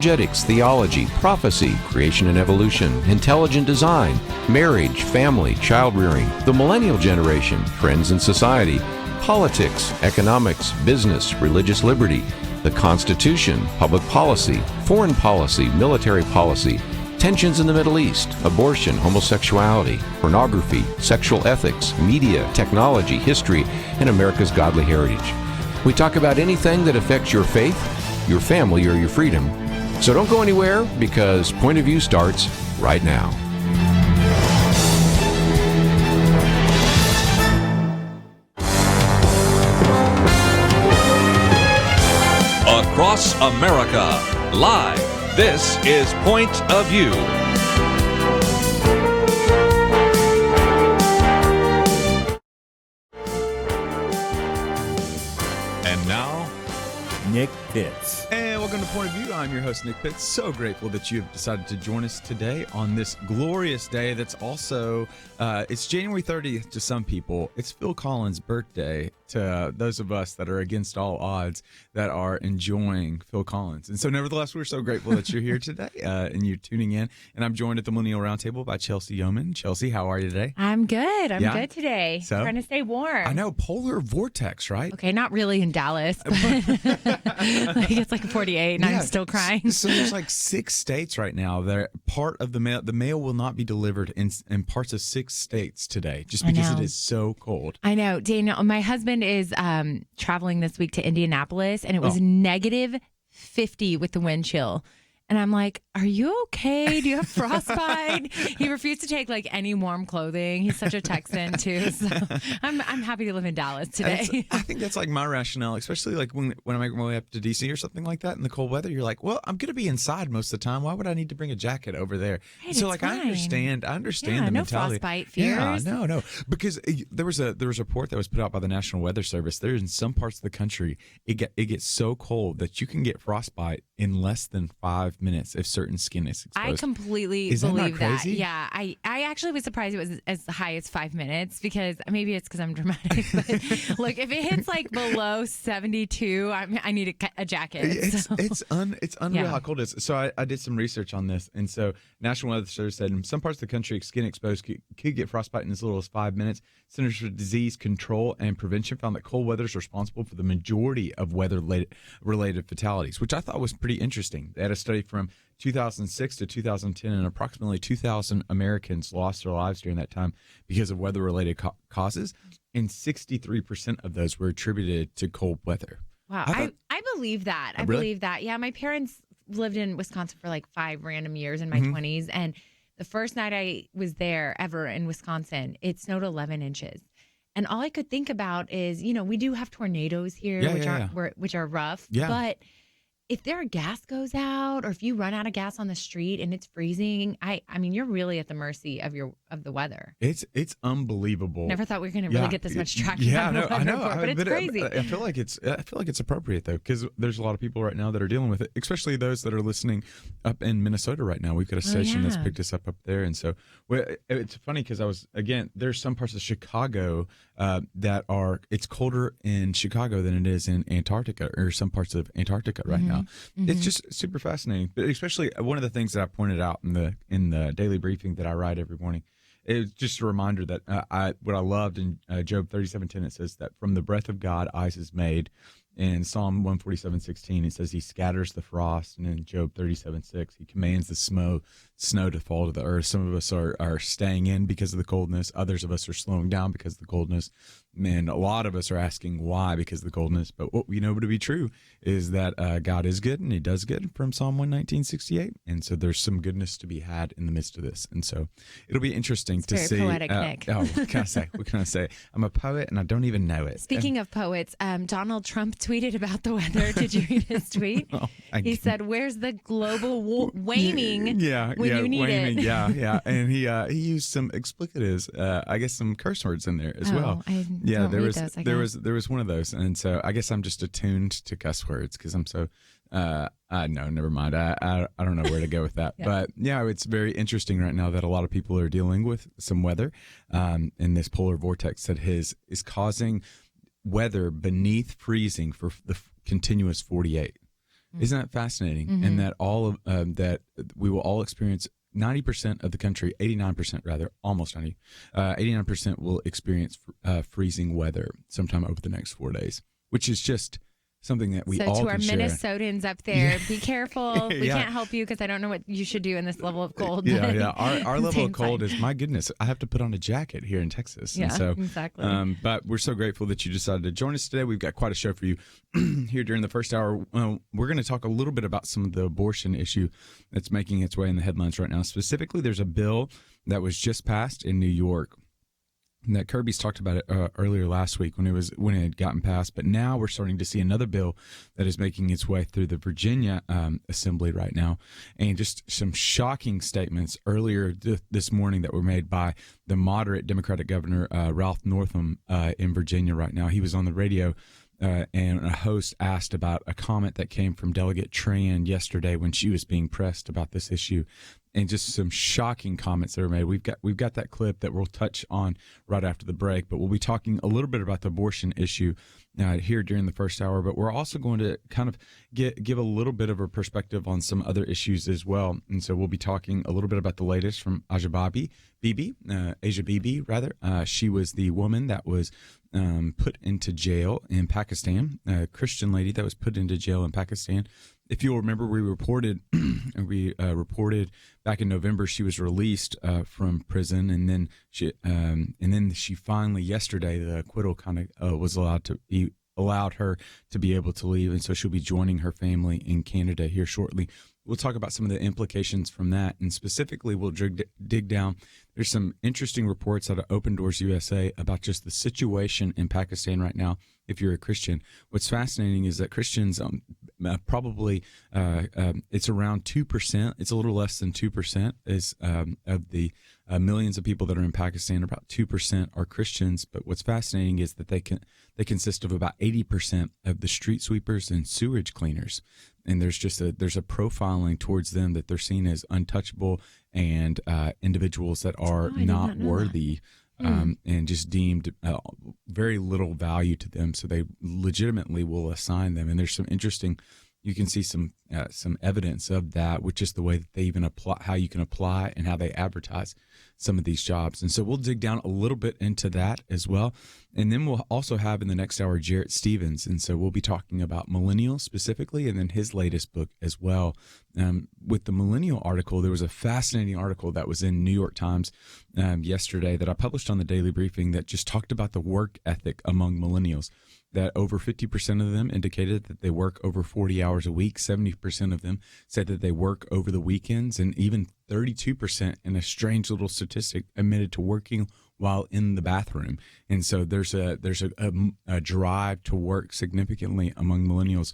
Apologetics, theology, prophecy, creation and evolution, intelligent design, marriage, family, child rearing, the millennial generation, trends in society, politics, economics, business, religious liberty, the Constitution, public policy, foreign policy, military policy, tensions in the Middle East, abortion, homosexuality, pornography, sexual ethics, media, technology, history, and America's godly heritage. We talk about anything that affects your faith, your family, or your freedom. So don't go anywhere, because Point of View starts right now. Across America, live, this is Point of View. And now, Nick Pitts. And welcome to Point of View. I'm your host, Nick Pitts. So grateful that you have decided to join us today on this glorious day that's also, it's January 30th to some people. It's Phil Collins' birthday to those of us that are against all odds that are enjoying Phil Collins. And so nevertheless, we're so grateful that you're here today and you're tuning in. And I'm joined at the Millennial Roundtable by Chelsey Youman. Chelsey, how are you today? I'm good. I'm good today. So? Trying to stay warm. I know, polar vortex, right? Okay, not really in Dallas. But it's like 48 and I'm still crying. So there's like 6 states right now that part of the mail will not be delivered in parts of 6 states today just because it is so cold. I know. Daniel, my husband is traveling this week to Indianapolis and it was negative 50 with the wind chill. And I'm like, are you okay? Do you have frostbite? He refused to take like any warm clothing. He's such a Texan too. So I'm happy to live in Dallas today. I think that's like my rationale, especially like when I make my way up to DC or something like that in the cold weather. You're like, well, I'm going to be inside most of the time. Why would I need to bring a jacket over there? Right, so like, fine. I understand the mentality. No frostbite fears. Yeah, no. Because there was a report that was put out by the National Weather Service. There in some parts of the country, it gets so cold that you can get frostbite in less than 5 minutes if certain skin is exposed. I completely believe that. Yeah, I actually was surprised it was as high as 5 minutes because maybe it's because I'm dramatic. But look, if it hits like below 72, I need a jacket. It's unreal how cold it is. So I did some research on this, and so National Weather Service said in some parts of the country, skin exposed could get frostbite in as little as 5 minutes. Centers for Disease Control and Prevention found that cold weather is responsible for the majority of weather-related fatalities, which I thought was pretty interesting. They had a study from 2006 to 2010, and approximately 2,000 Americans lost their lives during that time because of weather-related causes, and 63% of those were attributed to cold weather. Wow, I believe that. I believe that. Yeah, my parents lived in Wisconsin for like 5 random years in my 20s, and the first night I was there ever in Wisconsin, it snowed 11 inches. And all I could think about is, we do have tornadoes here, which are rough, but if their gas goes out or if you run out of gas on the street and it's freezing, I mean, you're really at the mercy of the weather. It's unbelievable. Never thought we were going to really get this much traction. I know. But it's crazy. I feel like it's appropriate though, because there's a lot of people right now that are dealing with it, especially those that are listening up in Minnesota right now. We've got a station that's picked us up there, and so it's funny because there's some parts of Chicago that it's colder in Chicago than it is in Antarctica or some parts of Antarctica right now. It's just super fascinating, but especially one of the things that I pointed out in the daily briefing that I write every morning. It's just a reminder that what I loved in Job 37:10, it says that from the breath of God ice is made. In Psalm 147:16, it says he scatters the frost, and in Job 37:6, he commands the snow to fall to the earth. Some of us are staying in because of the coldness. Others of us are slowing down because of the coldness. And a lot of us are asking why because of the coldness. But what we know to be true is that God is good, and he does good from Psalm 119:68. And so there's some goodness to be had in the midst of this. And so it'll be interesting to see. Very poetic, Nick. What can I say? What can I say? I'm a poet, and I don't even know it. Speaking of poets, Donald Trump tweeted about the weather. Did you read his tweet? He said, "Where's the global waning when you need it?" Yeah. And he used some explicatives, I guess some curse words in there as well. There was one of those, and so I guess I'm just attuned to cuss words because I'm so. No, never mind. I don't know where to go with that. But it's very interesting right now that a lot of people are dealing with some weather, and this polar vortex that is causing weather beneath freezing for the continuous 48. Isn't that fascinating? And that that we will all experience 90% of the country, 89% rather, almost 90, 89% will experience freezing weather sometime over the next 4 days, which is just something that we all So to can our share. Minnesotans up there, be careful. We can't help you because I don't know what you should do in this level of cold. Yeah. Our level of cold is, my goodness, I have to put on a jacket here in Texas. Yeah, and so, exactly. But we're so grateful that you decided to join us today. We've got quite a show for you here during the first hour. We're going to talk a little bit about some of the abortion issue that's making its way in the headlines right now. Specifically, there's a bill that was just passed in New York that Kirby's talked about it earlier last week when it had gotten passed, but now we're starting to see another bill that is making its way through the Virginia Assembly right now, and just some shocking statements earlier this morning that were made by the moderate Democratic Governor Ralph Northam in Virginia right now. He was on the radio. And a host asked about a comment that came from Delegate Tran yesterday when she was being pressed about this issue, and just some shocking comments that were made. We've got that clip that we'll touch on right after the break, but we'll be talking a little bit about the abortion issue here during the first hour. But we're also going to kind of give a little bit of a perspective on some other issues as well. And so we'll be talking a little bit about the latest from Asia Bibi. She was the woman that was put into jail in Pakistan, a Christian lady that was put into jail in Pakistan. If you'll remember, we reported back in November she was released from prison, and then she finally yesterday the acquittal kind of was allowed her to be able to leave, and so she'll be joining her family in Canada here shortly. We'll talk about some of the implications from that, and specifically we'll dig down. There's some interesting reports out of Open Doors USA about just the situation in Pakistan right now if you're a Christian. What's fascinating is that Christians probably it's around 2%. It's a little less than 2% of the millions of people that are in Pakistan. About 2% are Christians. But what's fascinating is that they consist of about 80% of the street sweepers and sewage cleaners. And there's a profiling towards them that they're seen as untouchable and individuals that are not worthy. And just deemed very little value to them, so they legitimately will assign them. And there's some interesting, you can see some evidence of that, which is the way that they even apply, how you can apply and how they advertise some of these jobs. And so we'll dig down a little bit into that as well. And then we'll also have in the next hour Jarrett Stephens. And so we'll be talking about millennials specifically, and then his latest book as well. With the millennial article, there was a fascinating article that was in New York Times yesterday that I published on the Daily Briefing that just talked about the work ethic among millennials, that over 50% of them indicated that they work over 40 hours a week. 70% of them said that they work over the weekends, and even 32%, in a strange little statistic, admitted to working while in the bathroom. And so there's a drive to work significantly among millennials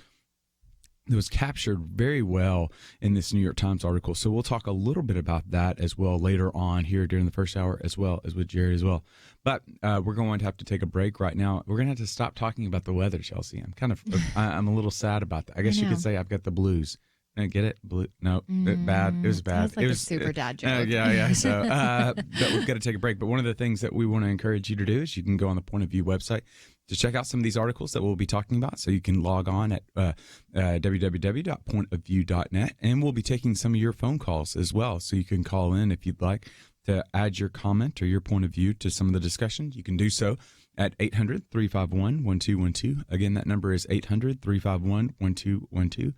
that was captured very well in this New York Times article. So we'll talk a little bit about that as well later on here during the first hour, as well as with Jerry as well. But we're going to have to take a break right now. We're going to have to stop talking about the weather, Chelsey. I'm a little sad about that. I guess you could say I've got the blues. Get it? Blue? No, bad. It was bad. Sounds like it was a super dad joke. Yeah. So but we've got to take a break. But one of the things that we want to encourage you to do is you can go on the Point of View website to check out some of these articles that we'll be talking about. So you can log on at www.pointofview.net, and we'll be taking some of your phone calls as well. So you can call in if you'd like to add your comment or your point of view to some of the discussion. You can do so at 800-351-1212. Again, that number is 800-351-1212.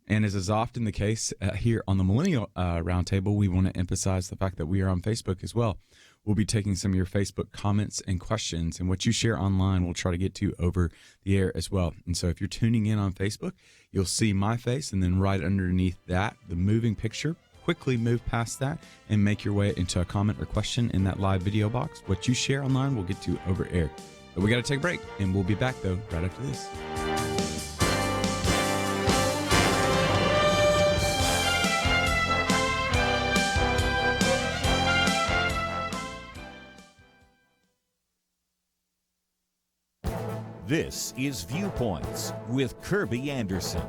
And as is often the case here on the Millennial Roundtable, we want to emphasize the fact that we are on Facebook as well. We'll be taking some of your Facebook comments and questions, and what you share online we'll try to get to over the air as well. And so if you're tuning in on Facebook, you'll see my face, and then right underneath that, the moving picture. Quickly move past that and make your way into a comment or question in that live video box. What you share online we'll get to over air. But we got to take a break, and we'll be back, though, right after this. This is Viewpoints with Kirby Anderson.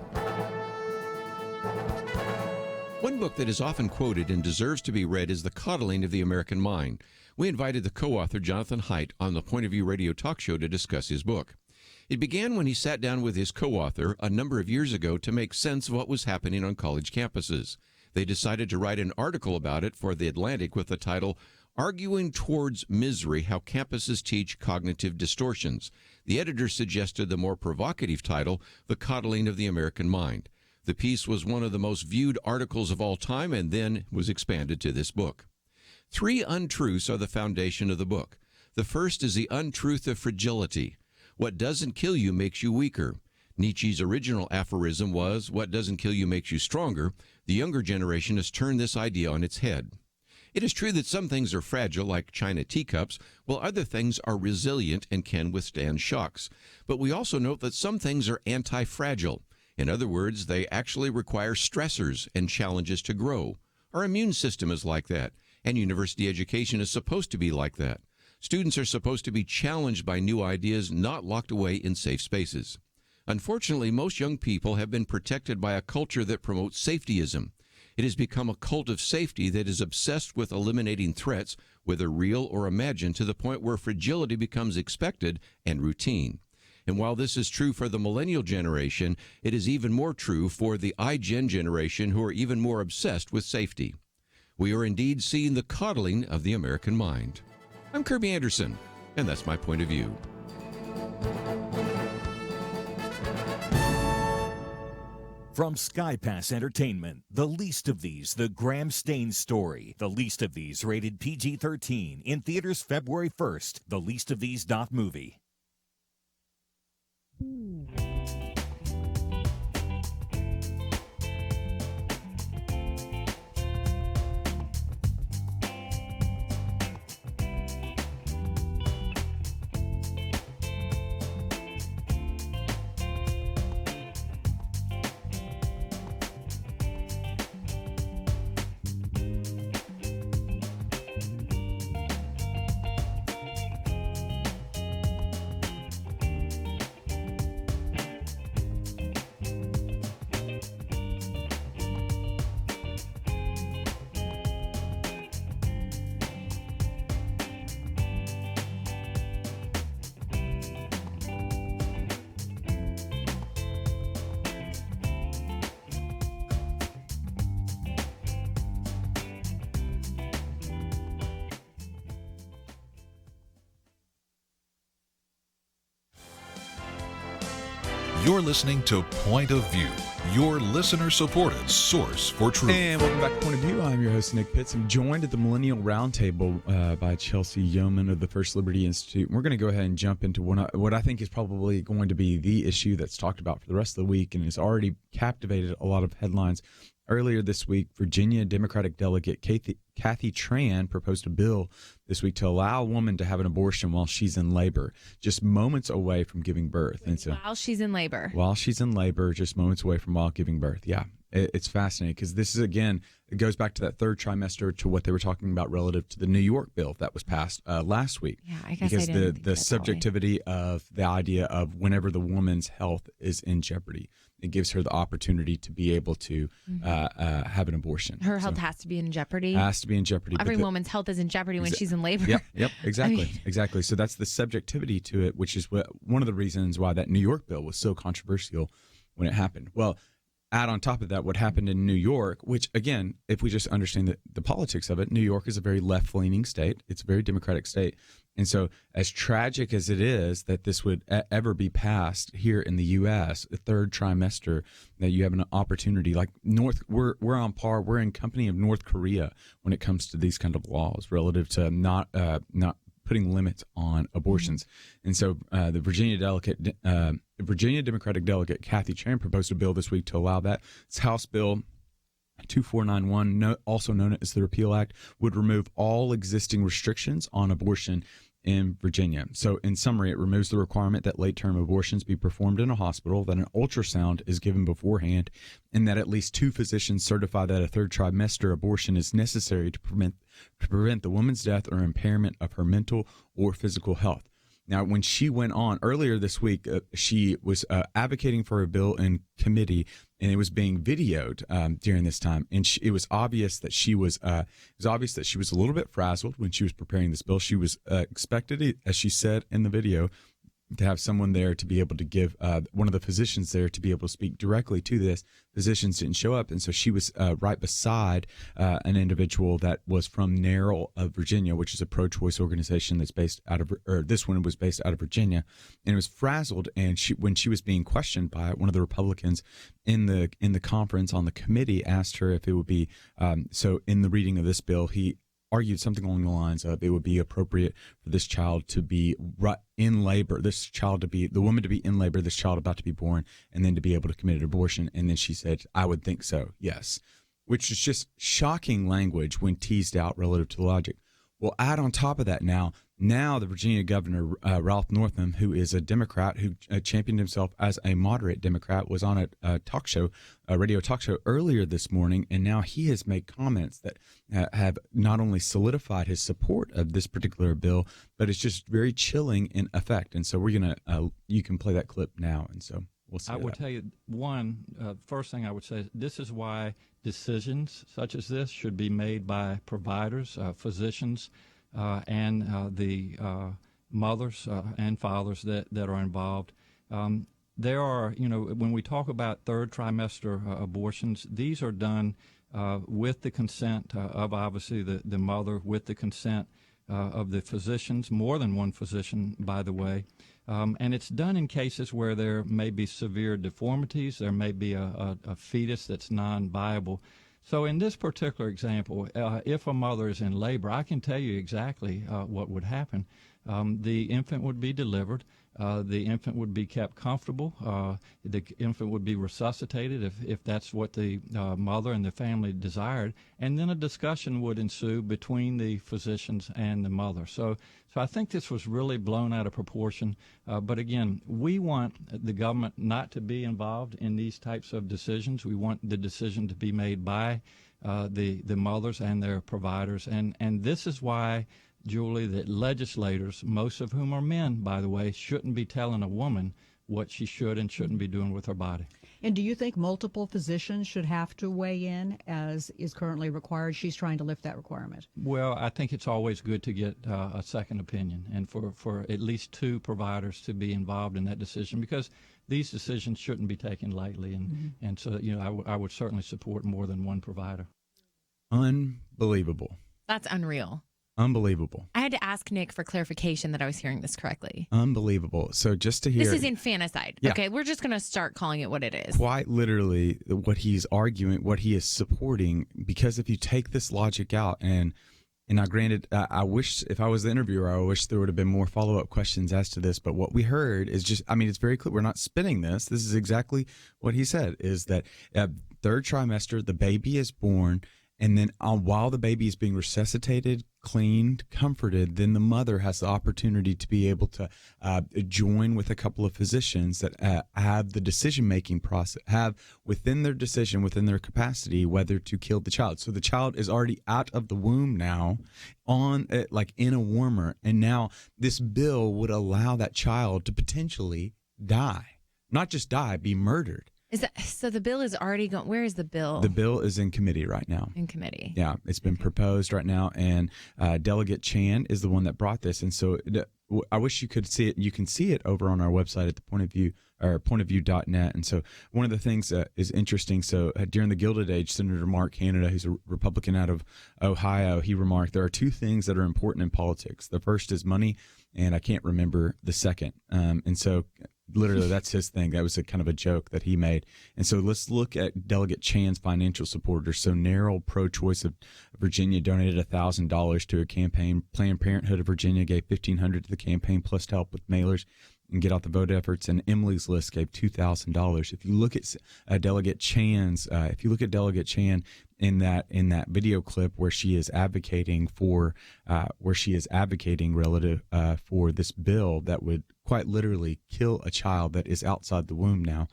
One book that is often quoted and deserves to be read is The Coddling of the American Mind. We invited the co-author Jonathan Haidt on the Point of View radio talk show to discuss his book. It began when he sat down with his co-author a number of years ago to make sense of what was happening on college campuses. They decided to write an article about it for The Atlantic with the title, Arguing Towards Misery, How Campuses Teach Cognitive Distortions. The editor suggested the more provocative title, The Coddling of the American Mind. The piece was one of the most viewed articles of all time and then was expanded to this book. 3 untruths are the foundation of the book. The first is the untruth of fragility. What doesn't kill you makes you weaker. Nietzsche's original aphorism was, what doesn't kill you makes you stronger. The younger generation has turned this idea on its head. It is true that some things are fragile, like china teacups, while other things are resilient and can withstand shocks. But we also note that some things are anti-fragile. In other words, they actually require stressors and challenges to grow. Our immune system is like that, and university education is supposed to be like that. Students are supposed to be challenged by new ideas, not locked away in safe spaces. Unfortunately, most young people have been protected by a culture that promotes safetyism. It has become a cult of safety that is obsessed with eliminating threats, whether real or imagined, to the point where fragility becomes expected and routine. And while this is true for the millennial generation, it is even more true for the iGen generation, who are even more obsessed with safety. We are indeed seeing the coddling of the American mind. I'm Kirby Anderson, and that's my point of view. From SkyPass Entertainment, The Least of These, The Graham Staines Story. The Least of These, rated PG-13, in theaters February 1st. TheLeastOfThese.movie. You're listening to Point of View, your listener-supported source for truth. And welcome back to Point of View. I'm your host, Nick Pitts. I'm joined at the Millennial Roundtable by Chelsey Youman of the First Liberty Institute. And we're going to go ahead and jump into what I think is probably going to be the issue that's talked about for the rest of the week and has already captivated a lot of headlines. Earlier this week, Virginia Democratic Delegate Kathy Tran proposed a bill this week to allow a woman to have an abortion while she's in labor, just moments away from giving birth. And so, while she's in labor. While she's in labor, just moments away from while giving birth. Yeah, it's fascinating because this is, again, it goes back to that third trimester, to what they were talking about relative to the New York bill that was passed last week. Yeah, I guess because I didn't think the subjectivity of the idea of whenever the woman's health is in jeopardy, it gives her the opportunity to be able to have an abortion. Her health has to be in jeopardy. Has to be in jeopardy. Every woman's health is in jeopardy when she's in labor. Yep, exactly, I mean, exactly. So that's the subjectivity to it, which is one of the reasons why that New York bill was so controversial when it happened. Well, add on top of that what happened in New York, which, again, if we just understand the politics of it, New York is a very left-leaning state. It's a very Democratic state. And so as tragic as it is that this would ever be passed here in the U.S., the third trimester, that you have an opportunity, like we're on par, we're in company of North Korea when it comes to these kind of laws relative to not putting limits on abortions. And so the Virginia Democratic Delegate Kathy Tran proposed a bill this week to allow that. It's House Bill 2491, also known as the Repeal Act, would remove all existing restrictions on abortion in Virginia. So in summary, it removes the requirement that late-term abortions be performed in a hospital, that an ultrasound is given beforehand, and that at least 2 physicians certify that a third trimester abortion is necessary to prevent the woman's death or impairment of her mental or physical health. Now, when she went on earlier this week, she was advocating for a bill in committee, and it was being videoed during this time. And it was obvious that she was a little bit frazzled when she was preparing this bill. She was expected, as she said in the video, to have someone there to be able to give one of the physicians there to be able to speak directly to this. Physicians didn't show up, and so she was right beside an individual that was from NARAL of Virginia, which is a pro-choice organization that's based out of, or this one was based out of Virginia, and it was frazzled. And when she was being questioned by one of the Republicans in the conference on the committee, asked her if it would be so in the reading of this bill, he argued something along the lines of it would be appropriate for this child to be in labor, the woman to be in labor, this child about to be born, and then to be able to commit an abortion. And then she said, I would think so, yes, which is just shocking language when teased out relative to logic. Well, add on top of that now the Virginia governor, Ralph Northam, who is a Democrat, who championed himself as a moderate Democrat, was on a radio talk show earlier this morning, and now he has made comments that have not only solidified his support of this particular bill, but it's just very chilling in effect. And so we're going to, you can play that clip now, and so we'll see. I would tell you, first thing I would say, this is why decisions such as this should be made by providers, physicians, and the mothers and fathers that are involved. There are, when we talk about third trimester abortions, these are done with the consent of obviously the mother, with the consent of the physicians, more than one physician, by the way. And it's done in cases where there may be severe deformities, there may be a fetus that's non-viable. So in this particular example, if a mother is in labor, I can tell you exactly what would happen. The infant would be delivered. The infant would be kept comfortable. The infant would be resuscitated if that's what the mother and the family desired. And then a discussion would ensue between the physicians and the mother. So I think this was really blown out of proportion. But again, we want the government not to be involved in these types of decisions. We want the decision to be made by the mothers and their providers. And this is why, Julie, that legislators, most of whom are men, by the way, shouldn't be telling a woman what she should and shouldn't be doing with her body. And do you think multiple physicians should have to weigh in, as is currently required? She's trying to lift that requirement. Well, I think it's always good to get a second opinion, and for at least two providers to be involved in that decision, because these decisions shouldn't be taken lightly. And so, I would certainly support more than one provider. Unbelievable. That's unreal. Unbelievable. I had to ask Nick for clarification that I was hearing this correctly. Unbelievable. So just to hear... This is infanticide. Yeah. Okay, we're just going to start calling it what it is. Quite literally what he's arguing, what he is supporting, because if you take this logic out, and now granted, I wish, if I was the interviewer, I wish there would have been more follow-up questions as to this, but what we heard is just, it's very clear. We're not spinning this. This is exactly what he said, is that third trimester, the baby is born, and then while the baby is being resuscitated, cleaned, comforted, then the mother has the opportunity to be able to join with a couple of physicians that have the decision-making process, have within their decision, within their capacity, whether to kill the child. So the child is already out of the womb now, in a warmer, and now this bill would allow that child to potentially die. Not just die, be murdered. So the bill is already going. Where is the bill? The bill is in committee right now. In committee. Yeah, it's been proposed right now, and Delegate Chan is the one that brought this. And so I wish you could see it. You can see it over on our website at the Point of View, or pointofview.net. And so one of the things that is interesting, so during the Gilded Age, Senator Mark Canada, who's a Republican out of Ohio, he remarked, there are two things that are important in politics. The first is money, and I can't remember the second. And so literally, that's his thing. That was a kind of a joke that he made. And so let's look at Delegate Chan's financial supporters. So NARAL Pro-Choice of Virginia donated $1,000 to a campaign. Planned Parenthood of Virginia gave $1,500 to the campaign, plus to help with mailers and get out the vote efforts. And Emily's List gave $2,000. If you look at Delegate Chan's, in that video clip where she is advocating relative for this bill that would quite literally kill a child that is outside the womb now.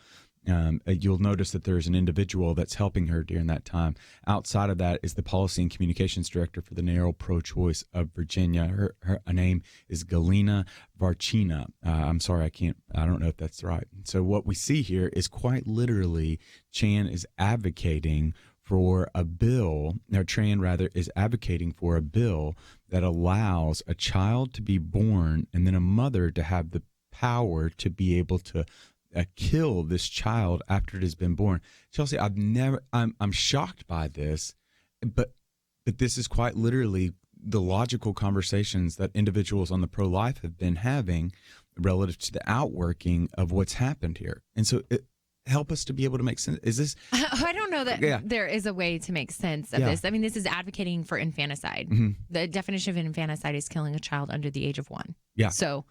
You'll notice that there's an individual that's helping her during that time. Outside of that is the Policy and Communications Director for the NARAL Pro-Choice of Virginia. Her name is Galina Varchina. I'm sorry, I don't know if that's right. So what we see here is quite literally Chan is advocating for a bill, or Tran rather, is advocating for a bill that allows a child to be born and then a mother to have the power to be able to kill this child after it has been born. Chelsey, I'm shocked by this, but this is quite literally the logical conversations that individuals on the pro-life have been having relative to the outworking of what's happened here. And so help us to be able to make sense. Is this? I don't know that there is a way to make sense of this. I mean, this is advocating for infanticide. Mm-hmm. The definition of infanticide is killing a child under the age of 1. Yeah. So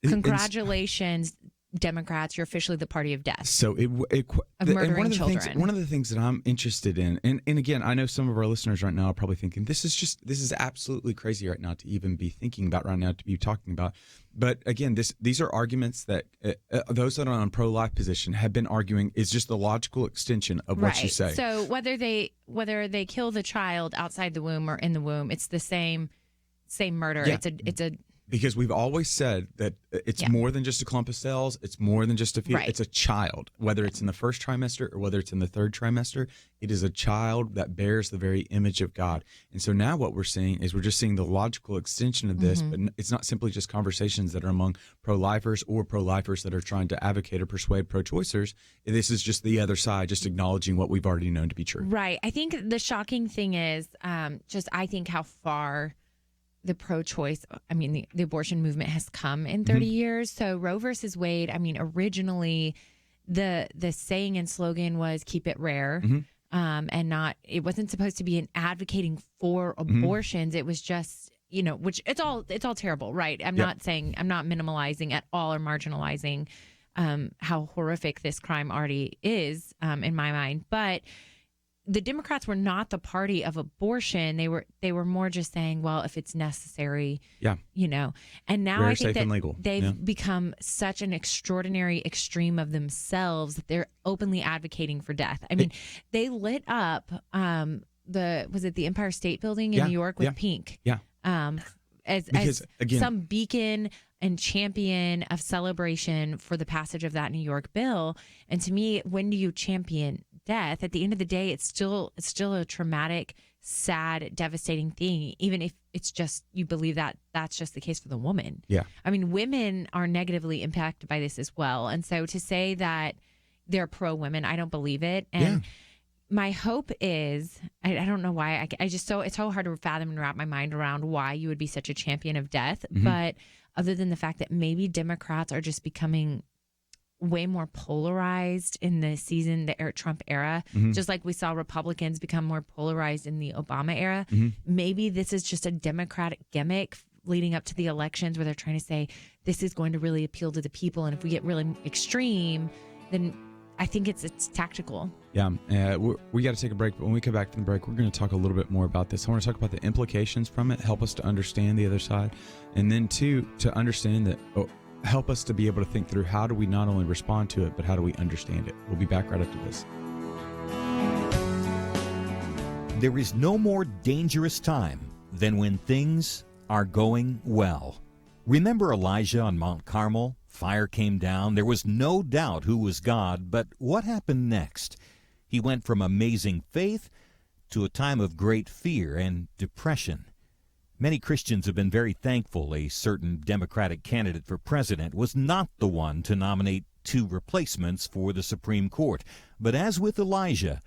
congratulations, Democrats, you're officially the party of death. So of murdering children. One of the things that I'm interested in, and again, I know some of our listeners right now are probably thinking, this is absolutely crazy right now to even be thinking about right now, to be talking about. But again, these are arguments that those that are on pro-life position have been arguing is just the logical extension of what you say. So whether they kill the child outside the womb or in the womb, it's the same murder. Yeah. It's a Because we've always said that it's more than just a clump of cells. It's more than just a fetus. Right. It's a child. Whether it's in the first trimester or whether it's in the third trimester, it is a child that bears the very image of God. And so now what we're seeing is we're just seeing the logical extension of this, but it's not simply just conversations that are among pro-lifers or pro-lifers that are trying to advocate or persuade pro-choicers. This is just the other side, just acknowledging what we've already known to be true. Right. I think the shocking thing is I think how far the pro-choice, the abortion movement has come in 30 years. So Roe versus Wade, originally the saying and slogan was keep it rare, and it wasn't supposed to be an advocating for abortions. It was just, which it's all terrible, right? I'm not minimalizing at all or marginalizing how horrific this crime already is in my mind, but the Democrats were not the party of abortion. They were more just saying, well, if it's necessary, And now very I think that legal. They've become such an extraordinary extreme of themselves that they're openly advocating for death. They lit up the Empire State Building in New York with pink. Yeah. As some beacon and champion of celebration for the passage of that New York bill. And to me, when do you champion death? At the end of the day, it's still a traumatic, sad, devastating thing, even if it's just you believe that that's just the case for the woman. Yeah. Women are negatively impacted by this as well. And so to say that they're pro-women, I don't believe it. And my hope is, I don't know why, it's so hard to fathom and wrap my mind around why you would be such a champion of death. But other than the fact that maybe Democrats are just becoming way more polarized in the Trump era, just like we saw Republicans become more polarized in the Obama era. Maybe this is just a Democratic gimmick leading up to the elections where they're trying to say this is going to really appeal to the people. And if we get really extreme, then I think it's tactical. Yeah, we got to take a break. But when we come back from the break, we're going to talk a little bit more about this. I want to talk about the implications from it, help us to understand the other side. And then, two, to understand that, help us to be able to think through how do we not only respond to it, but how do we understand it. We'll be back right after this. There is no more dangerous time than when things are going well. Remember Elijah on Mount Carmel? Fire came down. There was no doubt who was God, but what happened next? He went from amazing faith to a time of great fear and depression. Many Christians have been very thankful a certain Democratic candidate for president was not the one to nominate 2 replacements for the Supreme Court. But as with Elijah,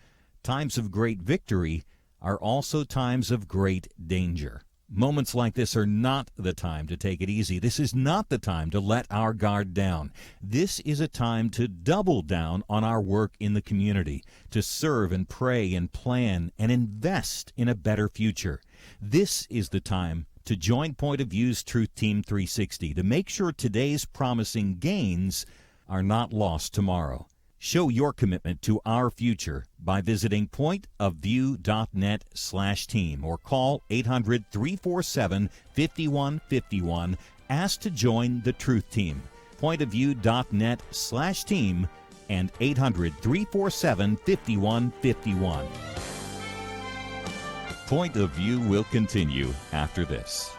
times of great victory are also times of great danger. Moments like this are not the time to take it easy. This is not the time to let our guard down. This is a time to double down on our work in the community, to serve and pray and plan and invest in a better future. This is the time to join Point of View's Truth Team 360 to make sure today's promising gains are not lost tomorrow. Show your commitment to our future by visiting pointofview.net/team or call 800-347-5151. Ask to join the Truth Team. Pointofview.net/team and 800-347-5151. Point of View will continue after this.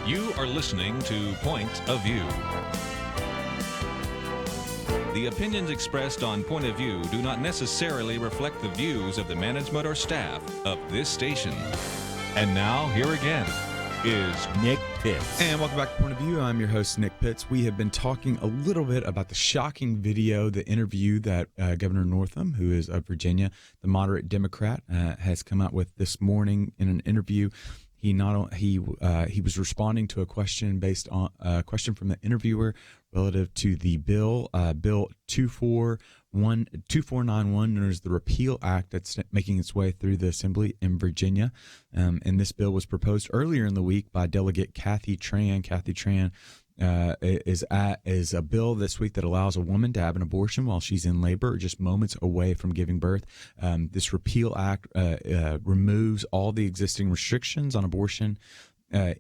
You are listening to Point of View. The opinions expressed on Point of View do not necessarily reflect the views of the management or staff of this station. And now, here again is Nick Pitts. And welcome back to Point of View. I'm your host, Nick Pitts. We have been talking a little bit about the shocking video, the interview that Governor Northam, who is of Virginia, the moderate Democrat, has come out with this morning in an interview. He was responding to a question based on a question from the interviewer relative to the bill, Bill 2491, known as the Repeal Act, that's making its way through the Assembly in Virginia. And this bill was proposed earlier in the week by Delegate Kathy Tran. Kathy Tran is a bill this week that allows a woman to have an abortion while she's in labor, just moments away from giving birth. This Repeal Act removes all the existing restrictions on abortion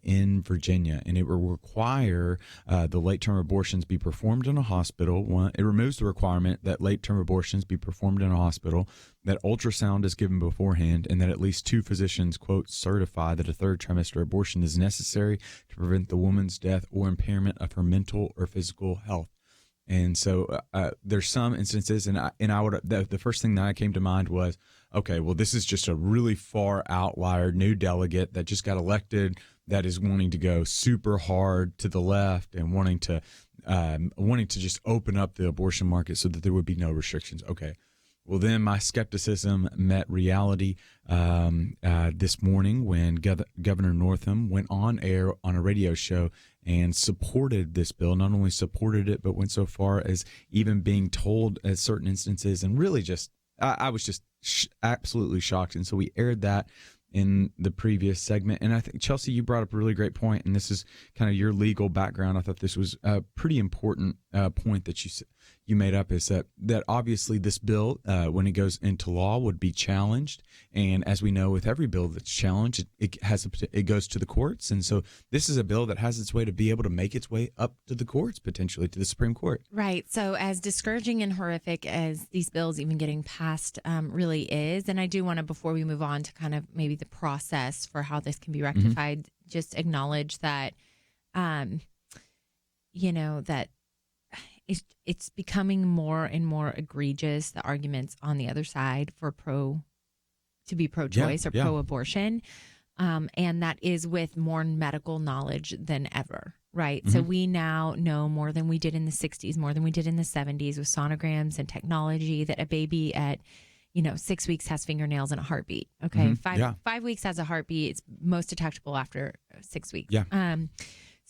in Virginia, and it will require the late-term abortions be performed in a hospital. It removes the requirement that late-term abortions be performed in a hospital, that ultrasound is given beforehand, and that at least 2 physicians, quote, certify that a third trimester abortion is necessary to prevent the woman's death or impairment of her mental or physical health. And so there's some instances, and I would the first thing that came to mind was, okay, well, this is just a really far outlier new delegate that just got elected that is wanting to go super hard to the left and wanting to just open up the abortion market so that there would be no restrictions. Okay. Well, then my skepticism met reality this morning when Governor Northam went on air on a radio show and supported this bill. Not only supported it, but went so far as even being told at certain instances, and really just, I was just absolutely shocked. And so we aired that in the previous segment. And I think, Chelsey, you brought up a really great point, and this is kind of your legal background. I thought this was a pretty important point that you made up, is that obviously this bill, when it goes into law, would be challenged. And as we know, with every bill that's challenged, it goes to the courts. And so this is a bill that has its way to be able to make its way up to the courts, potentially to the Supreme Court. Right. So as discouraging and horrific as these bills even getting passed really is, and I do want to, before we move on to kind of maybe the process for how this can be rectified, just acknowledge that, that it's becoming more and more egregious, the arguments on the other side for pro-choice or pro-abortion. And that is with more medical knowledge than ever, right? So we now know more than we did in the 60s, more than we did in the 70s, with sonograms and technology, that a baby at 6 weeks has fingernails and a heartbeat. Okay. 5 weeks has a heartbeat. It's most detectable after 6 weeks. Yeah.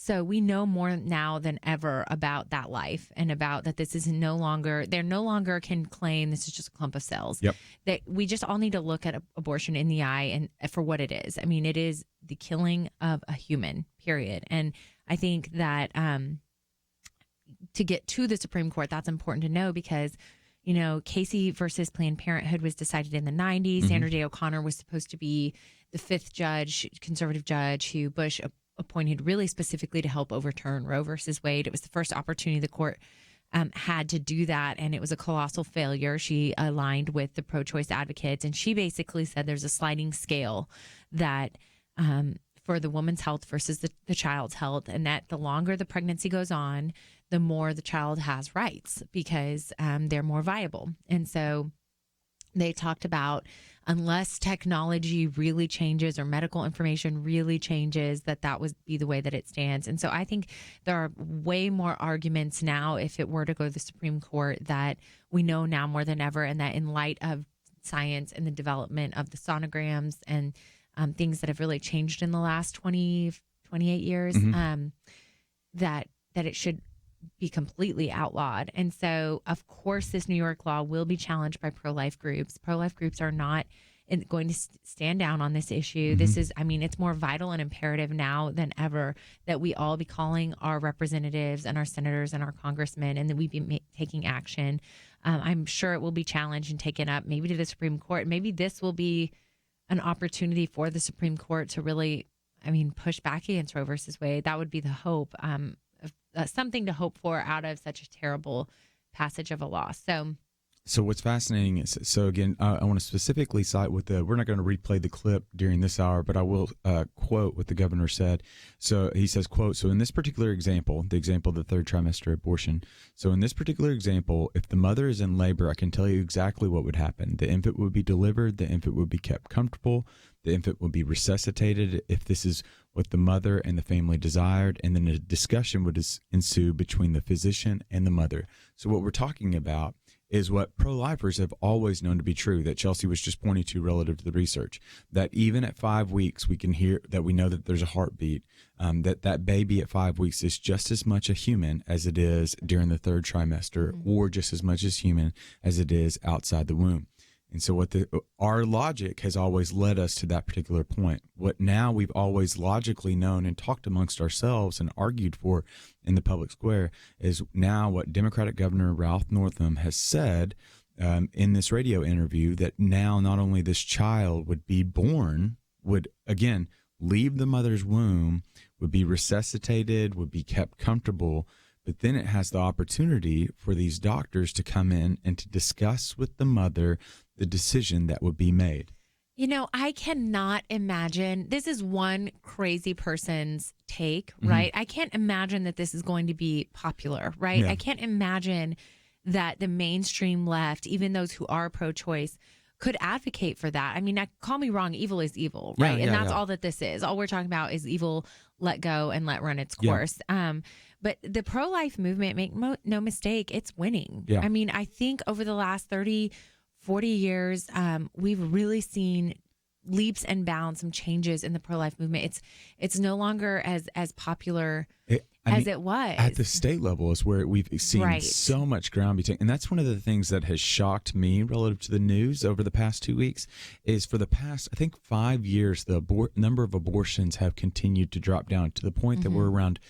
So we know more now than ever about that life, and about that this is they no longer can claim this is just a clump of cells. Yep. That we just all need to look at abortion in the eye and for what it is. I mean, it is the killing of a human, period. And I think that to get to the Supreme Court, that's important to know, because Casey versus Planned Parenthood was decided in the 90s. Sandra Day O'Connor was supposed to be the 5th conservative judge who Bush appointed really specifically to help overturn Roe versus Wade. It was the first opportunity the court had to do that, and it was a colossal failure. She aligned with the pro-choice advocates, and she basically said there's a sliding scale that for the woman's health versus the child's health, and that the longer the pregnancy goes on, the more the child has rights, because they're more viable. And so they talked about, unless technology really changes or medical information really changes, that would be the way that it stands. And so I think there are way more arguments now, if it were to go to the Supreme Court, that we know now more than ever, and that in light of science and the development of the sonograms and things that have really changed in the last 28 years, that it should be completely outlawed. And so, of course, this New York law will be challenged by pro-life groups. Pro-life groups are not going to stand down on this issue. This is, it's more vital and imperative now than ever that we all be calling our representatives and our senators and our congressmen, and that we be taking action. I'm sure it will be challenged and taken up maybe to the Supreme Court. Maybe this will be an opportunity for the Supreme Court to really, push back against Roe versus Wade. That would be the hope. Something to hope for out of such a terrible passage of a law. So what's fascinating is, so again, I want to specifically cite we're not going to replay the clip during this hour, but I will quote what the governor said. So he says, quote, so in this particular example, the example of the third trimester abortion, so in this particular example, if the mother is in labor, I can tell you exactly what would happen. The infant would be delivered, the infant would be kept comfortable, the infant would be resuscitated if this is what the mother and the family desired, and then a discussion would ensue between the physician and the mother. So what we're talking about is what pro-lifers have always known to be true, that Chelsey was just pointing to relative to the research, that even at 5 weeks, we can hear that we know that there's a heartbeat, that baby at 5 weeks is just as much a human as it is during the third trimester, or just as much as human as it is outside the womb. And so our logic has always led us to that particular point. What now we've always logically known and talked amongst ourselves and argued for in the public square is now what Democratic Governor Ralph Northam has said in this radio interview, that now not only this child would be born, would again leave the mother's womb, would be resuscitated, would be kept comfortable, but then it has the opportunity for these doctors to come in and to discuss with the mother the decision that would be made. You know, I cannot imagine. This is one crazy person's take, right? I can't imagine that this is going to be popular, right? Yeah. I can't imagine that the mainstream left, even those who are pro-choice, could advocate for that. I mean, call me wrong, evil is evil, right? And that's all that this is. All we're talking about is evil, let go and let run its course. But the pro-life movement, make no mistake, it's winning. Yeah. I mean, I think over the last 30, 40 years, we've really seen leaps and bounds, some changes in the pro-life movement. It's no longer as popular as it was. At the state level is where we've seen so much ground be taken. And that's one of the things that has shocked me relative to the news over the past 2 weeks is for the past, I think, 5 years, the number of abortions have continued to drop down to the point that we're around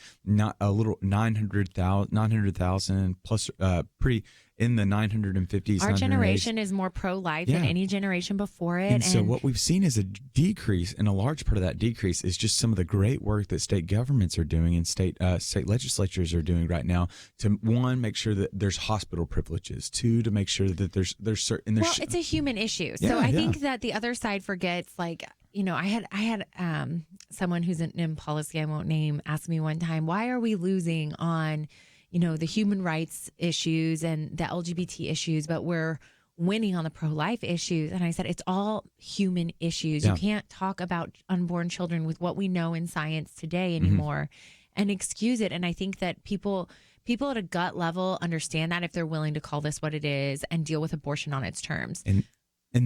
a little 900,000 plus pretty in the 950s. Our generation is more pro-life than any generation before it. And so what we've seen is a decrease, and a large part of that decrease is just some of the great work that state governments are doing and state legislatures are doing right now to, one, make sure that there's hospital privileges, two, to make sure that there's certain... Well, it's a human issue. So I think that the other side forgets, like, you know, I had someone who's in policy I won't name ask me one time, why are we losing on, you know, the human rights issues and the LGBT issues, but we're winning on the pro-life issues? And I said, it's all human issues. You can't talk about unborn children with what we know in science today anymore and excuse it. And I think that people at a gut level understand that if they're willing to call this what it is and deal with abortion on its terms. And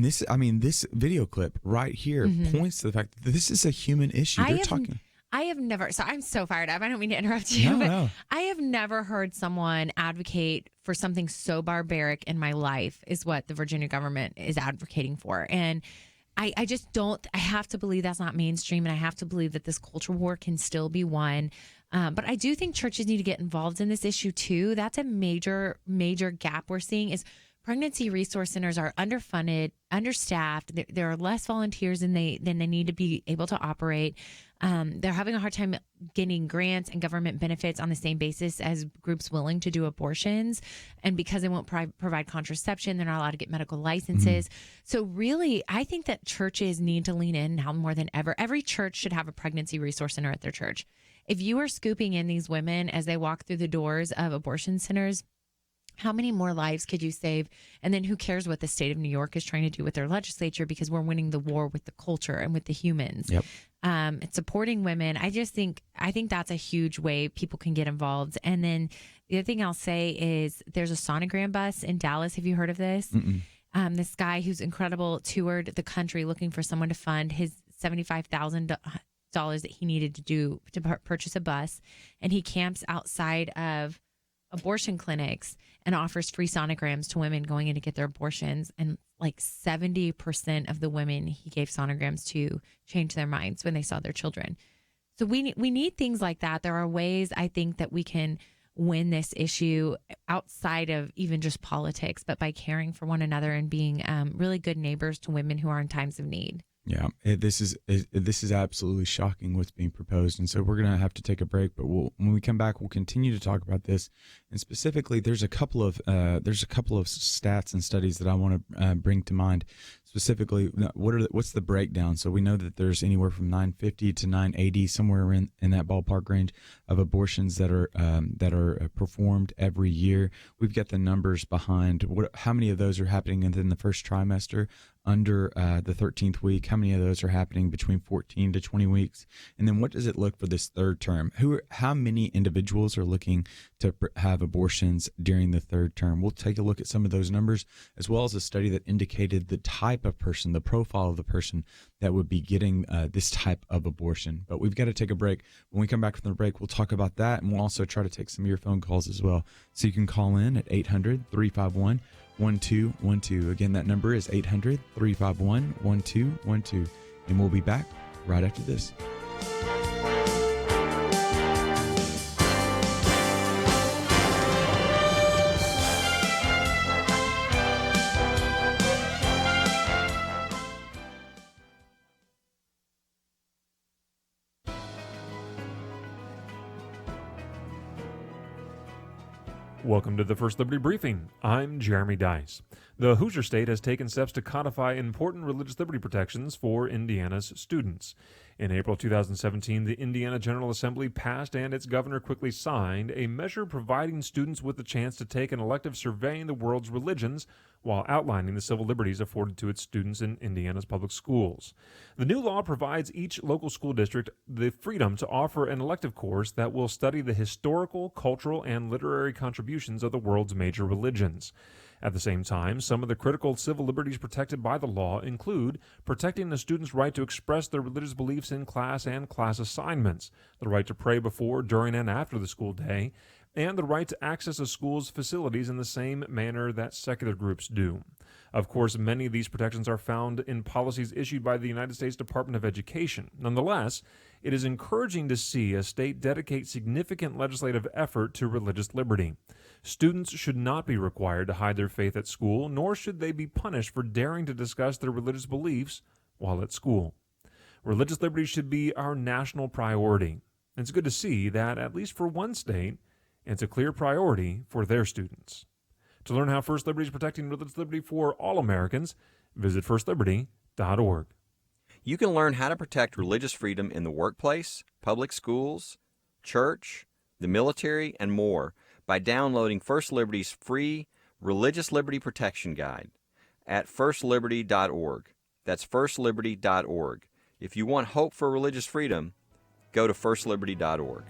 this, I mean, this video clip right here points to the fact that this is a human issue. I have never, so I'm so fired up. I don't mean to interrupt you, but I have never heard someone advocate for something so barbaric in my life is what the Virginia government is advocating for. And I just don't, I have to believe that's not mainstream, and I have to believe that this culture war can still be won. But I do think churches need to get involved in this issue too. That's a major, major gap we're seeing is pregnancy resource centers are underfunded, understaffed. There are less volunteers than they need to be able to operate. They're having a hard time getting grants and government benefits on the same basis as groups willing to do abortions. And because they won't provide contraception, they're not allowed to get medical licenses. So really, I think that churches need to lean in now more than ever. Every church should have a pregnancy resource center at their church. If you are scooping in these women as they walk through the doors of abortion centers, how many more lives could you save? And then who cares what the state of New York is trying to do with their legislature, because we're winning the war with the culture and with the humans. It's supporting women. I think that's a huge way people can get involved. And then the other thing I'll say is there's a sonogram bus in Dallas. Have you heard of this? This guy who's incredible toured the country looking for someone to fund his $75,000 that he needed to purchase a bus. And he camps outside of abortion clinics and offers free sonograms to women going in to get their abortions. And like 70% of the women he gave sonograms to changed their minds when they saw their children. So we need things like that. There are ways I think that we can win this issue outside of even just politics, but by caring for one another and being really good neighbors to women who are in times of need. Yeah, this is absolutely shocking what's being proposed, and so we're going to have to take a break. But when we come back, we'll continue to talk about this, and specifically, there's a couple of stats and studies that I want to bring to mind. Specifically, what's the breakdown? So we know that there's anywhere from 950 to 980, somewhere in that ballpark range of abortions that are performed every year. We've got the numbers behind how many of those are happening within the first trimester under the 13th week. How many of those are happening between 14 to 20 weeks? And then what does it look for this third term? How many individuals are looking to have abortions during the third term? We'll take a look at some of those numbers, as well as a study that indicated the type of person, the profile of the person that would be getting this type of abortion. But we've got to take a break. When we come back from the break, we'll talk about that, and we'll also try to take some of your phone calls as well. So you can call in at 800-351-1212. Again, that number is 800-351-1212. And we'll be back right after this. Welcome to the First Liberty Briefing. I'm Jeremy Dice. The Hoosier State has taken steps to codify important religious liberty protections for Indiana's students. In April 2017, the Indiana General Assembly passed and its governor quickly signed a measure providing students with the chance to take an elective surveying the world's religions while outlining the civil liberties afforded to its students in Indiana's public schools. The new law provides each local school district the freedom to offer an elective course that will study the historical, cultural, and literary contributions of the world's major religions. At the same time, some of the critical civil liberties protected by the law include protecting a student's right to express their religious beliefs in class and class assignments, the right to pray before, during, and after the school day, and the right to access a school's facilities in the same manner that secular groups do. Of course, many of these protections are found in policies issued by the United States Department of Education. Nonetheless, it is encouraging to see a state dedicate significant legislative effort to religious liberty. Students should not be required to hide their faith at school, nor should they be punished for daring to discuss their religious beliefs while at school. Religious liberty should be our national priority. It's good to see that, at least for one state, it's a clear priority for their students. To learn how First Liberty is protecting religious liberty for all Americans, visit firstliberty.org. You can learn how to protect religious freedom in the workplace, public schools, church, the military, and more by downloading First Liberty's free Religious Liberty Protection Guide at firstliberty.org. That's firstliberty.org. If you want hope for religious freedom, go to firstliberty.org.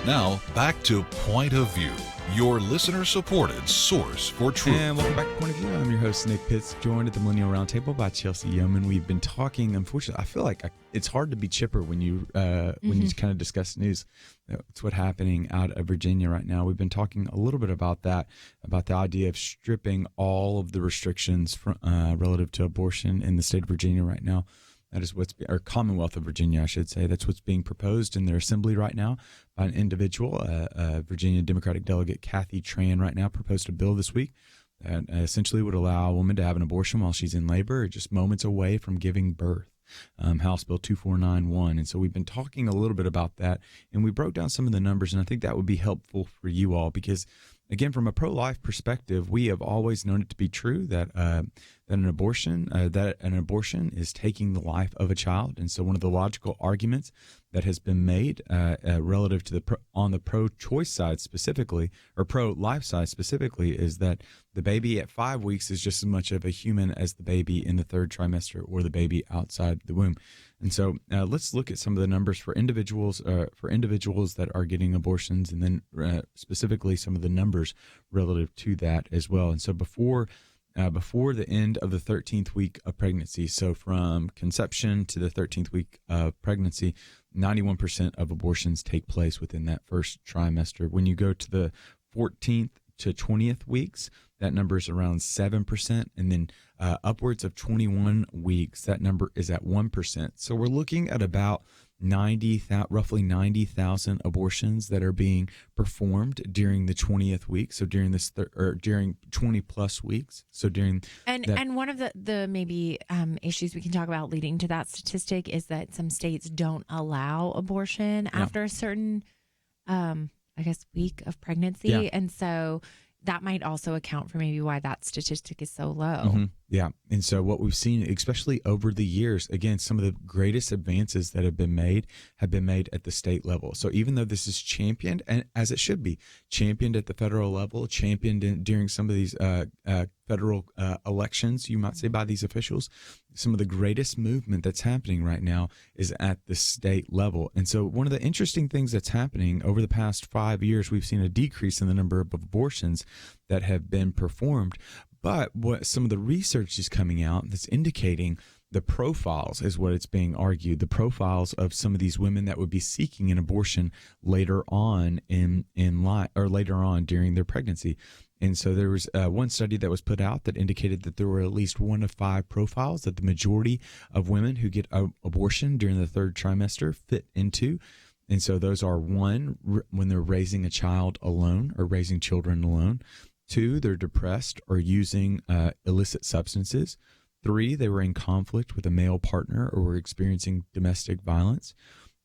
Now, back to Point of View, your listener-supported source for truth. And welcome back to Point of View. I'm your host, Nick Pitts, joined at the Millennial Roundtable by Chelsey Youman. We've been talking, unfortunately, I feel like it's hard to be chipper when you kind of discuss news. It's what's happening out of Virginia right now. We've been talking a little bit about that, about the idea of stripping all of the restrictions from, relative to abortion in the state of Virginia right now. That is or Commonwealth of Virginia, I should say. That's what's being proposed in their assembly right now by an individual, Virginia Democratic delegate Kathy Tran right now proposed a bill this week that essentially would allow a woman to have an abortion while she's in labor or just moments away from giving birth. House Bill 2491. And so we've been talking a little bit about that, and we broke down some of the numbers, and I think that would be helpful for you all because, again, from a pro-life perspective, we have always known it to be true that an abortion is taking the life of a child. And so one of the logical arguments that has been made relative to on the pro-choice side specifically, or pro-life side specifically, is that the baby at 5 weeks is just as much of a human as the baby in the third trimester or the baby outside the womb. And so let's look at some of the numbers for individuals that are getting abortions, and then specifically some of the numbers relative to that as well. And so before the end of the 13th week of pregnancy, so from conception to the 13th week of pregnancy, 91% of abortions take place within that first trimester. When you go to the 14th to 20th weeks, that number is around 7%. And then upwards of 21 weeks, that number is at 1%. So we're looking at about roughly 90,000 abortions that are being performed during the 20th week. So during this during 20 plus weeks. So during and one of the maybe issues we can talk about leading to that statistic is that some states don't allow abortion after a certain week of pregnancy, and so that might also account for maybe why that statistic is so low. Mm-hmm. Yeah. And so what we've seen, especially over the years, again, some of the greatest advances that have been made at the state level. So even though this is championed, and as it should be, championed at the federal level, championed during some of these federal elections, you might say, by these officials, some of the greatest movement that's happening right now is at the state level. And so one of the interesting things that's happening over the past 5 years, we've seen a decrease in the number of abortions that have been performed. But what some of the research is coming out that's indicating the profiles is what it's being argued, the profiles of some of these women that would be seeking an abortion later on in life, or later on during their pregnancy. And so there was one study that was put out that indicated that there were at least 1 of 5 profiles that the majority of women who get abortion during the third trimester fit into. And so those are 1, when they're raising a child alone or raising children alone. 2, they're depressed or using illicit substances. 3, they were in conflict with a male partner or were experiencing domestic violence.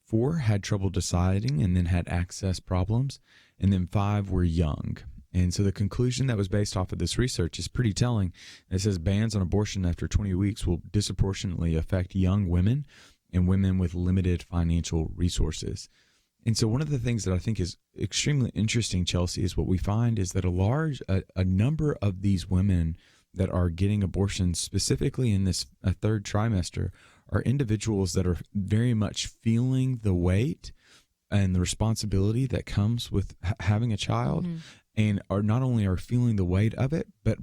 4, had trouble deciding and then had access problems. And then 5 were young. And so the conclusion that was based off of this research is pretty telling. It says bans on abortion after 20 weeks will disproportionately affect young women and women with limited financial resources. And so one of the things that I think is extremely interesting, Chelsey, is what we find is that a number of these women that are getting abortions, specifically in this third trimester, are individuals that are very much feeling the weight and the responsibility that comes with having a child, and are not only are feeling the weight of it, but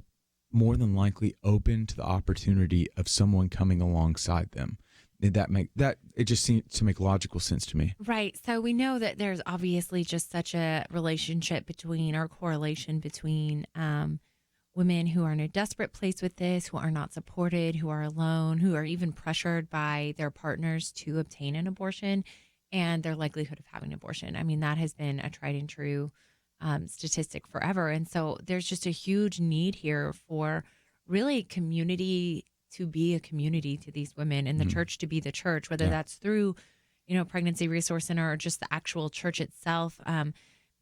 more than likely open to the opportunity of someone coming alongside them. It just seems to make logical sense to me. Right. So we know that there's obviously just such a relationship between, or correlation between women who are in a desperate place with this, who are not supported, who are alone, who are even pressured by their partners to obtain an abortion, and their likelihood of having an abortion. I mean, that has been a tried and true statistic forever. And so there's just a huge need here for really community to be a community to these women, and the church to be the church, whether that's through, Pregnancy Resource Center or just the actual church itself,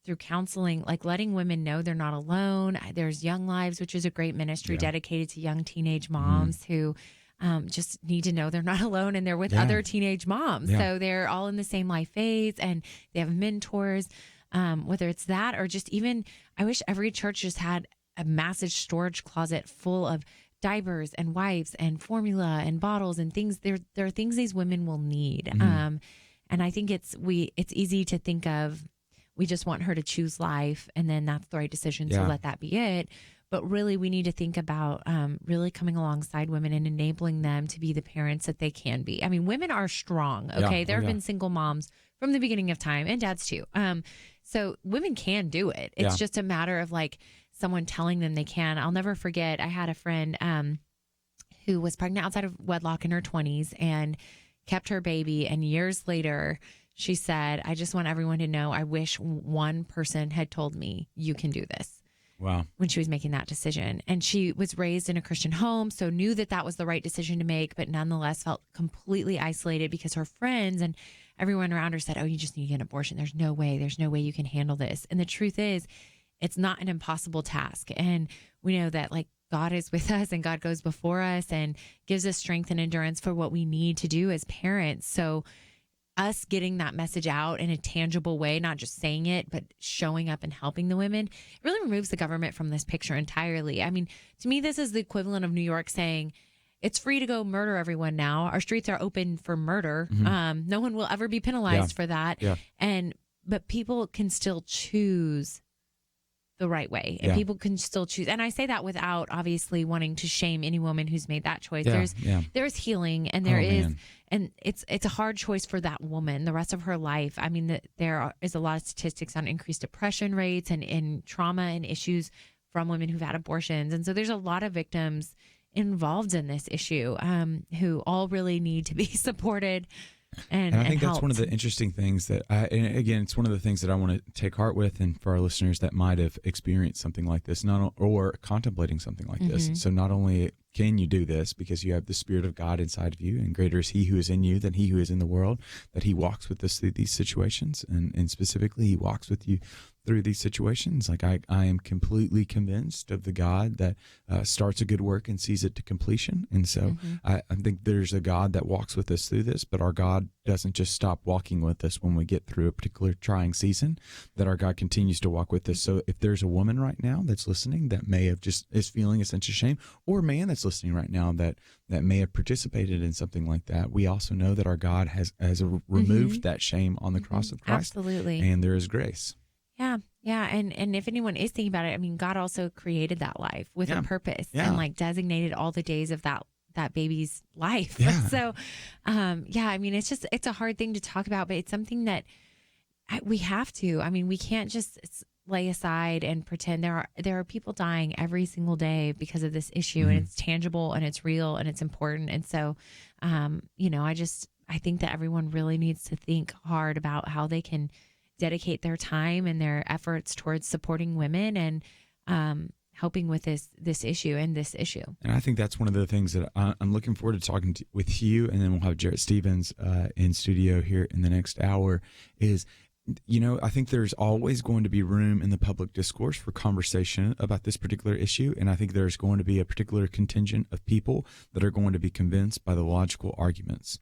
through counseling, like letting women know they're not alone. There's Young Lives, which is a great ministry dedicated to young teenage moms who just need to know they're not alone, and they're with other teenage moms. So they're all in the same life phase, and they have mentors, whether it's that or just even, I wish every church just had a massive storage closet full of diapers and wipes and formula and bottles and things. There are things these women will need. And I think it's easy to think of, we just want her to choose life and then that's the right decision. So let that be it. But really we need to think about really coming alongside women and enabling them to be the parents that they can be. I mean, women are strong. Okay. There have been single moms from the beginning of time, and dads too. So women can do it. It's just a matter of like someone telling them they can. I'll never forget, I had a friend who was pregnant outside of wedlock in her 20s and kept her baby. And years later, she said, I just want everyone to know, I wish one person had told me you can do this. Wow. when she was making that decision. And she was raised in a Christian home, so knew that that was the right decision to make, but nonetheless felt completely isolated because her friends and everyone around her said, oh, you just need to get an abortion. There's no way you can handle this. And the truth is, it's not an impossible task. And we know that like God is with us and God goes before us and gives us strength and endurance for what we need to do as parents. So us getting that message out in a tangible way, not just saying it, but showing up and helping the women, really removes the government from this picture entirely. I mean, to me, this is the equivalent of New York saying, it's free to go murder everyone now. Our streets are open for murder. No one will ever be penalized for that. Yeah. But people can still choose the right way, and people can still choose. And I say that without obviously wanting to shame any woman who's made that choice. There's healing, and and it's a hard choice for that woman the rest of her life. I mean, there is a lot of statistics on increased depression rates and trauma and issues from women who've had abortions. And so there's a lot of victims involved in this issue who all really need to be supported and I think that's helped. one of the interesting things that and again, it's one of the things that I want to take heart with, and for our listeners that might have experienced something like this, or contemplating something like this. So not only can you do this because you have the Spirit of God inside of you, and greater is He who is in you than he who is in the world, that He walks with us through these situations, and specifically He walks with you through these situations. Like I am completely convinced of the God that starts a good work and sees it to completion. And so I think there's a God that walks with us through this, but our God doesn't just stop walking with us when we get through a particular trying season, that our God continues to walk with us. So if there's a woman right now that's listening that may have just is feeling a sense of shame, or a man that's listening right now that may have participated in something like that, we also know that our God has removed that shame on the cross of Christ. Absolutely. And there is grace. Yeah. And if anyone is thinking about it, I mean, God also created that life with a purpose and like designated all the days of that baby's life. Yeah. So, I mean, it's a hard thing to talk about, but it's something that we have to. I mean, we can't just lay aside and pretend. There are people dying every single day because of this issue, and it's tangible and it's real and it's important. And so, I think that everyone really needs to think hard about how they can dedicate their time and their efforts towards supporting women and helping with this issue. And I think that's one of the things that I'm looking forward to talking with you, and then we'll have Jarrett Stephens in studio here in the next hour, is, I think there's always going to be room in the public discourse for conversation about this particular issue, and I think there's going to be a particular contingent of people that are going to be convinced by the logical arguments.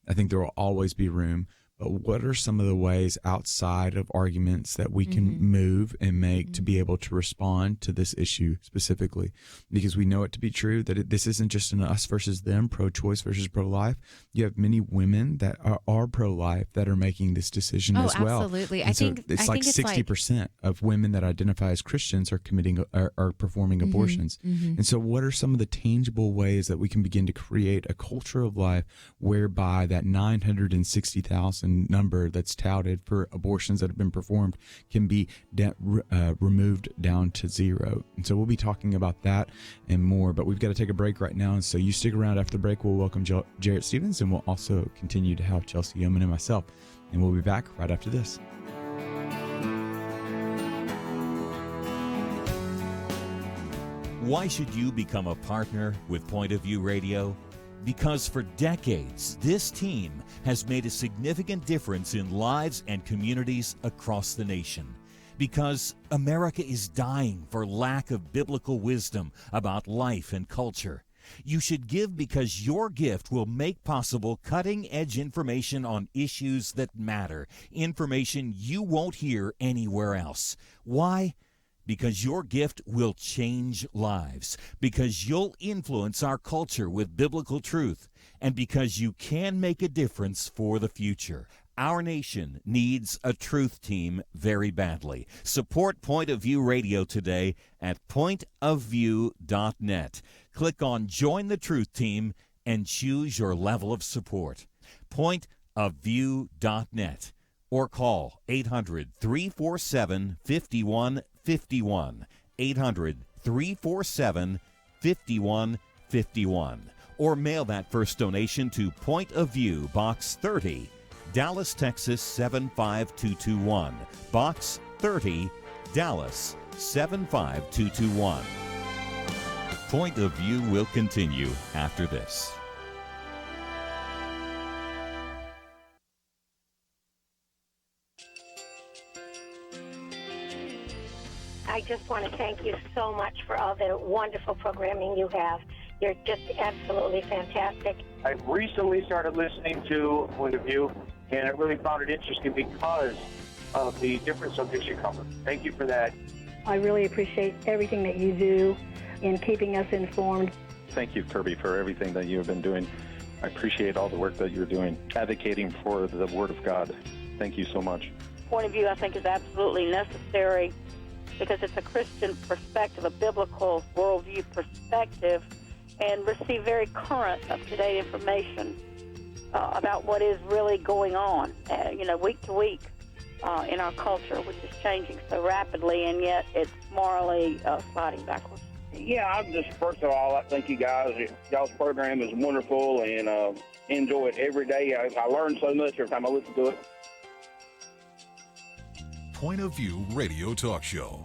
I think there will always be room. But what are some of the ways outside of arguments that we can move and make to be able to respond to this issue specifically? Because we know it to be true that this isn't just an us versus them, pro-choice versus pro-life. You have many women that are pro-life that are making this decision as well. Absolutely. And it's like 60% of women that identify as Christians are performing abortions. And so what are some of the tangible ways that we can begin to create a culture of life whereby that 960,000 number that's touted for abortions that have been performed can be removed down to zero? And so we'll be talking about that and more, but we've got to take a break right now. And so you stick around after the break. We'll welcome Jarrett Stephens, and we'll also continue to have Chelsey, Youman, and myself. And we'll be back right after this. Why should you become a partner with Point of View Radio? Because for decades, this team has made a significant difference in lives and communities across the nation. Because America is dying for lack of biblical wisdom about life and culture. You should give because your gift will make possible cutting-edge information on issues that matter, information you won't hear anywhere else. Why? Because your gift will change lives, because you'll influence our culture with biblical truth, and because you can make a difference for the future. Our nation needs a truth team very badly. Support Point of View Radio today at pointofview.net. Click on Join the Truth Team and choose your level of support. Pointofview.net. Or call 800-347-5151, 800-347-5151, or mail that first donation to Point of View, Box 30, Dallas, Texas 75221, Box 30, Dallas 75221. Point of View will continue after this. I just want to thank you so much for all the wonderful programming you have. You're just absolutely fantastic. I recently started listening to Point of View, and I really found it interesting because of the different subjects you cover. Thank you for that. I really appreciate everything that you do in keeping us informed. Thank you, Kirby, for everything that you have been doing. I appreciate all the work that you're doing, advocating for the Word of God. Thank you so much. Point of View, I think, is absolutely necessary because it's a Christian perspective, a biblical worldview perspective, and receive very current, up-to-date information about what is really going on, week to week in our culture, which is changing so rapidly, and yet it's morally sliding backwards. Yeah, I'm just, first of all, I thank you guys. Y'all's program is wonderful, and enjoy it every day. I learn so much every time I listen to it. Point of View Radio Talk Show.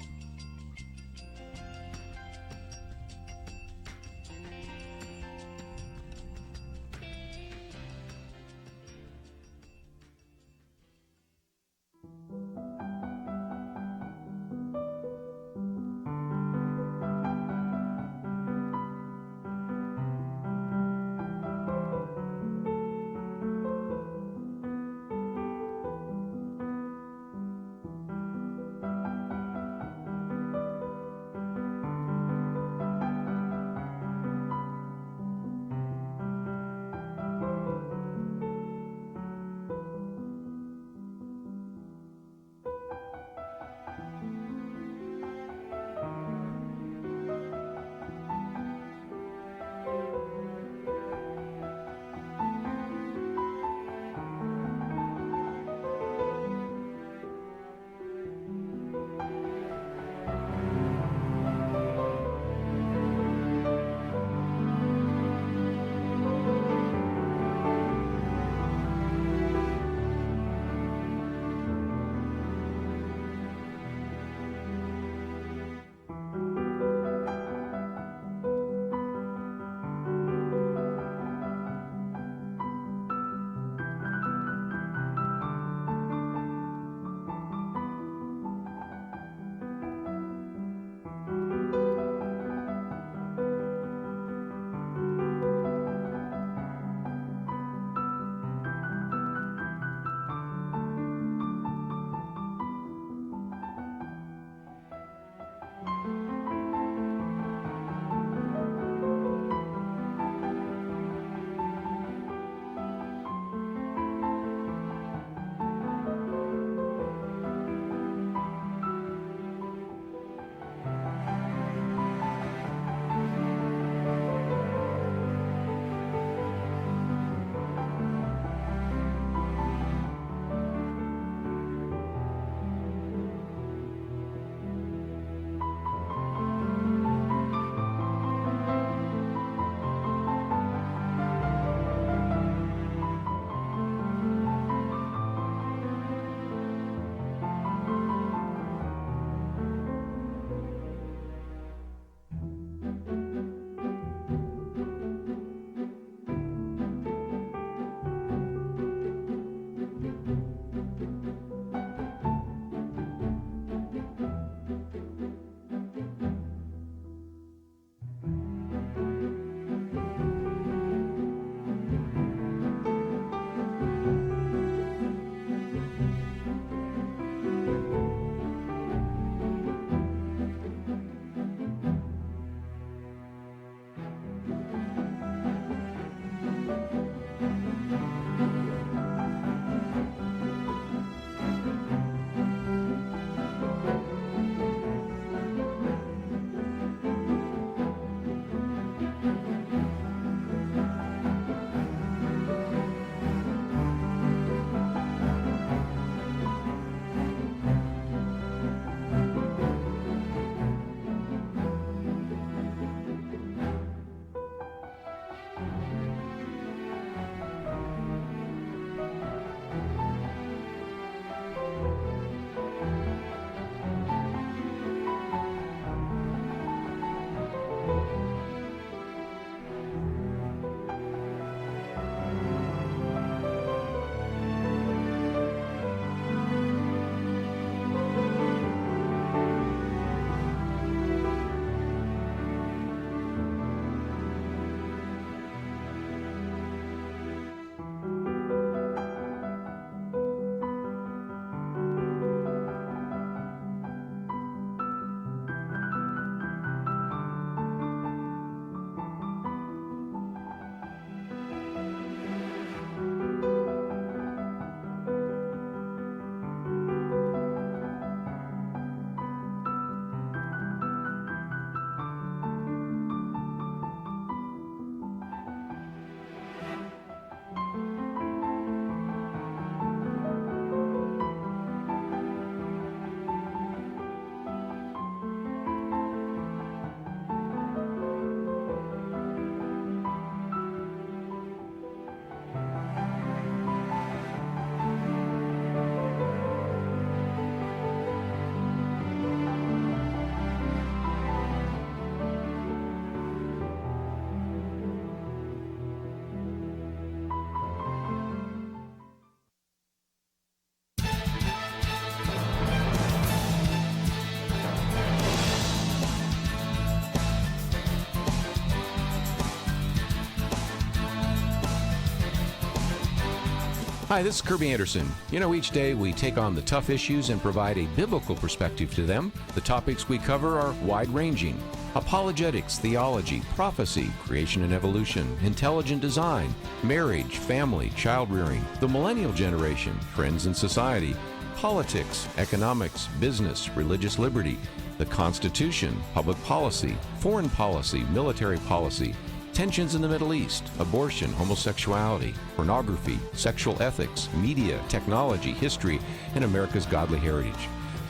Hi, this is Kirby Anderson. You know, each day we take on the tough issues and provide a biblical perspective to them. The topics we cover are wide-ranging: apologetics, theology, prophecy, creation and evolution, intelligent design, marriage, family, child rearing, the millennial generation, trends in society, politics, economics, business, religious liberty, the Constitution, public policy, foreign policy, military policy, tensions in the Middle East, abortion, homosexuality, pornography, sexual ethics, media, technology, history, and America's godly heritage.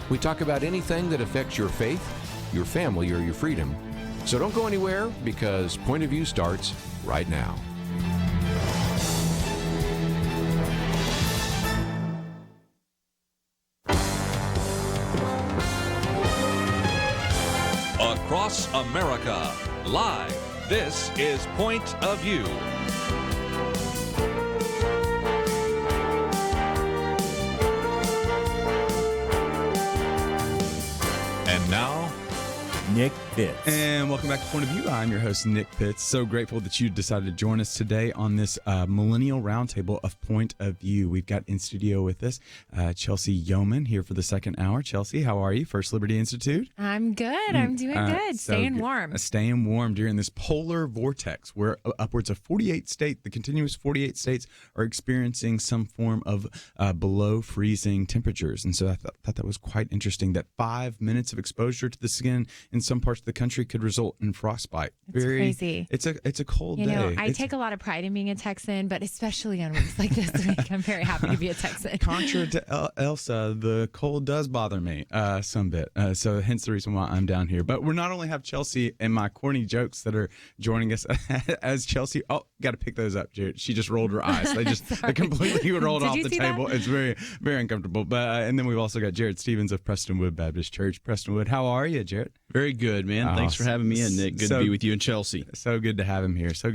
We talk about anything that affects your faith, your family, or your freedom. So don't go anywhere, because Point of View starts right now. Across America, live. This is Point of View. And now, Nick Pitts. And welcome back to Point of View. I'm your host, Nick Pitts. So grateful that you decided to join us today on this Millennial Roundtable of Point of View. We've got in studio with us Chelsey Youman here for the second hour. Chelsey, how are you? First Liberty Institute. I'm good. I'm doing good. Staying warm. Staying warm during this polar vortex where upwards of 48 states, the continuous 48 states, are experiencing some form of below freezing temperatures. And so I thought that was quite interesting that 5 minutes of exposure to the skin in some parts of the country could result in frostbite. It's crazy. It's a cold day. You know, I take a lot of pride in being a Texan, but especially on weeks like this week, I'm very happy to be a Texan. Contrary to Elsa, the cold does bother me some bit. So hence the reason why I'm down here. But we're not only have Chelsey and my corny jokes that are joining us as Chelsey. Oh, got to pick those up, Jarrett. She just rolled her eyes. They completely rolled off the table. That? It's very, very uncomfortable. But and then we've also got Jarrett Stephens of Prestonwood Baptist Church. Prestonwood, how are you, Jarrett? Very good, man. Thanks for having me in, Nick. Good to be with you and Chelsey. So good to have him here. So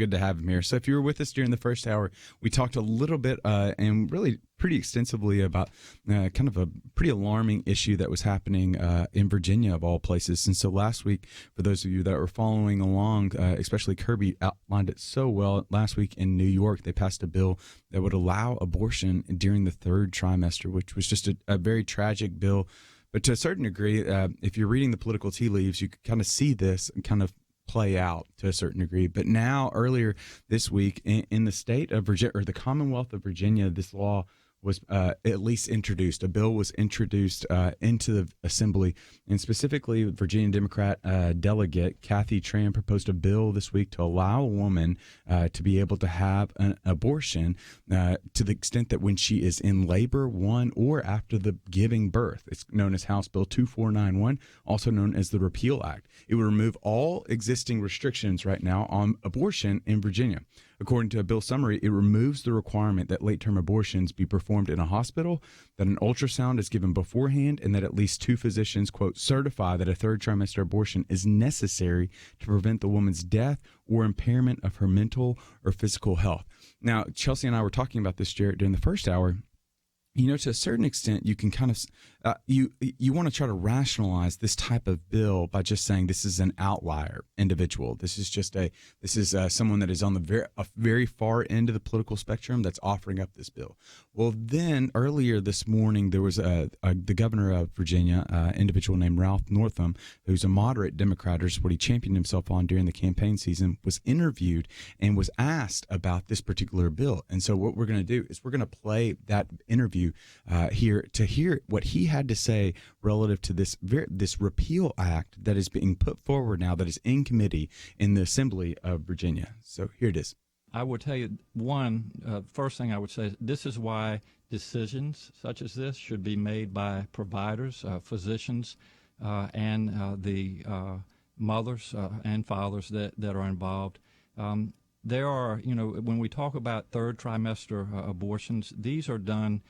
if you were with us during the first hour, we talked a little bit and really pretty extensively about kind of a pretty alarming issue that was happening in Virginia, of all places. And so last week, for those of you that were following along, especially Kirby outlined it so well. Last week in New York, they passed a bill that would allow abortion during the third trimester, which was just a very tragic bill. But to a certain degree, if you're reading the political tea leaves, you can kind of see this and kind of play out to a certain degree. But now, earlier this week, in the state of Virginia, or the Commonwealth of Virginia, this law was at least introduced. A bill was introduced into the assembly, and specifically Virginia Democrat delegate Kathy Tran proposed a bill this week to allow a woman to be able to have an abortion to the extent that when she is in labor, one, or after the giving birth. It's known as House Bill 2491, also known as the Repeal Act. It would remove all existing restrictions right now on abortion in Virginia. According to a bill summary, it removes the requirement that late-term abortions be performed in a hospital, that an ultrasound is given beforehand, and that at least two physicians, quote, certify that a third trimester abortion is necessary to prevent the woman's death or impairment of her mental or physical health. Now, Chelsey and I were talking about this, Jarrett, during the first hour. You know, to a certain extent, you can kind of you want to try to rationalize this type of bill by just saying this is an outlier individual. This is someone that is on the very far end of the political spectrum that's offering up this bill. Well, then earlier this morning, there was the governor of Virginia, individual named Ralph Northam, who's a moderate Democrat, or is what he championed himself on during the campaign season, was interviewed and was asked about this particular bill. And so what we're going to do is we're going to play that interview here to hear what he had to say relative to this repeal act that is being put forward now, that is in committee in the Assembly of Virginia. So here it is. I would tell you, first thing I would say is this is why decisions such as this should be made by providers, physicians, and the mothers and fathers that are involved. There are, when we talk about third trimester abortions, these are done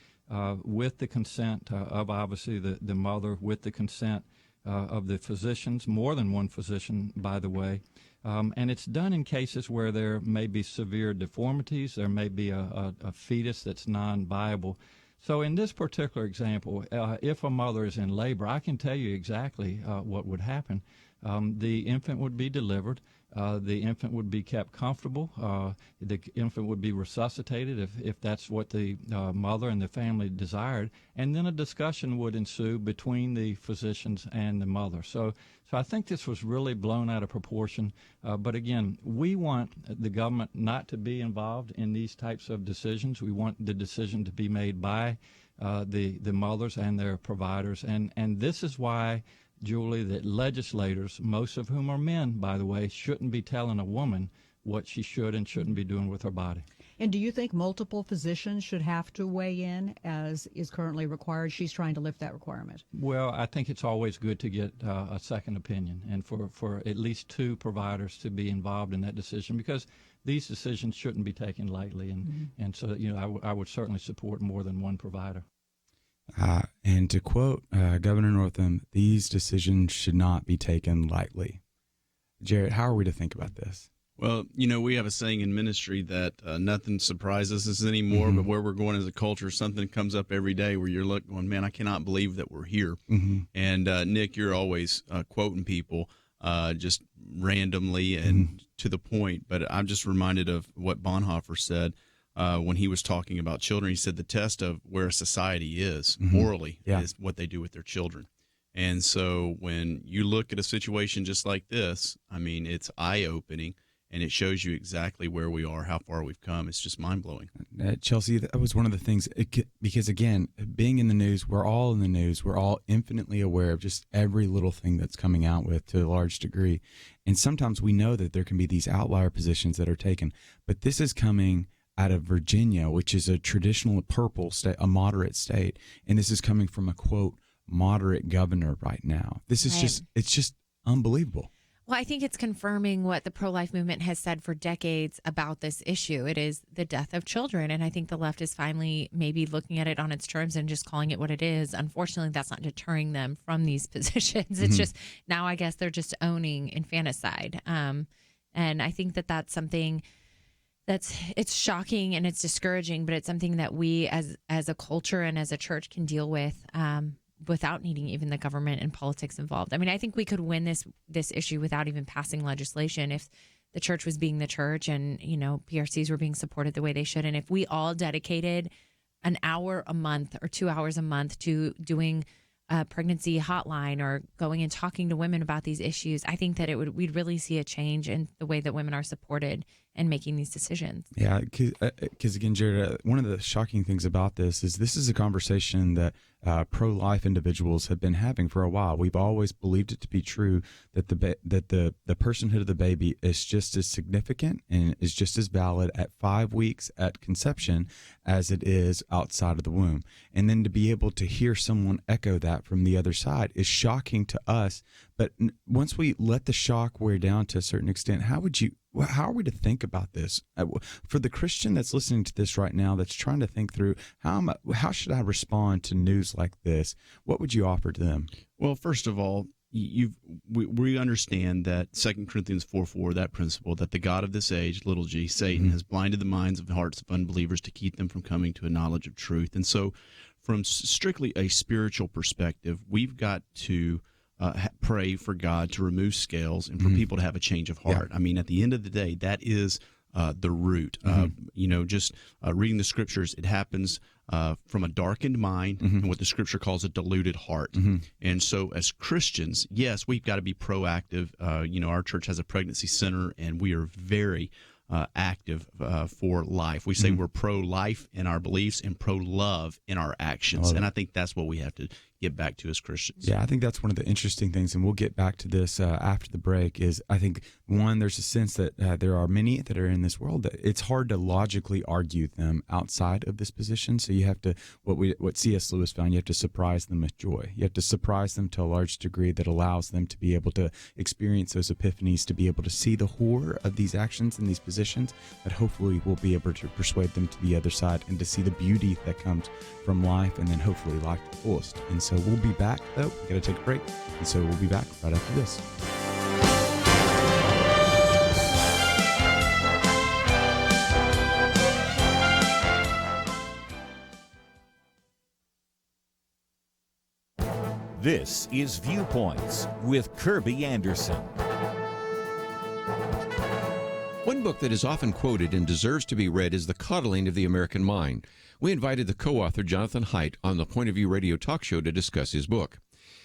with the consent of obviously the mother, with the consent of the physicians, more than one physician, by the way. And it's done in cases where there may be severe deformities, there may be a fetus that's non-viable. So in this particular example, if a mother is in labor, I can tell you exactly what would happen. The infant would be delivered, the infant would be kept comfortable. The infant would be resuscitated if that's what the mother and the family desired, and then a discussion would ensue between the physicians and the mother. So I think this was really blown out of proportion. But again, we want the government not to be involved in these types of decisions. We want the decision to be made by the mothers and their providers, and this is why, Julie, that legislators, most of whom are men, by the way, shouldn't be telling a woman what she should and shouldn't be doing with her body. And do you think multiple physicians should have to weigh in, as is currently required? She's trying to lift that requirement. Well, I think it's always good to get a second opinion, and for at least two providers to be involved in that decision, because these decisions shouldn't be taken lightly. And so, I would certainly support more than one provider. And to quote Governor Northam, these decisions should not be taken lightly. Jarrett, how are we to think about this? Well, we have a saying in ministry that nothing surprises us anymore, but where we're going as a culture, something comes up every day where you're going, man, I cannot believe that we're here. And Nick, you're always quoting people just randomly and to the point, but I'm just reminded of what Bonhoeffer said when he was talking about children. He said the test of where a society is morally is what they do with their children. And so when you look at a situation just like this, I mean, it's eye-opening, and it shows you exactly where we are, how far we've come. It's just mind-blowing. Chelsey, that was one of the things, because, again, being in the news, we're all in the news. We're all infinitely aware of just every little thing that's coming out with to a large degree. And sometimes we know that there can be these outlier positions that are taken. But this is coming out of Virginia, which is a traditional purple state, a moderate state. And this is coming from a, quote, moderate governor right now. This is it's just unbelievable. Well, I think it's confirming what the pro-life movement has said for decades about this issue. It is the death of children. And I think the left is finally maybe looking at it on its terms and just calling it what it is. Unfortunately, that's not deterring them from these positions. It's just now I guess they're just owning infanticide. And I think that that's something it's shocking and it's discouraging, but it's something that we as a culture and as a church can deal with without needing even the government and politics involved. I mean, I think we could win this issue without even passing legislation if the church was being the church and, PRCs were being supported the way they should. And if we all dedicated an hour a month or 2 hours a month to doing a pregnancy hotline or going and talking to women about these issues, I think that we'd really see a change in the way that women are supported and making these decisions. Yeah, because again, Jared, one of the shocking things about this is a conversation that pro-life individuals have been having for a while. We've always believed it to be true that the personhood of the baby is just as significant and is just as valid at 5 weeks at conception as it is outside of the womb. And then to be able to hear someone echo that from the other side is shocking to us. But once we let the shock wear down to a certain extent, how are we to think about this? For the Christian that's listening to this right now, that's trying to think through, how should I respond to news like this? What would you offer to them? Well, first of all, we understand that 2 Corinthians 4:4, that principle, that the God of this age, little g, Satan, has blinded the minds of the hearts of unbelievers to keep them from coming to a knowledge of truth. And so from strictly a spiritual perspective, we've got to pray for God to remove scales and for people to have a change of heart. Yeah. I mean, at the end of the day, that is the root. Just reading the scriptures, it happens from a darkened mind and what the scripture calls a deluded heart. And so as Christians, yes, we've got to be proactive. Our church has a pregnancy center, and we are very active for life. We say we're pro-life in our beliefs and pro-love in our actions. And I think that's what we have to get back to as Christians. Yeah, I think that's one of the interesting things, and we'll get back to this after the break, is I think, one, there's a sense that there are many that are in this world that it's hard to logically argue them outside of this position. So you have to, what C.S. Lewis found, you have to surprise them with joy. You have to surprise them to a large degree that allows them to be able to experience those epiphanies, to be able to see the horror of these actions and these positions, that hopefully will be able to persuade them to the other side and to see the beauty that comes from life, and then hopefully life to the fullest. And so we'll be back, though. We've got to take a break. And so we'll be back right after this. This is Viewpoints with Kirby Anderson. One book that is often quoted and deserves to be read is The Coddling of the American Mind. We invited the co-author Jonathan Haidt on the Point of View radio talk show to discuss his book.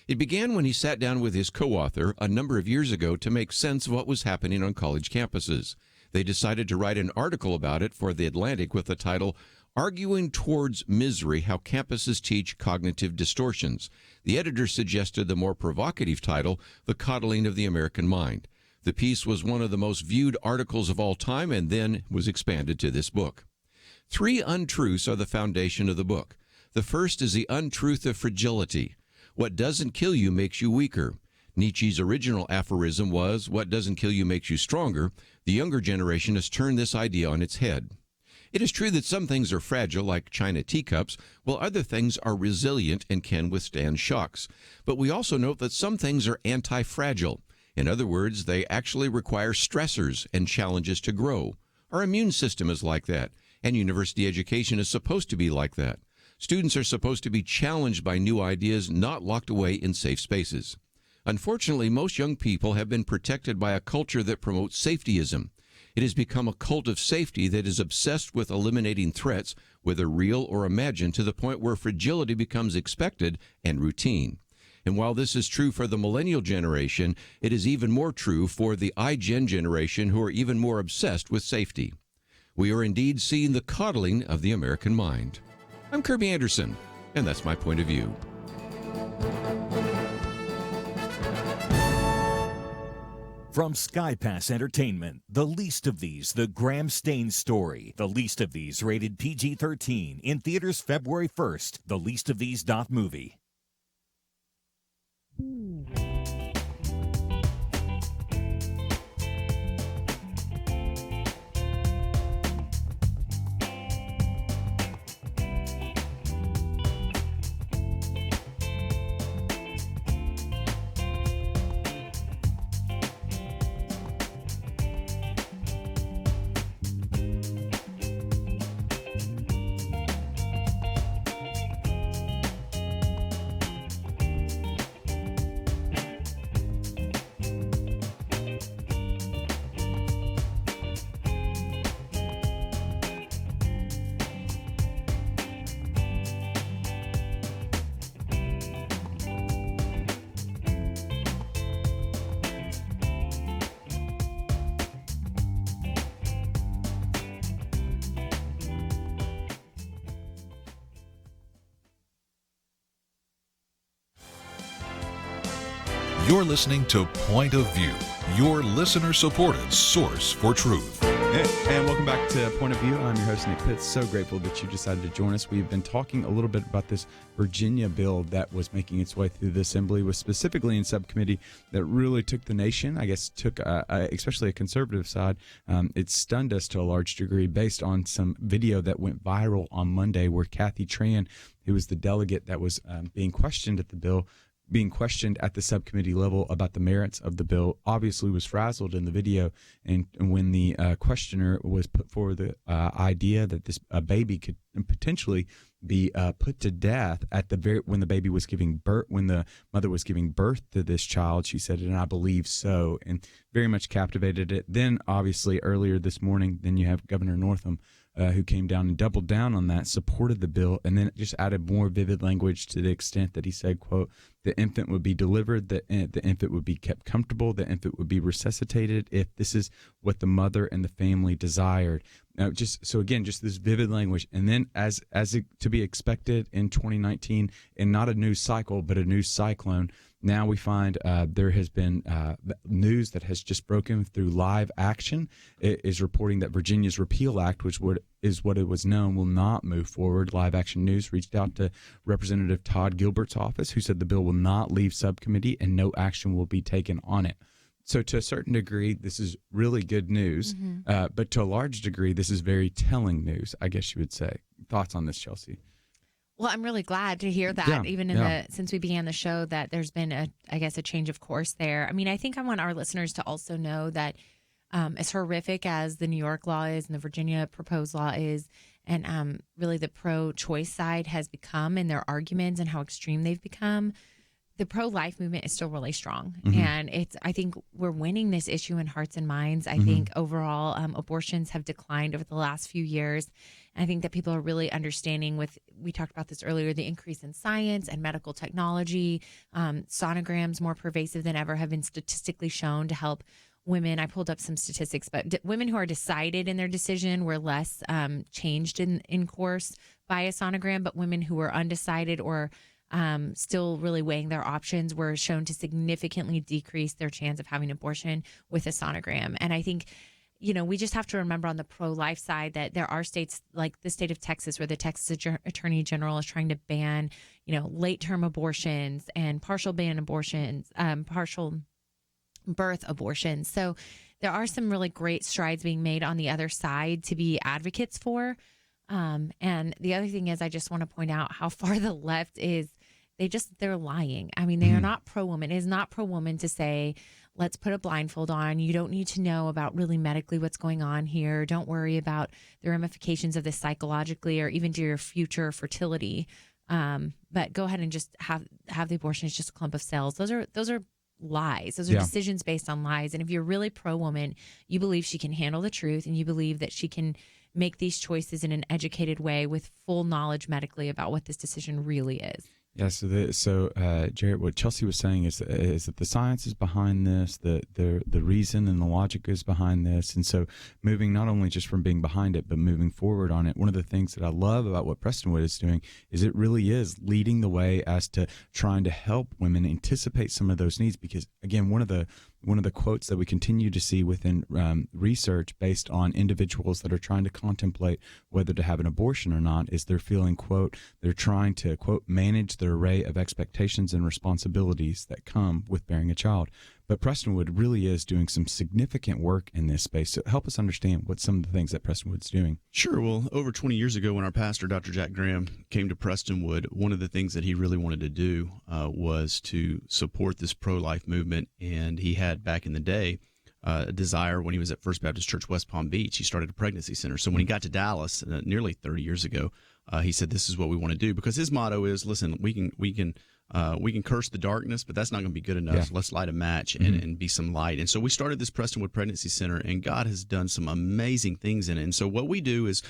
It began when he sat down with his co-author a number of years ago to make sense of what was happening on college campuses. They decided to write an article about it for The Atlantic with the title, Arguing Towards Misery, How Campuses Teach Cognitive Distortions. The editor suggested the more provocative title, The Coddling of the American Mind. The piece was one of the most viewed articles of all time and then was expanded to this book. 3 untruths are the foundation of the book. The first is the untruth of fragility. What doesn't kill you makes you weaker. Nietzsche's original aphorism was, what doesn't kill you makes you stronger. The younger generation has turned this idea on its head. It is true that some things are fragile, like china teacups, while other things are resilient and can withstand shocks. But we also note that some things are anti-fragile. In other words, they actually require stressors and challenges to grow. Our immune system is like that, and university education is supposed to be like that. Students are supposed to be challenged by new ideas, not locked away in safe spaces. Unfortunately, most young people have been protected by a culture that promotes safetyism. It has become a cult of safety that is obsessed with eliminating threats, whether real or imagined, to the point where fragility becomes expected and routine. And while this is true for the millennial generation, it is even more true for the iGen generation, who are even more obsessed with safety. We are indeed seeing the coddling of the American mind. I'm Kirby Anderson, and that's my point of view. From Sky Pass Entertainment, The Least of These, The Graham Staines Story. The Least of These, rated PG-13, in theaters February 1st. TheLeastOfThese.movie. You're listening to Point of View, your listener-supported source for truth. And welcome back to Point of View. I'm your host, Nick Pitts. So grateful that you decided to join us. We've been talking a little bit about this Virginia bill that was making its way through the Assembly, was specifically in subcommittee, that really took the nation, I guess took especially a conservative side. It stunned us to a large degree based on some video that went viral on Monday where Kathy Tran, who was the delegate that was being questioned at the subcommittee level about the merits of the bill, obviously was frazzled in the video. And when the questioner was put forward the idea that this baby could potentially be put to death when the baby was giving birth, when the mother was giving birth to this child, she said, and I believe so, and very much captivated it. Then obviously earlier this morning, then you have Governor Northam, who came down and doubled down on that, supported the bill, and then just added more vivid language to the extent that he said, quote, the infant would be delivered, the infant would be kept comfortable, the infant would be resuscitated if this is what the mother and the family desired. Just this vivid language. And then as to be expected in 2019, and not a news cycle, but a news cyclone, now we find there has been news that has just broken through Live Action. It is reporting that Virginia's Repeal Act, which is what it was known, will not move forward. Live Action News reached out to Representative Todd Gilbert's office, who said the bill will not leave subcommittee and no action will be taken on it. So to a certain degree, this is really good news, but to a large degree, this is very telling news, I guess you would say. Thoughts on this, Chelsey? Well, I'm really glad to hear that, since we began the show, that there's been a change of course there. I mean, I think I want our listeners to also know that as horrific as the New York law is and the Virginia proposed law is, and really the pro-choice side has become in their arguments and how extreme they've become, the pro-life movement is still really strong. Mm-hmm. And I think we're winning this issue in hearts and minds. I think overall abortions have declined over the last few years. I think that people are really understanding we talked about this earlier, the increase in science and medical technology. Sonograms, more pervasive than ever, have been statistically shown to help women. I pulled up some statistics, but women who are decided in their decision were less changed in course by a sonogram, but women who were undecided or still really weighing their options were shown to significantly decrease their chance of having abortion with a sonogram. And I think, we just have to remember on the pro-life side that there are states like the state of Texas where the Texas Attorney General is trying to ban, late-term abortions and partial ban abortions, partial birth abortions. So there are some really great strides being made on the other side to be advocates for. And the other thing is, I just want to point out how far the left is. They're lying. I mean, they are not pro-woman. It is not pro-woman to say, let's put a blindfold on. You don't need to know about really medically what's going on here. Don't worry about the ramifications of this psychologically or even to your future fertility. But go ahead and just have the abortion. It's just a clump of cells. Those are lies. Those are decisions based on lies. And if you're really pro-woman, you believe she can handle the truth and you believe that she can make these choices in an educated way with full knowledge medically about what this decision really is. Yeah, so Jarrett, what Chelsey was saying is that the science is behind this, the reason and the logic is behind this, and so moving not only just from being behind it, but moving forward on it. One of the things that I love about what Prestonwood is doing is it really is leading the way as to trying to help women anticipate some of those needs. Because again, one of the quotes that we continue to see within research based on individuals that are trying to contemplate whether to have an abortion or not is they're feeling, quote, they're trying to, quote, manage the array of expectations and responsibilities that come with bearing a child. But Prestonwood really is doing some significant work in this space. So help us understand what some of the things that Prestonwood's doing. Sure. Well, over 20 years ago when our pastor, Dr. Jack Graham, came to Prestonwood, one of the things that he really wanted to do was to support this pro-life movement. And he had, back in the day, a desire when he was at First Baptist Church, West Palm Beach. He started a pregnancy center. So when he got to Dallas nearly 30 years ago, he said, this is what we want to do. Because his motto is, listen, we can curse the darkness, but that's not going to be good enough. Yeah. Let's light a match and be some light. And so we started this Prestonwood Pregnancy Center, and God has done some amazing things in it. And so what we do is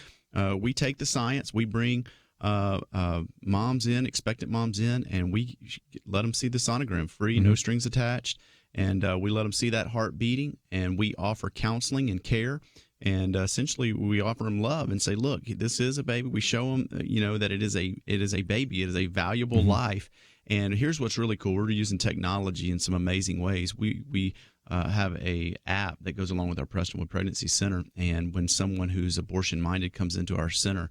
we take the science, we bring moms in, expectant moms in, and we let them see the sonogram free, no strings attached. And we let them see that heart beating, and we offer counseling and care. And essentially, we offer them love and say, "Look, this is a baby." We show them, that it is a baby. It is a valuable life. And here's what's really cool: we're using technology in some amazing ways. We have a app that goes along with our Prestonwood Pregnancy Center. And when someone who's abortion minded comes into our center,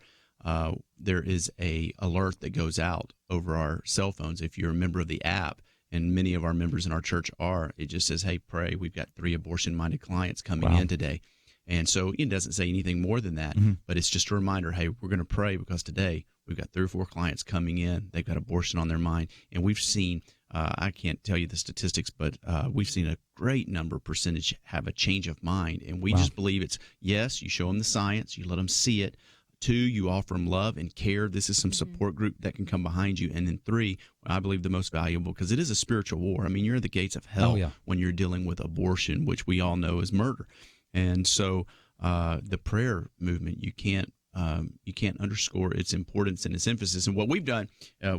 there is a alert that goes out over our cell phones. If you're a member of the app, and many of our members in our church are, it just says, "Hey, pray. We've got 3 abortion minded clients coming in today." And so it doesn't say anything more than that, but it's just a reminder, hey, we're going to pray because today we've got 3 or 4 clients coming in. They've got abortion on their mind. And we've seen, I can't tell you the statistics, but we've seen a great percentage have a change of mind. And we just believe it's, yes, you show them the science, you let them see it. 2, you offer them love and care. This is some support group that can come behind you. And then 3, I believe the most valuable, because it is a spiritual war. I mean, you're at the gates of hell when you're dealing with abortion, which we all know is murder. And so the prayer movement, you can't underscore its importance and its emphasis. And what we've done,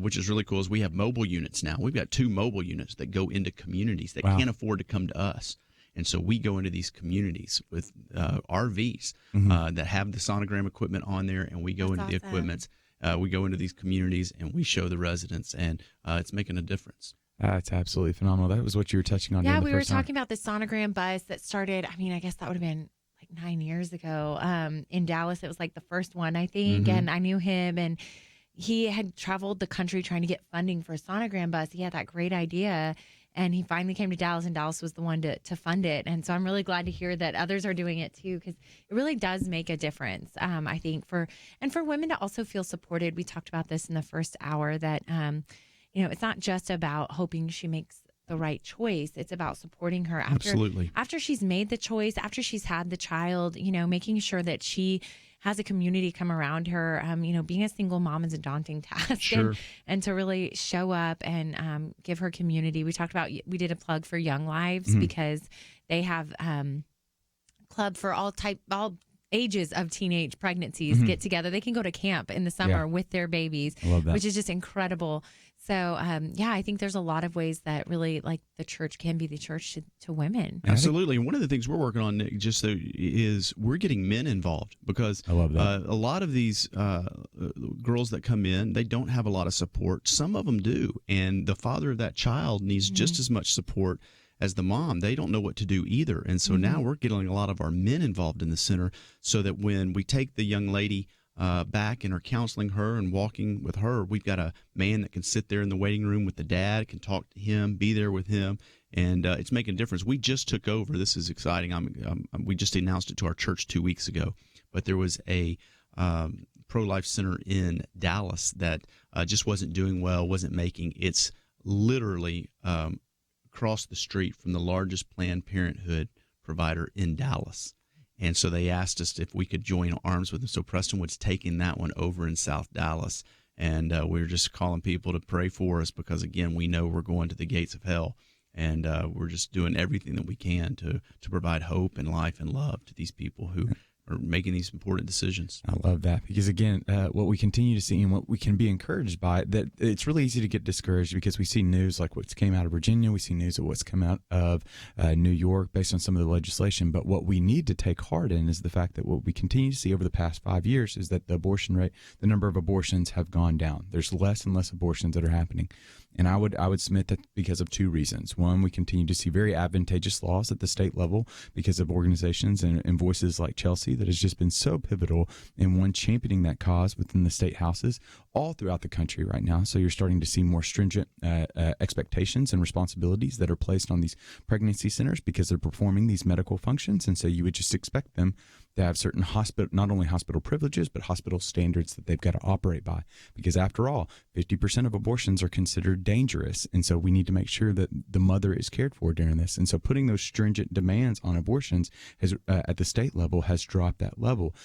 which is really cool, is we have mobile units now. We've got 2 mobile units that go into communities that can't afford to come to us. And so we go into these communities with RVs that have the sonogram equipment on there, and we go into the equipments. We go into these communities, and we show the residents, and it's making a difference. It's absolutely phenomenal. That was what you were touching on. Yeah, we were talking about the sonogram bus that started, I guess that would have been like 9 years ago. In Dallas, it was like the first one, I think. And I knew him, and he had traveled the country trying to get funding for a sonogram bus. He had that great idea, and he finally came to Dallas, and Dallas was the one to fund it. And so I'm really glad to hear that others are doing it too, because it really does make a difference, I think, for women to also feel supported. We talked about this in the first hour that, it's not just about hoping she makes the right choice. It's about supporting her after she's made the choice, after she's had the child, making sure that she has a community come around her. Being a single mom is a daunting task. Sure. And to really show up and give her community. We did a plug for Young Lives because they have club for all ages of teenage pregnancies get together. They can go to camp in the summer with their babies, which is just incredible. So, I think there's a lot of ways that really, like, the church can be the church to women. Absolutely. And one of the things we're working on, Nick, is we're getting men involved because I love that. A lot of these girls that come in, they don't have a lot of support. Some of them do. And the father of that child needs just as much support as the mom. They don't know what to do either. And so now we're getting a lot of our men involved in the center so that when we take the young lady back and are counseling her and walking with her, we've got a man that can sit there in the waiting room with the dad, can talk to him, be there with him, and it's making a difference. We just took over. This is exciting. We just announced it to our church 2 weeks ago, but there was a pro-life center in Dallas that just wasn't doing well, wasn't making. It's literally across the street from the largest Planned Parenthood provider in Dallas. And so they asked us if we could join arms with them. So Prestonwood's taking that one over in South Dallas. And we're just calling people to pray for us because, again, we know we're going to the gates of hell. And we're just doing everything that we can to provide hope and life and love to these people who are making these important decisions. I love that because, again, what we continue to see and what we can be encouraged by, that it's really easy to get discouraged because we see news like what's came out of Virginia, we see news of what's come out of New York based on some of the legislation. But what we need to take heart in is the fact that what we continue to see over the past 5 years is that the abortion rate, the number of abortions have gone down. There's less and less abortions that are happening. And I would submit that because of two reasons. One, we continue to see very advantageous laws at the state level because of organizations and voices like Chelsey that has just been so pivotal in one championing that cause within the state houses all throughout the country right now. So you're starting to see more stringent expectations and responsibilities that are placed on these pregnancy centers because they're performing these medical functions. And so you would just expect them to have certain not only hospital privileges, but hospital standards that they've got to operate by. Because after all, 50% of abortions are considered dangerous. And so we need to make sure that the mother is cared for during this. And so putting those stringent demands on abortions has, at the state level, has dropped that level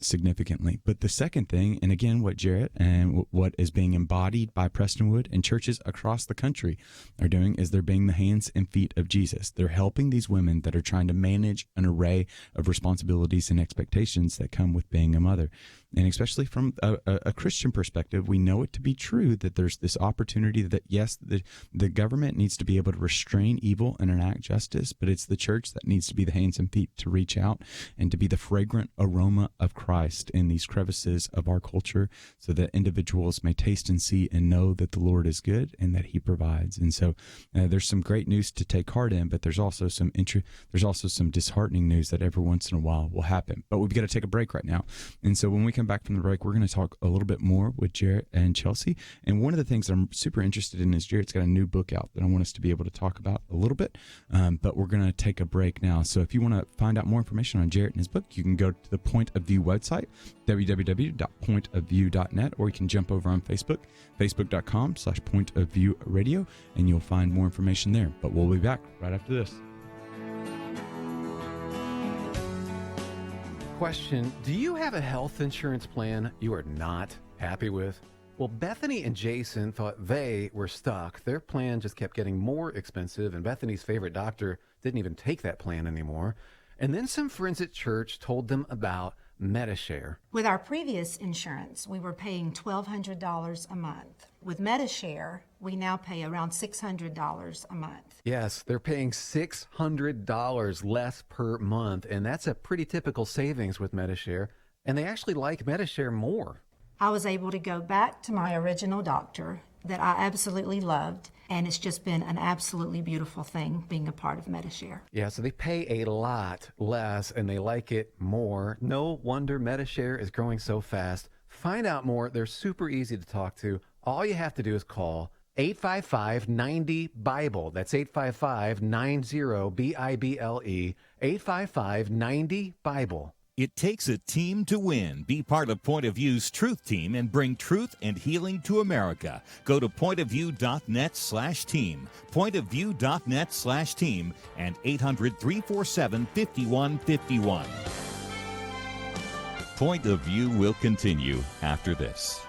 significantly. But the second thing, and again, what Jarrett and what is being embodied by Prestonwood and churches across the country are doing is they're being the hands and feet of Jesus. They're helping these women that are trying to manage an array of responsibilities and expectations that come with being a mother. And especially from a Christian perspective, we know it to be true that there's this opportunity that, yes, the government needs to be able to restrain evil and enact justice, but it's the church that needs to be the hands and feet to reach out and to be the fragrant aroma of Christ in these crevices of our culture so that individuals may taste and see and know that the Lord is good and that he provides. And so there's some great news to take heart in, but there's also some disheartening news that every once in a while will happen. But we've got to take a break right now. And so when we come back from the break, we're going to talk a little bit more with Jarrett and Chelsey. And one of the things that I'm super interested in is Jarrett's got a new book out that I want us to be able to talk about a little bit. But we're going to take a break now. So if you want to find out more information on Jarrett and his book, you can go to the Point of View website, www.pointofview.net, or you can jump over on Facebook, facebook.com/pointofviewradio, and you'll find more information there. But we'll be back right after this. Question: do you have a health insurance plan you are not happy with? Well, Bethany and Jason thought they were stuck. Their plan just kept getting more expensive, and Bethany's favorite doctor didn't even take that plan anymore. And then some friends at church told them about MediShare. With our previous insurance, we were paying $1,200 a month. With MediShare, we now pay around $600 a month. Yes, they're paying $600 less per month, and that's a pretty typical savings with MediShare. And they actually like MediShare more. I was able to go back to my original doctor that I absolutely loved, and it's just been an absolutely beautiful thing being a part of MediShare. Yeah, so they pay a lot less, and they like it more. No wonder MediShare is growing so fast. Find out more. They're super easy to talk to. All you have to do is call 855-90-BIBLE. That's 855-90-BIBLE. 855-90-BIBLE. It takes a team to win. Be part of Point of View's Truth Team and bring truth and healing to America. Go to pointofview.net/team, pointofview.net/team, and 800-347-5151. Point of View will continue after this.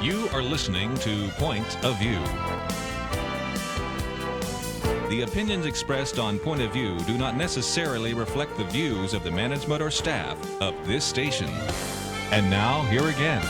You are listening to Point of View. The opinions expressed on Point of View do not necessarily reflect the views of the management or staff of this station. And now, here again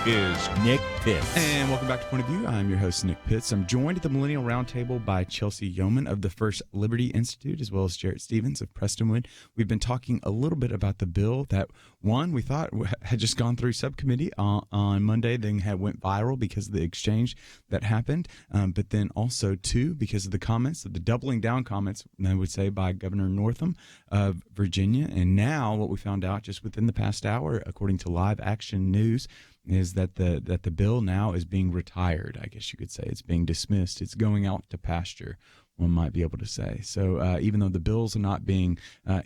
is Nick Pitts. And welcome back to Point of View. I'm your host, Nick Pitts. I'm joined at the Millennial Roundtable by Chelsey Youman of the First Liberty Institute, as well as Jarrett Stephens of Prestonwood. We've been talking a little bit about the bill that, one, we thought had just gone through subcommittee on Monday, then went viral because of the exchange that happened. But then also, two, because of the comments, the doubling down comments, I would say, by Governor Northam of Virginia. And now what we found out just within the past hour, according to Live Action News, is that the bill now is being retired. I guess you could say it's being dismissed. It's going out to pasture. one might be able to say. So even though the bills are not being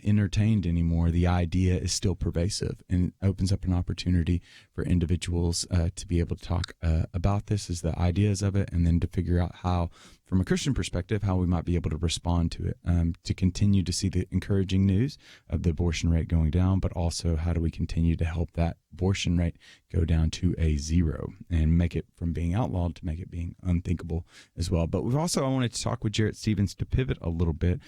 entertained anymore, the idea is still pervasive, and it opens up an opportunity for individuals to be able to talk about this, as the ideas of it, and then to figure out how, from a Christian perspective, how we might be able to respond to it, to continue to see the encouraging news of the abortion rate going down, but also how do we continue to help that abortion rate go down to a 0 and make it from being outlawed to make it being unthinkable as well. But I wanted to talk with Jarrett Stephens to pivot a little bit.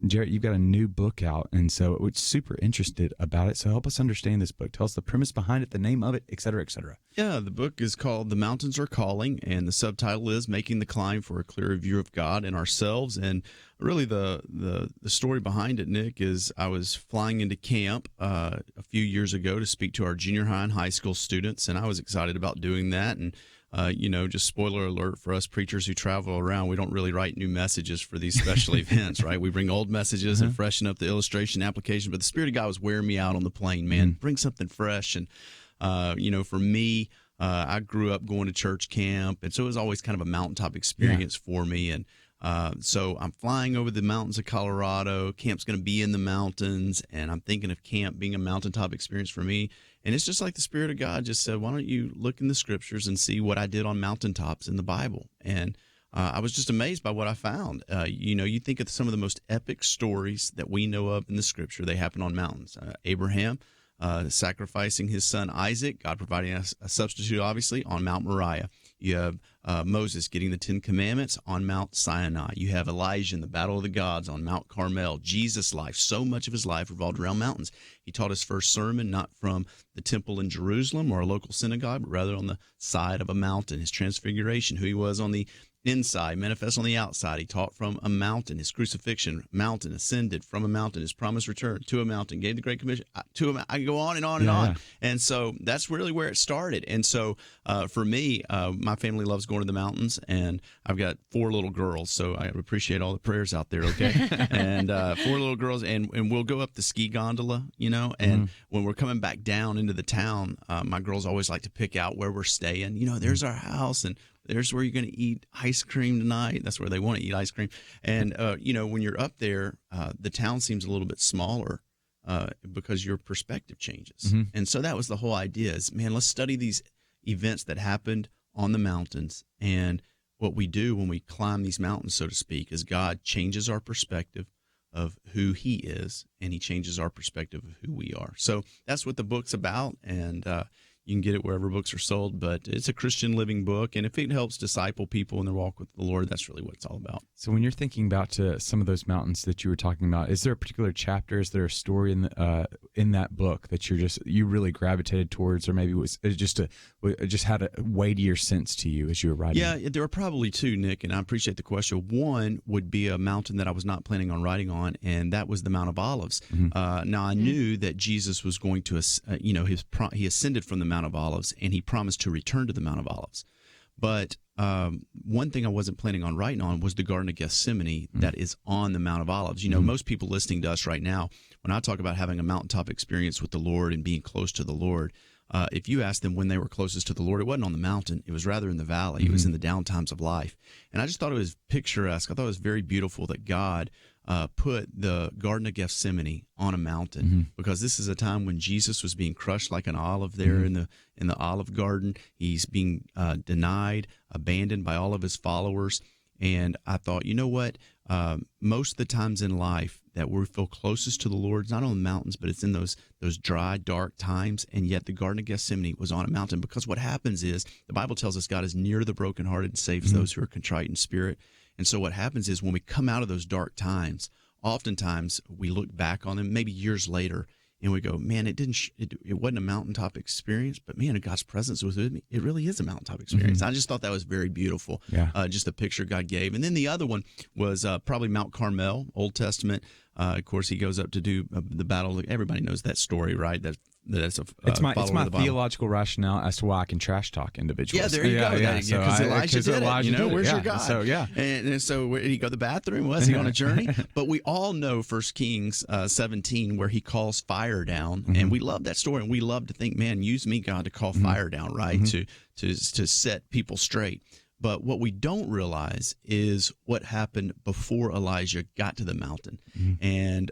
Jarrett, you've got a new book out, and so we're super interested about it. So help us understand this book. Tell us the premise behind it, the name of it, et cetera, et cetera. Yeah, the book is called The Mountains Are Calling, and the subtitle is Making the Climb for a Clearer View of God and Ourselves. And really the story behind it, Nick, is I was flying into camp a few years ago to speak to our junior high and high school students, and I was excited about doing that. And just spoiler alert for us preachers who travel around, we don't really write new messages for these special events, right? We bring old messages and freshen up the illustration application. But the Spirit of God was wearing me out on the plane, man. Bring something fresh. And, for me, I grew up going to church camp, and so it was always kind of a mountaintop experience for me. And so I'm flying over the mountains of Colorado. Camp's going to be in the mountains, and I'm thinking of camp being a mountaintop experience for me. And it's just like the Spirit of God just said, why don't you look in the scriptures and see what I did on mountaintops in the Bible? And I was just amazed by what I found. You think of some of the most epic stories that we know of in the scripture, they happen on mountains. Abraham sacrificing his son Isaac, God providing a substitute, obviously, on Mount Moriah. You have Moses getting the 10 Commandments on Mount Sinai. You have Elijah in the Battle of the Gods on Mount Carmel. Jesus' life, so much of his life revolved around mountains. He taught his first sermon not from the temple in Jerusalem or a local synagogue, but rather on the side of a mountain. His transfiguration, who he was on the inside, manifest on the outside. He taught from a mountain. His crucifixion, mountain, ascended from a mountain. His promised return to a mountain. Gave the Great Commission to a mountain. I can go on and on and on. And so that's really where it started. And so for me, my family loves going to the mountains, and I've got 4 little girls, so I appreciate all the prayers out there, okay? And 4 little girls, and we'll go up the ski gondola, and when we're coming back down into the town, my girls always like to pick out where we're staying. There's our house, and there's where you're going to eat ice cream tonight. That's where they want to eat ice cream. And, when you're up there, the town seems a little bit smaller because your perspective changes. And so that was the whole idea is, man, let's study these events that happened on the mountains. And what we do when we climb these mountains, so to speak, is God changes our perspective of who he is, and he changes our perspective of who we are. So that's what the book's about. And you can get it wherever books are sold, but it's a Christian living book. And if it helps disciple people in their walk with the Lord, that's really what it's all about. So when you're thinking about some of those mountains that you were talking about, is there a particular chapter, is there a story in that book that you really gravitated towards, or maybe it just had a weightier sense to you as you were writing? Yeah, there are probably 2, Nick, and I appreciate the question. One would be a mountain that I was not planning on writing on, and that was the Mount of Olives. Now, I knew that Jesus was going to, he ascended from the Mount of Olives, and he promised to return to the Mount of Olives. But one thing I wasn't planning on writing on was the Garden of Gethsemane that is on the Mount of Olives. Most people listening to us right now, when I talk about having a mountaintop experience with the Lord and being close to the Lord, if you ask them when they were closest to the Lord, it wasn't on the mountain. It was rather in the valley. It was in the down times of life. And I just thought it was picturesque. I thought it was very beautiful that God put the Garden of Gethsemane on a mountain, because this is a time when Jesus was being crushed like an olive there in the Olive Garden. He's being denied, abandoned by all of his followers. And I thought, you know what? Most of the times in life that we feel closest to the Lord, not on the mountains, but it's in those dry, dark times. And yet the Garden of Gethsemane was on a mountain, because what happens is the Bible tells us God is near the brokenhearted and saves those who are contrite in spirit. And so what happens is when we come out of those dark times, oftentimes we look back on them maybe years later, and we go, man, it wasn't a mountaintop experience, but man, God's presence was with me. It really is a mountaintop experience. I just thought that was very beautiful. Just the picture God gave. And then the other one was probably Mount Carmel, Old Testament. Of course, he goes up to do the battle. Everybody knows that story, right? It's my theological rationale as to why I can trash talk individuals. Yeah, there you go. Because Elijah did it. Where's your God? So, And so where did he go to the bathroom? Was he on a journey? But we all know 1 Kings 17, where he calls fire down. And we love that story. And we love to think, man, use me, God, to call fire down, right? To set people straight. But what we don't realize is what happened before Elijah got to the mountain. And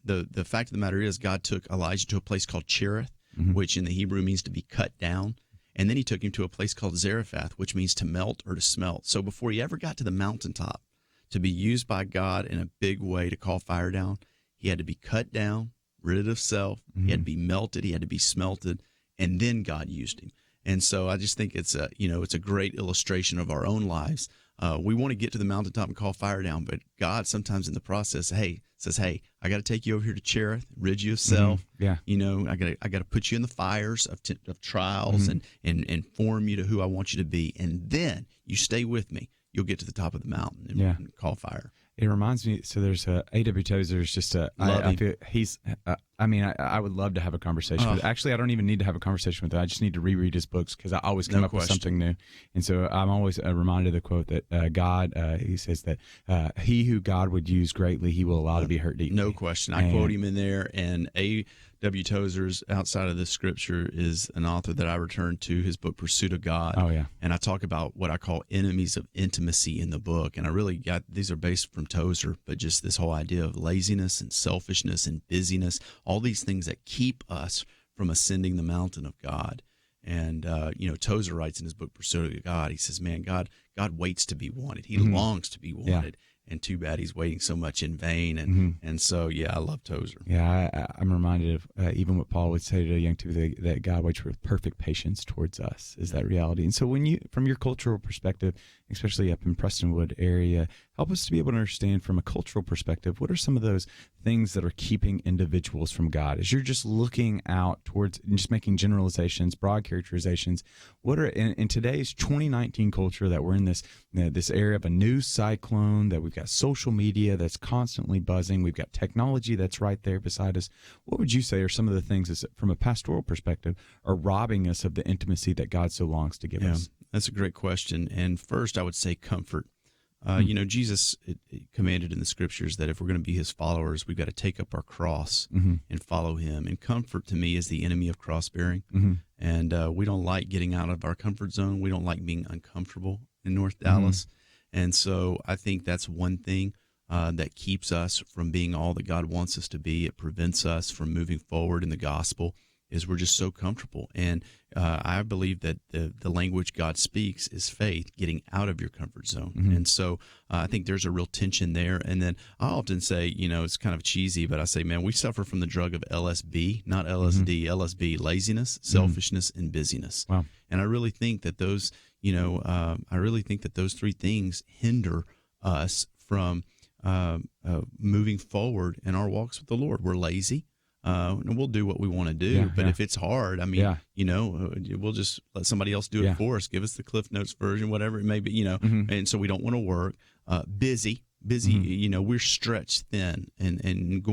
the fact of the matter is, God took Elijah to a place called Cherith, which in the Hebrew means to be cut down. And then he took him to a place called Zarephath, which means to melt or to smelt. So before he ever got to the mountaintop to be used by God in a big way to call fire down, he had to be cut down, rid of self. He had to be melted. He had to be smelted. And then God used him. And so I just think it's a great illustration of our own lives. We want to get to the mountaintop and call fire down, but God sometimes in the process, says, hey, I got to take you over here to Cherith, rid you of self. Yeah. I got to put you in the fires of trials and form you to who I want you to be. And then you stay with me. You'll get to the top of the mountain and call fire. It reminds me. So there's A.W. Tozer is just I feel he's. I would love to have a conversation with. Actually, I don't even need to have a conversation with him. I just need to reread his books because I always come up with something new. And so I'm always reminded of the quote that God. He says that he who God would use greatly, he will allow to be hurt deeply. No question. I quote him in there, and A.W. Tozer's outside of the scripture is an author that I return to, his book Pursuit of God. Oh yeah. And I talk about what I call enemies of intimacy in the book. And I really got, these are based from Tozer, but just this whole idea of laziness and selfishness and busyness, all these things that keep us from ascending the mountain of God. And, Tozer writes in his book Pursuit of God, he says, man, God waits to be wanted. He longs to be wanted. And too bad he's waiting so much in vain. And so, I love Tozer. Yeah, I'm reminded of even what Paul would say to young people, that God waits with perfect patience towards us, is that reality. And so when you, from your cultural perspective, especially up in Prestonwood area, help us to be able to understand from a cultural perspective, what are some of those things that are keeping individuals from God? As you're just looking out towards and just making generalizations, broad characterizations, what are in today's 2019 culture that we're in this area of a news cyclone, that we've got social media that's constantly buzzing, we've got technology that's right there beside us. What would you say are some of the things that, from a pastoral perspective, are robbing us of the intimacy that God so longs to give us? That's a great question. And first, I would say comfort. Jesus commanded in the scriptures that if we're going to be his followers, we've got to take up our cross and follow him. And comfort to me is the enemy of cross bearing. And we don't like getting out of our comfort zone. We don't like being uncomfortable in North Dallas. And so I think that's one thing that keeps us from being all that God wants us to be. It prevents us from moving forward in the gospel, is we're just so comfortable. And I believe that the language God speaks is faith, getting out of your comfort zone. And so I think there's a real tension there. And then I often say, it's kind of cheesy, but I say, man, we suffer from the drug of LSB, not LSD, LSB, laziness, selfishness, and busyness. Wow. And I really think that those, those three things hinder us from moving forward in our walks with the Lord. We're lazy. And we'll do what we want to do, but if it's hard, we'll just let somebody else do it for us. Give us the Cliff Notes version, whatever it may be, And so we don't want to work. Busy. We're stretched thin, and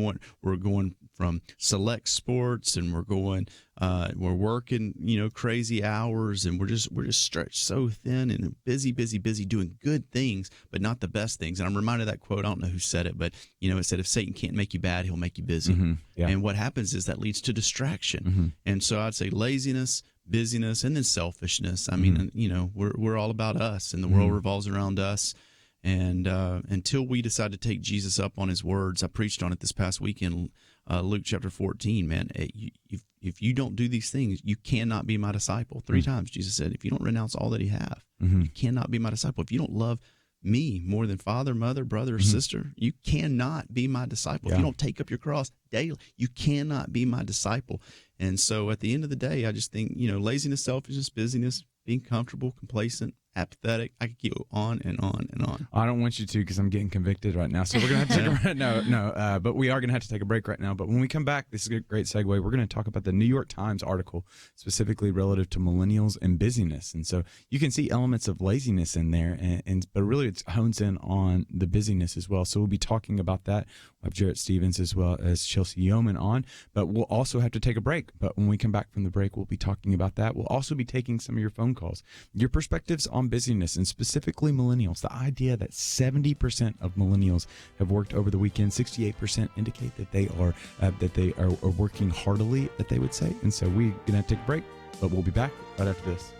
we're going from select sports, and we're working, crazy hours, and we're just stretched so thin and busy, doing good things, but not the best things. And I'm reminded of that quote. I don't know who said it, but it said, if Satan can't make you bad, he'll make you busy. And what happens is that leads to distraction. And so I'd say laziness, busyness, and then selfishness. I mean, we're all about us, and the world revolves around us. And until we decide to take Jesus up on his words, I preached on it this past weekend, Luke chapter 14, man, if you don't do these things, you cannot be my disciple. 3 times Jesus said, if you don't renounce all that you have, you cannot be my disciple. If you don't love me more than father, mother, brother, or sister, you cannot be my disciple. If you don't take up your cross daily, you cannot be my disciple. And so at the end of the day, I just think, laziness, selfishness, busyness, being comfortable, complacent, apathetic. I could go on and on and on. I don't want you to, because I'm getting convicted right now. So we're going to have to take a but we are going to have to take a break right now. But when we come back, this is a great segue. We're going to talk about the New York Times article, specifically relative to millennials and busyness. And so you can see elements of laziness in there, but really it hones in on the busyness as well. So we'll be talking about that. We'll have Jarrett Stephens as well as Chelsey Youman on, but we'll also have to take a break. But when we come back from the break, we'll be talking about that. We'll also be taking some of your phone calls, your perspectives on busyness, and specifically millennials. The idea that 70% of millennials have worked over the weekend, 68% indicate that they are working heartily, that they would say. And so we're going to take a break, but we'll be back right after this.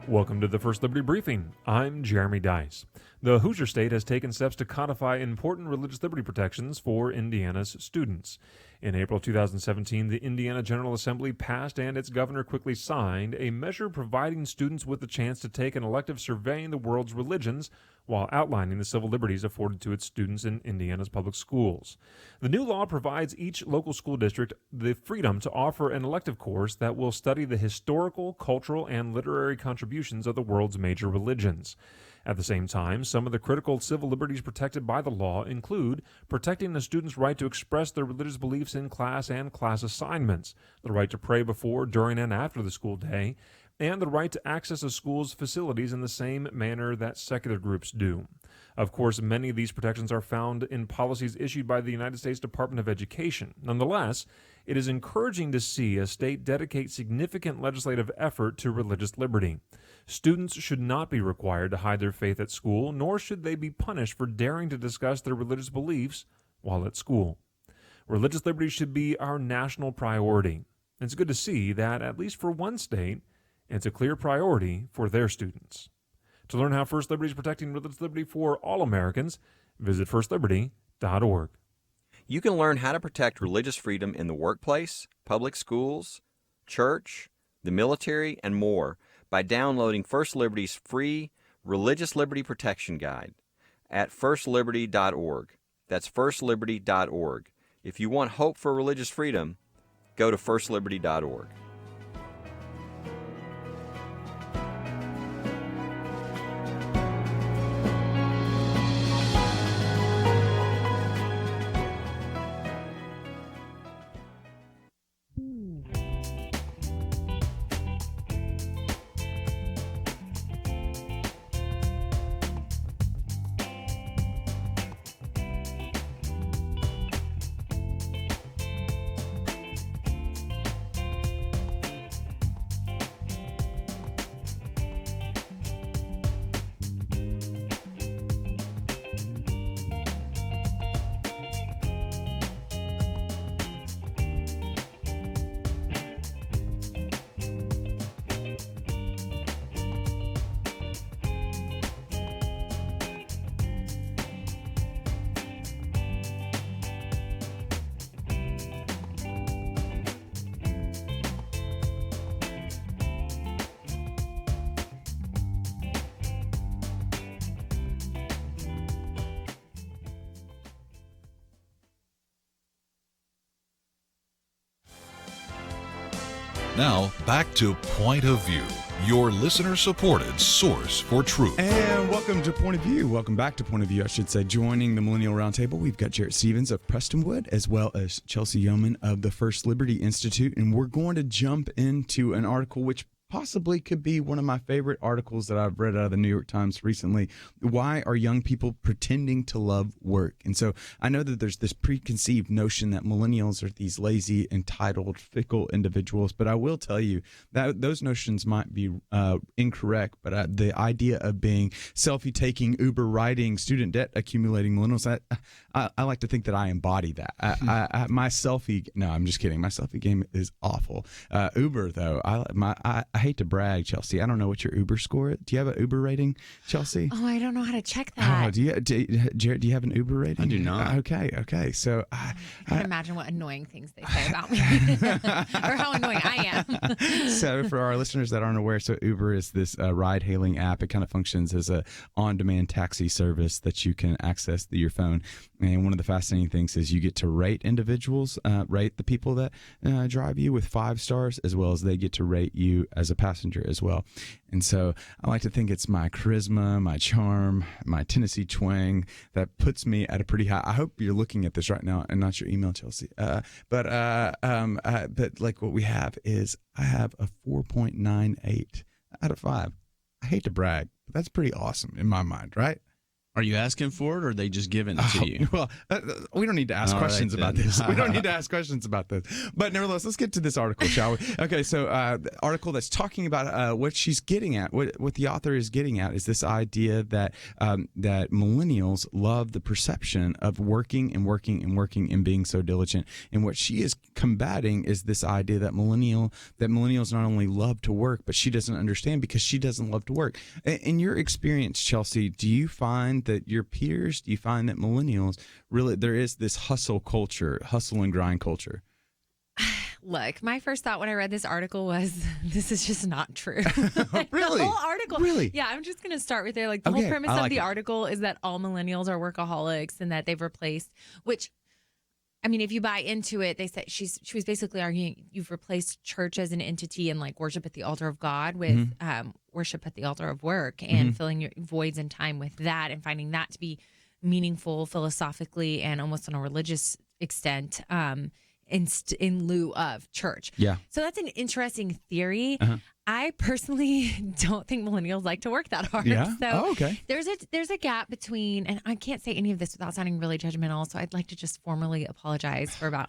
Welcome to the First Liberty Briefing. I'm Jeremy Dice. The Hoosier State has taken steps to codify important religious liberty protections for Indiana's students. In April 2017, the Indiana General Assembly passed and its governor quickly signed a measure providing students with the chance to take an elective surveying the world's religions while outlining the civil liberties afforded to its students in Indiana's public schools. The new law provides each local school district the freedom to offer an elective course that will study the historical, cultural, and literary contributions of the world's major religions. At the same time, some of the critical civil liberties protected by the law include protecting the student's right to express their religious beliefs in class and class assignments, the right to pray before, during, and after the school day, and the right to access a school's facilities in the same manner that secular groups do. Of course, many of these protections are found in policies issued by the United States Department of Education. Nonetheless, it is encouraging to see a state dedicate significant legislative effort to religious liberty. Students should not be required to hide their faith at school, nor should they be punished for daring to discuss their religious beliefs while at school. Religious liberty should be our national priority. It's good to see that, at least for one state, it's a clear priority for their students. To learn how First Liberty is protecting religious liberty for all Americans, visit firstliberty.org. You can learn how to protect religious freedom in the workplace, public schools, church, the military, and more by downloading First Liberty's free Religious Liberty Protection Guide at firstliberty.org. That's firstliberty.org. If you want hope for religious freedom, go to firstliberty.org. Now, back to Point of View, your listener-supported source for truth. And welcome to Point of View. Welcome back to Point of View, I should say. Joining the Millennial Roundtable, we've got Jarrett Stephens of Prestonwood, as well as Chelsey Youman of the First Liberty Institute. And we're going to jump into an article which possibly could be one of my favorite articles that I've read out of the New York Times recently. Why are young people pretending to love work? And so I know that there's this preconceived notion that millennials are these lazy, entitled, fickle individuals, but I will tell you that those notions might be incorrect. But the idea of being selfie-taking, Uber-riding, student debt accumulating millennials, I like to think that I embody that. My selfie, no, I'm just kidding. My selfie game is awful. Uber, though, I hate to brag, Chelsey. I don't know what your Uber score is. Do you have an Uber rating, Chelsey? Oh, I don't know how to check that. Jarrett, do you have an Uber rating? I do not. Okay. So I can imagine what annoying things they say about me or how annoying I am. So for our listeners that aren't aware, so Uber is this ride-hailing app. It kind of functions as a on-demand taxi service that you can access through your phone. And one of the fascinating things is you get to rate individuals, rate the people that drive you with 5 stars, as well as they get to rate you as a passenger as well. And so I like to think it's my charisma, my charm, my Tennessee twang that puts me at a pretty high. I hope you're looking at this right now and not your email, Chelsey. But like what we have is I have a 4.98 out of 5. I hate to brag, but that's pretty awesome in my mind, right? Are you asking for it, or are they just giving it to you? Well, we don't need to ask questions about this. We don't need to ask questions about this. But nevertheless, let's get to this article, shall we? Okay, so the article that's talking about what she's getting at, what the author is getting at, is this idea that that millennials love the perception of working and working and working and being so diligent. And what she is combating is this idea that millennials not only love to work, but she doesn't understand because she doesn't love to work. In your experience, Chelsey, do you find that your peers, do you find that millennials really, there is this hustle and grind culture? Look, my first thought when I read this article was, this is just not true. Really? The whole article. Really? Yeah, I'm just going to start right there. Like, the whole premise of the article is that all millennials are workaholics and that they've replaced, which, I mean, if you buy into it, they said she was basically arguing you've replaced church as an entity and like worship at the altar of God with worship at the altar of work, and filling your voids in time with that and finding that to be meaningful philosophically and almost on a religious extent in lieu of church. Yeah. So that's an interesting theory. I personally don't think millennials like to work that hard. Yeah. So okay. There's a gap between, and I can't say any of this without sounding really judgmental, so I'd like to just formally apologize for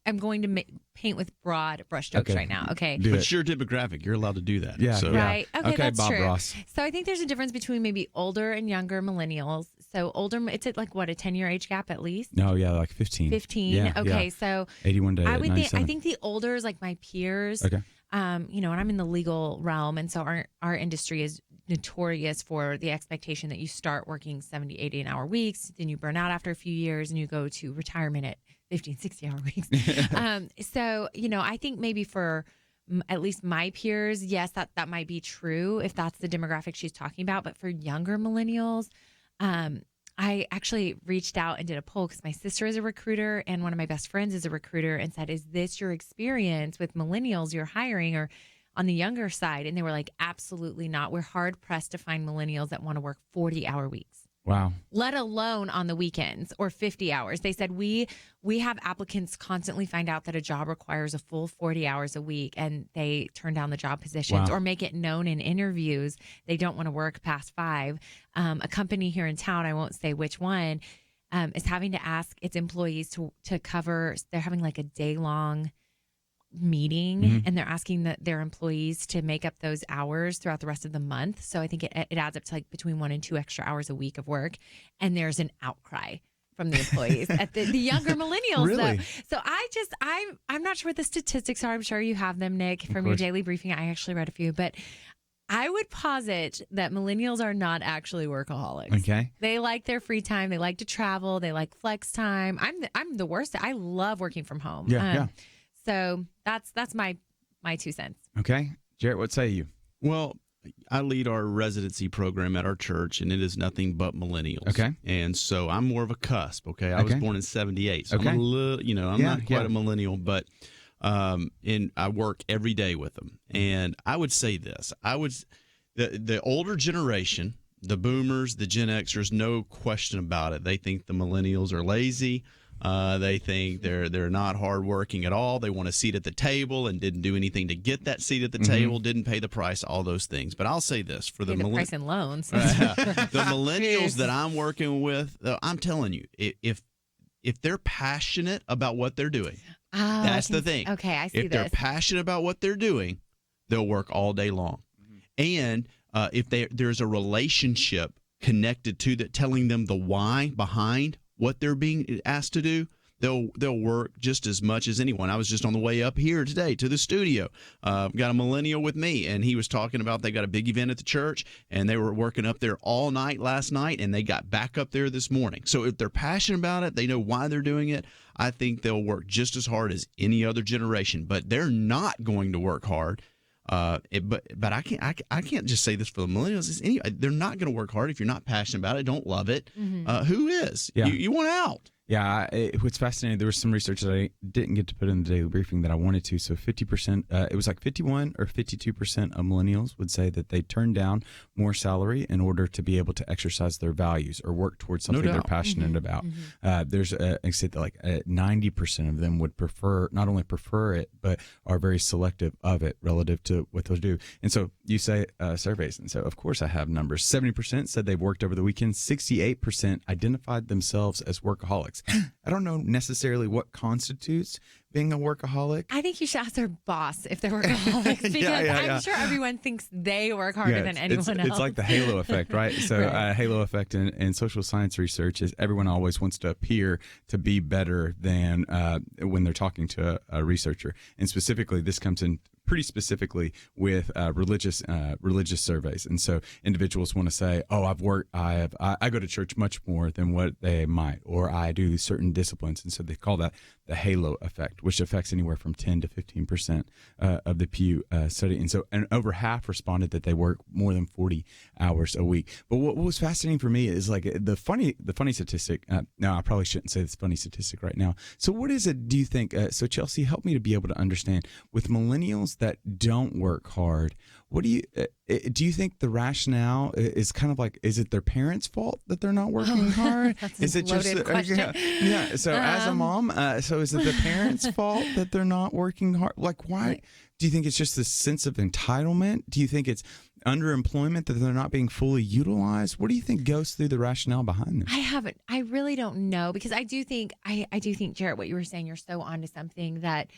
I'm going to paint with broad brushstrokes right now. Okay. But it's your demographic. You're allowed to do that. Yeah. So. Right. Okay, that's Bob true. Ross. So I think there's a difference between maybe older and younger millennials. So older, it's at like what, a 10-year age gap at least? No, yeah, like 15. 15. Yeah, okay. yeah. So 81 to I 97. think the older is like my peers. Okay. And I'm in the legal realm, and so our industry is notorious for the expectation that you start working 70, 80 an hour weeks, then you burn out after a few years and you go to retirement at 50 and 60 hour weeks. So, I think maybe for at least my peers, yes, that might be true if that's the demographic she's talking about. But for younger millennials, I actually reached out and did a poll because my sister is a recruiter and one of my best friends is a recruiter, and said, is this your experience with millennials you're hiring, or on the younger side? And they were like, absolutely not. We're hard pressed to find millennials that want to work 40-hour weeks. Wow. Let alone on the weekends or 50 hours. They said we have applicants constantly find out that a job requires a full 40 hours a week, and they turn down the job positions or make it known in interviews they don't want to work past 5. A company here in town, I won't say which one, is having to ask its employees to cover. They're having like a day-long meeting, and they're asking their employees to make up those hours throughout the rest of the month. So I think it adds up to like between 1 and 2 extra hours a week of work. And there's an outcry from the employees at the younger millennials. Really? So I'm not sure what the statistics are. I'm sure you have them, Nick, from your daily briefing. I actually read a few, but I would posit that millennials are not actually workaholics. Okay. They like their free time. They like to travel. They like flex time. I'm the worst. I love working from home. Yeah. So that's my 2 cents. Okay. Jarrett, what say you? Well, I lead our residency program at our church, and it is nothing but millennials. Okay. And so I'm more of a cusp, okay? I was born in 78, so I'm a little, I'm not quite a millennial, but and I work every day with them. And I would say this. The older generation, the boomers, the Gen Xers, no question about it. They think the millennials are lazy. They think they're not hardworking at all. They want a seat at the table and didn't do anything to get that seat at the table, didn't pay the price, all those things. But I'll say this for the price in loans. The millennials that I'm working with, I'm telling you, if they're passionate about what they're doing, that's the thing. Okay, I see if they're passionate about what they're doing, they'll work all day long. And if there's a relationship connected to that, telling them the why behind what they're being asked to do, they'll work just as much as anyone. I was just on the way up here today to the studio. Got a millennial with me, and he was talking about they got a big event at the church, and they were working up there all night last night, and they got back up there this morning. So if they're passionate about it, they know why they're doing it, I think they'll work just as hard as any other generation. But they're not going to work hard. But I can't just say this for the millennials. They're not going to work hard if you're not passionate about it, don't love it. Who is? Yeah. You want out. Yeah, what's fascinating, there was some research that I didn't get to put in the daily briefing that I wanted to. So 50%, it was like 51 or 52% of millennials would say that they turn down more salary in order to be able to exercise their values or work towards something they're passionate about. There's, I said that like 90% of them would not only prefer it, but are very selective of it relative to what they'll do. And so you say surveys. And so, of course, I have numbers. 70% said they've worked over the weekend. 68% identified themselves as workaholics. I don't know necessarily what constitutes being a workaholic. I think you should ask their boss if they're workaholics because I'm sure everyone thinks they work harder than anyone else. It's like the halo effect, right? So halo effect in social science research is everyone always wants to appear to be better than when they're talking to a researcher. And specifically, this comes in pretty specifically with religious surveys. And so individuals want to say, oh, I go to church much more than what they might, or I do certain disciplines. And so they call that the halo effect, which affects anywhere from 10 to 15% of the Pew study. And over half responded that they work more than 40 hours a week. But what was fascinating for me is like the funny statistic. No, I probably shouldn't say this funny statistic right now. So what is it, do you think? So Chelsey, help me to be able to understand with millennials that don't work hard. What do you think the rationale is kind of like, is it their parents' fault that they're not working hard? Is it just question? Yeah. So as a mom, so is it the parents' fault that they're not working hard? Like, why? Do you think it's just this sense of entitlement? Do you think it's underemployment that they're not being fully utilized? What do you think goes through the rationale behind this? I really don't know, because I do think, Jarrett, what you were saying, you're so onto something that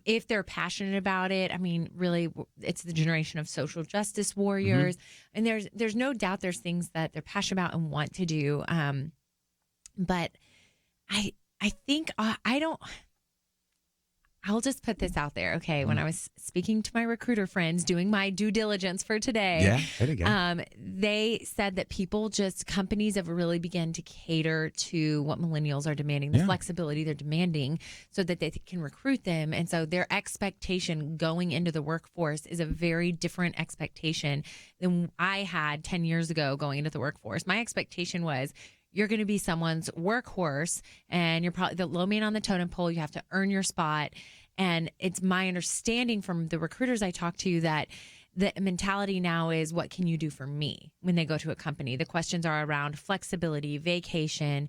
if they're passionate about it, I mean, really, it's the generation of social justice warriors. And there's no doubt there's things that they're passionate about and want to do. But I think I'll just put this out there, okay? When I was speaking to my recruiter friends, doing my due diligence for today, they said that companies have really begun to cater to what millennials are demanding, the flexibility they're demanding, so that they can recruit them. And so their expectation going into the workforce is a very different expectation than I had 10 years ago going into the workforce. My expectation was, you're going to be someone's workhorse, and you're probably the low man on the totem pole. You have to earn your spot. And it's my understanding from the recruiters I talk to that the mentality now is, what can you do for me when they go to a company? The questions are around flexibility, vacation,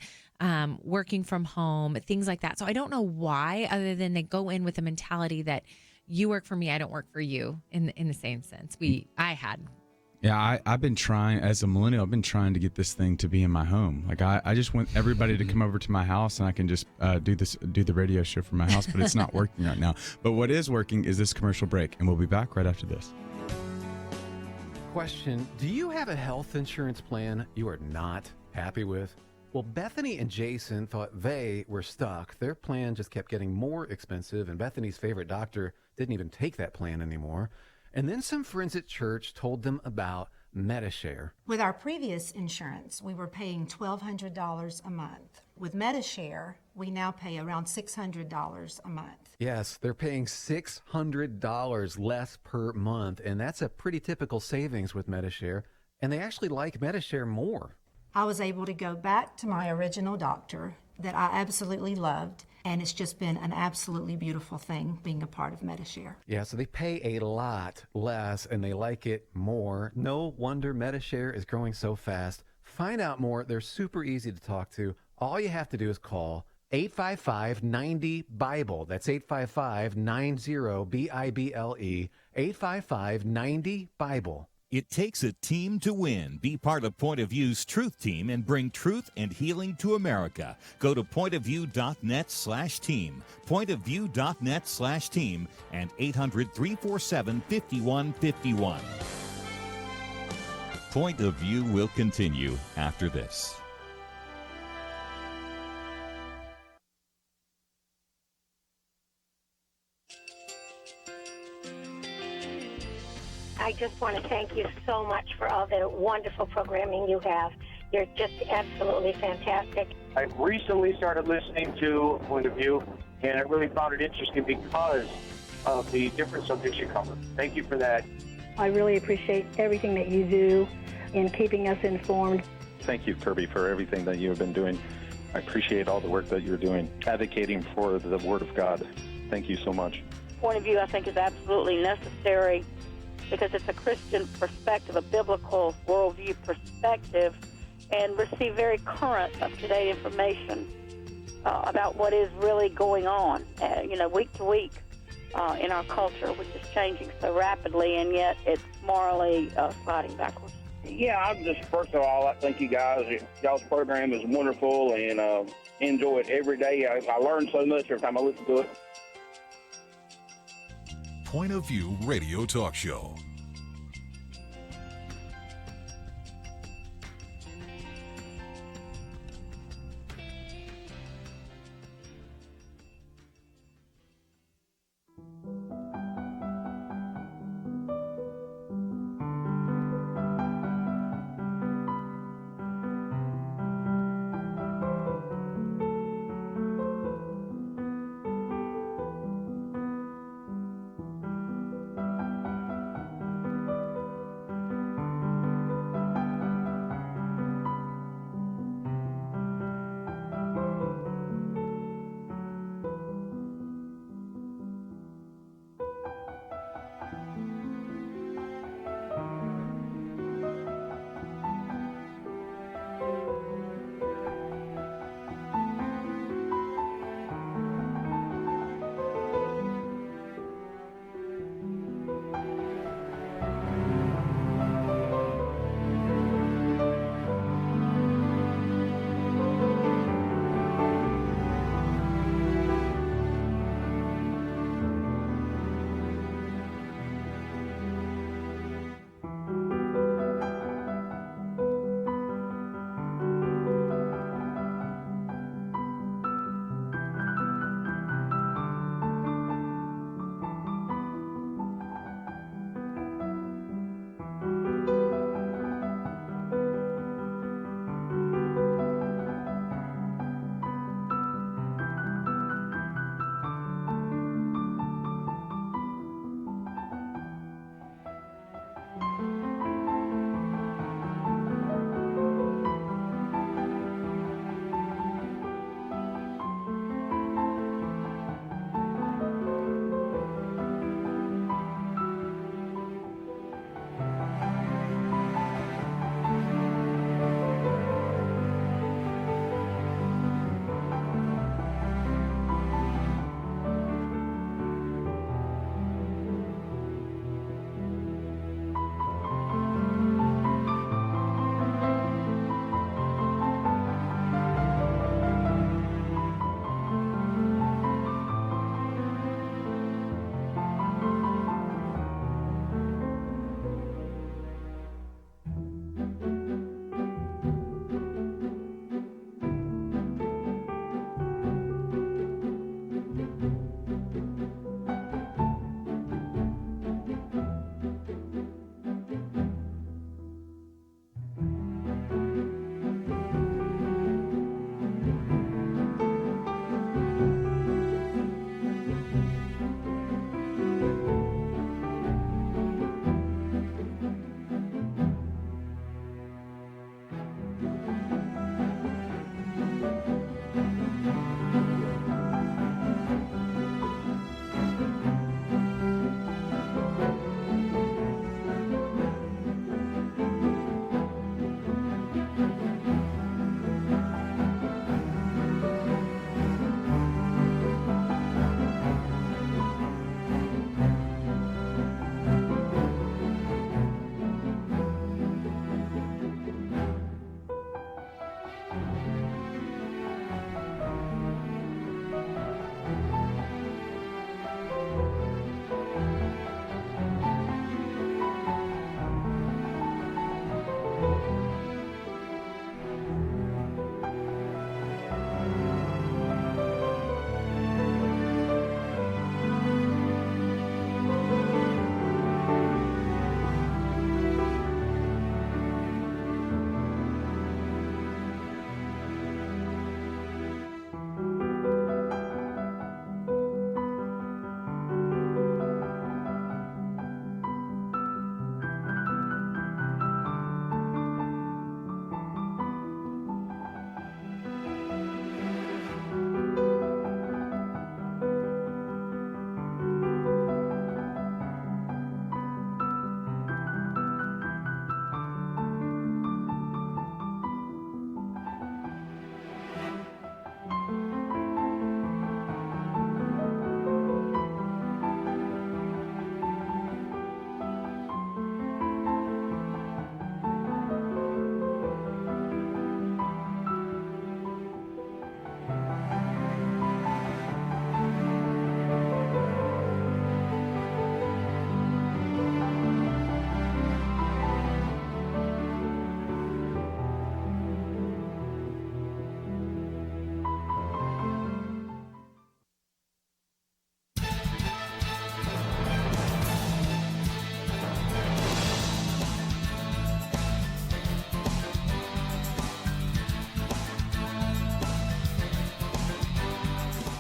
working from home, things like that. So I don't know why, other than they go in with a mentality that you work for me, I don't work for you in the same sense I had. Yeah, I've been trying, as a millennial, I've been trying to get this thing to be in my home. Like I just want everybody to come over to my house, and I can just do the radio show from my house, but it's not working right now. But what is working is this commercial break, and we'll be back right after this. Question: do you have a health insurance plan you are not happy with? Well, Bethany and Jason thought they were stuck. Their plan just kept getting more expensive, and Bethany's favorite doctor didn't even take that plan anymore. And then some friends at church told them about MediShare. With our previous insurance, we were paying $1,200 a month. With MediShare, we now pay around $600 a month. Yes, they're paying $600 less per month, and that's a pretty typical savings with MediShare. And they actually like MediShare more. I was able to go back to my original doctor that I absolutely loved, and it's just been an absolutely beautiful thing being a part of MediShare. Yeah, so they pay a lot less, and they like it more. No wonder MediShare is growing so fast. Find out more. They're super easy to talk to. All you have to do is call 855-90-BIBLE. That's 855-90-BIBLE. 855-90-BIBLE. It takes a team to win. Be part of Point of View's Truth Team and bring truth and healing to America. Go to pointofview.net/team, pointofview.net/team, and 800-347-5151. Point of View will continue after this. I just want to thank you so much for all the wonderful programming you have. You're just absolutely fantastic. I recently started listening to Point of View, and I really found it interesting because of the different subjects you cover. Thank you for that. I really appreciate everything that you do in keeping us informed. Thank you, Kirby, for everything that you have been doing. I appreciate all the work that you're doing, advocating for the Word of God. Thank you so much. Point of view, I think, is absolutely necessary because it's a Christian perspective, a biblical worldview perspective, and receive very current, up-to-date information about what is really going on, week to week in our culture, which is changing so rapidly, and yet it's morally sliding backwards. Yeah, I'm just, first of all, I thank you guys. Y'all's program is wonderful, and enjoy it every day. I learn so much every time I listen to it. Point of View Radio Talk Show.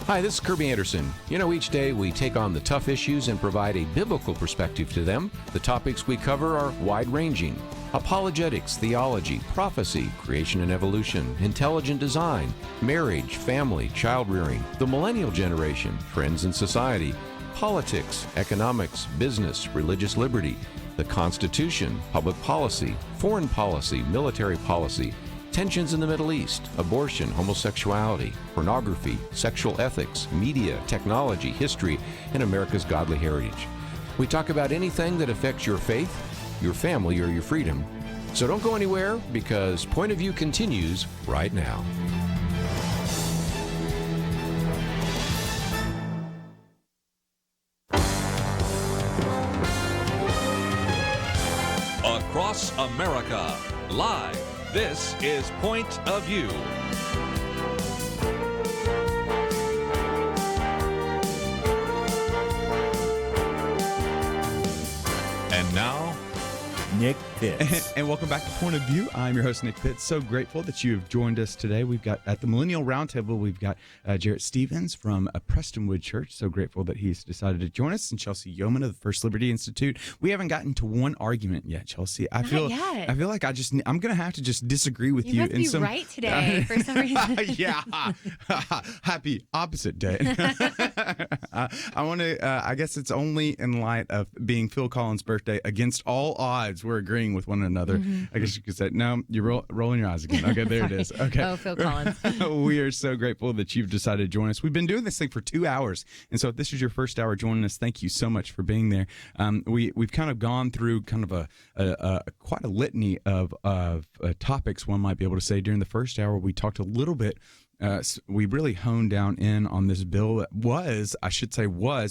Hi, this is Kirby Anderson. You know, each day we take on the tough issues and provide a biblical perspective to them. The topics we cover are wide-ranging: apologetics, theology, prophecy, creation and evolution, intelligent design, marriage, family, child-rearing, the millennial generation, trends in society, politics, economics, business, religious liberty, the Constitution, public policy, foreign policy, military policy, tensions in the Middle East, abortion, homosexuality, pornography, sexual ethics, media, technology, history, and America's godly heritage. We talk about anything that affects your faith, your family, or your freedom. So don't go anywhere, because Point of View continues right now. Across America, live. This is Point of View. And now, Nick Pitts. And welcome back to Point of View. I'm your host, Nick Pitts. So grateful that you have joined us today. We've got at the Millennial Roundtable, we've got Jarrett Stephens from Prestonwood Church. So grateful that he's decided to join us, and Chelsey Youman of the First Liberty Institute. We haven't gotten to one argument yet, Chelsey. I feel like I'm going to have to just disagree with you. You must be right today for some reason. Yeah. Happy opposite day. I want to, I guess it's only in light of being Phil Collins' birthday, against all odds, we're agreeing with one another. I guess you could say, no, you're rolling your eyes again. Okay, there it is. Okay. Oh, Phil Collins. We are so grateful that you've decided to join us. We've been doing this thing for 2 hours. And so if this is your first hour joining us, thank you so much for being there. We've kind of gone through kind of quite a litany of topics, one might be able to say. During the first hour, we talked a little bit. We really honed down in on this bill that was,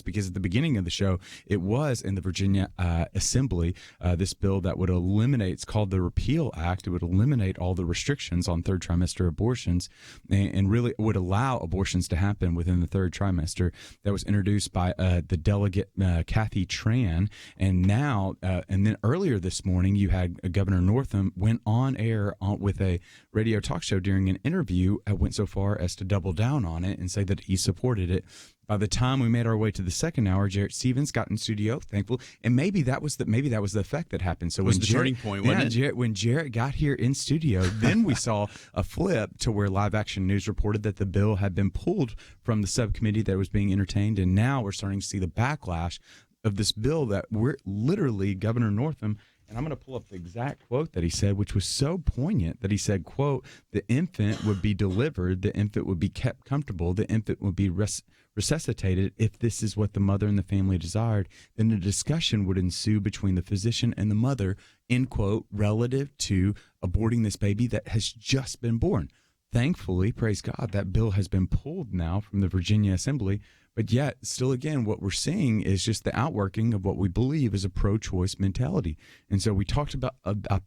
because at the beginning of the show, it was in the Virginia Assembly, this bill that would eliminate, it's called the Repeal Act. It would eliminate all the restrictions on third trimester abortions and really would allow abortions to happen within the third trimester. That was introduced by the delegate Kathy Tran. And now, and then earlier this morning, you had Governor Northam went on air with a radio talk show during an interview, went so far as to double down on it and say that he supported it. By the time we made our way to the second hour, Jarrett Stephens got in studio, thankful, and maybe that was the effect that happened. So was the turning point, wasn't it? When Jarrett got here in studio, then we saw a flip to where Live Action News reported that the bill had been pulled from the subcommittee that was being entertained, and now we're starting to see the backlash of this bill that we're literally Governor Northam. And I'm going to pull up the exact quote that he said, which was so poignant, that he said, quote, "The infant would be delivered, the infant would be kept comfortable, the infant would be resuscitated. If this is what the mother and the family desired, then a discussion would ensue between the physician and the mother," end quote, relative to aborting this baby that has just been born. Thankfully, praise God, that bill has been pulled now from the Virginia Assembly. But yet, still again, what we're seeing is just the outworking of what we believe is a pro-choice mentality. And so we talked about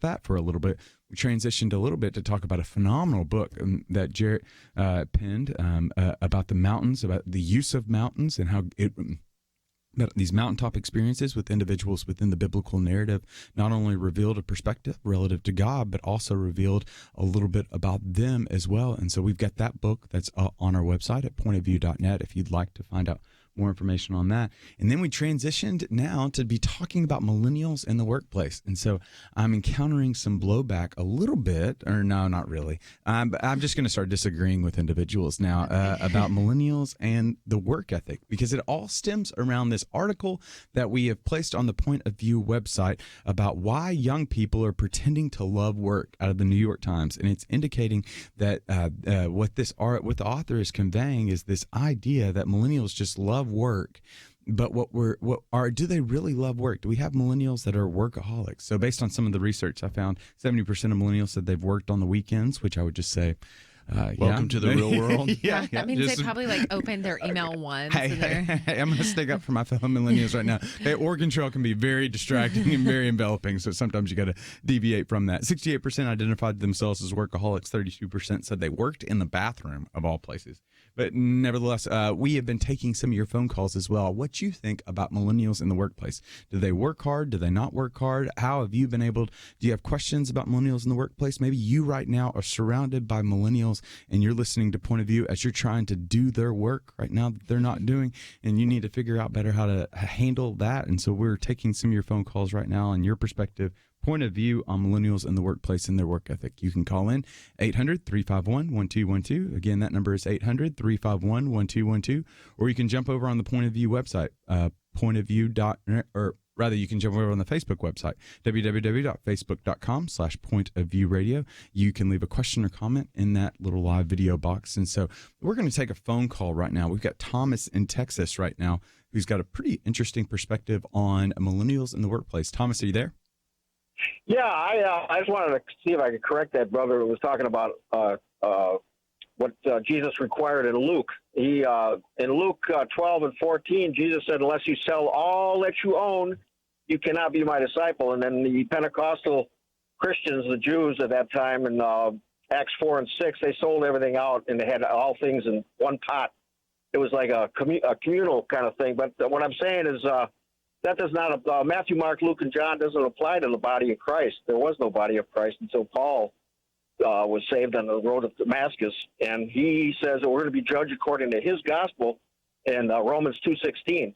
that for a little bit. We transitioned a little bit to talk about a phenomenal book that Jarrett penned about the mountains, about the use of mountains, and how that these mountaintop experiences with individuals within the biblical narrative not only revealed a perspective relative to God, but also revealed a little bit about them as well. And so we've got that book that's on our website at pointofview.net if you'd like to find out more information on that. And then we transitioned now to be talking about millennials in the workplace. And so I'm encountering some blowback a little bit, or no, not really. But I'm just going to start disagreeing with individuals now about millennials and the work ethic, because it all stems around this article that we have placed on the Point of View website about why young people are pretending to love work, out of the New York Times. And it's indicating that what the author is conveying is this idea that millennials just love work. But do they really love work? Do we have millennials that are workaholics? So based on some of the research I found, 70% of millennials said they've worked on the weekends, which I would just say, welcome to the real world. Yeah, that means they probably opened their email once. Hey, I'm going to stick up for my fellow millennials right now. Hey, Oregon Trail can be very distracting and very enveloping, so sometimes you got to deviate from that. 68% identified themselves as workaholics. 32% said they worked in the bathroom, of all places. But nevertheless, we have been taking some of your phone calls as well. What you think about millennials in the workplace? Do they work hard? Do they not work hard? How have you been able? Do you have questions about millennials in the workplace? Maybe you right now are surrounded by millennials millennials, and you're listening to Point of View as you're trying to do their work right now that they're not doing, and you need to figure out better how to handle that. And so we're taking some of your phone calls right now and your perspective, point of view on millennials in the workplace and their work ethic. You can call in 800-351-1212. Again, that number is 800-351-1212. Or you can jump over on the Point of View website, Rather, you can jump over on the Facebook website, www.facebook.com/pointofviewradio. You can leave a question or comment in that little live video box. And so we're going to take a phone call right now. We've got Thomas in Texas right now, who's got a pretty interesting perspective on millennials in the workplace. Thomas, are you there? Yeah, I just wanted to see if I could correct that brother who was talking about what Jesus required in Luke. In Luke 12 and 14, Jesus said, unless you sell all that you own, you cannot be my disciple. And then the Pentecostal Christians, the Jews at that time, in Acts 4 and 6, they sold everything out and they had all things in one pot. It was like a communal kind of thing. But what I'm saying is that does not Matthew, Mark, Luke, and John doesn't apply to the body of Christ. There was no body of Christ until Paul was saved on the road of Damascus, and he says that we're going to be judged according to his gospel in Romans 2:16.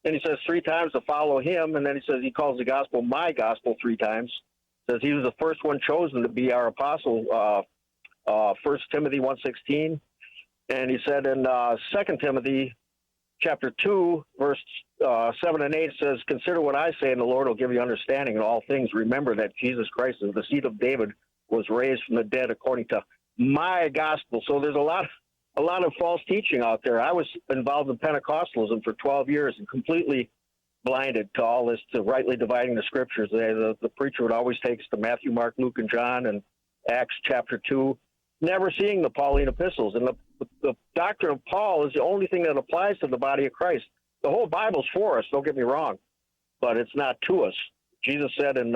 And he says 3 times to follow him, and then he says he calls the gospel my gospel 3 times. Says he was the first one chosen to be our apostle, 1 Timothy 1:16. And he said in 2 Timothy chapter 2, verse 7 and 8 says, consider what I say, and the Lord will give you understanding in all things. Remember that Jesus Christ is the seed of David, was raised from the dead according to my gospel. So there's a lot of false teaching out there. I was involved in Pentecostalism for 12 years and completely blinded to all this, to rightly dividing the scriptures. The preacher would always take us to Matthew, Mark, Luke, and John, and Acts chapter 2, never seeing the Pauline epistles. And the doctrine of Paul is the only thing that applies to the body of Christ. The whole Bible's for us, don't get me wrong, but it's not to us. Jesus said in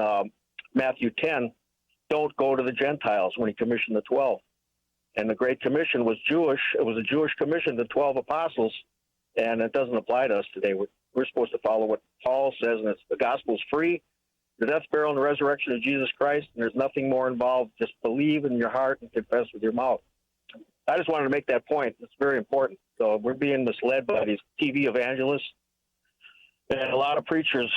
Matthew 10, don't go to the Gentiles, when he commissioned the 12. And the Great Commission was Jewish. It was a Jewish commission, the 12 apostles, and it doesn't apply to us today. We're supposed to follow what Paul says, and the gospel's free, the death, burial, and the resurrection of Jesus Christ, and there's nothing more involved. Just believe in your heart and confess with your mouth. I just wanted to make that point. It's very important. So we're being misled by these TV evangelists and a lot of preachers.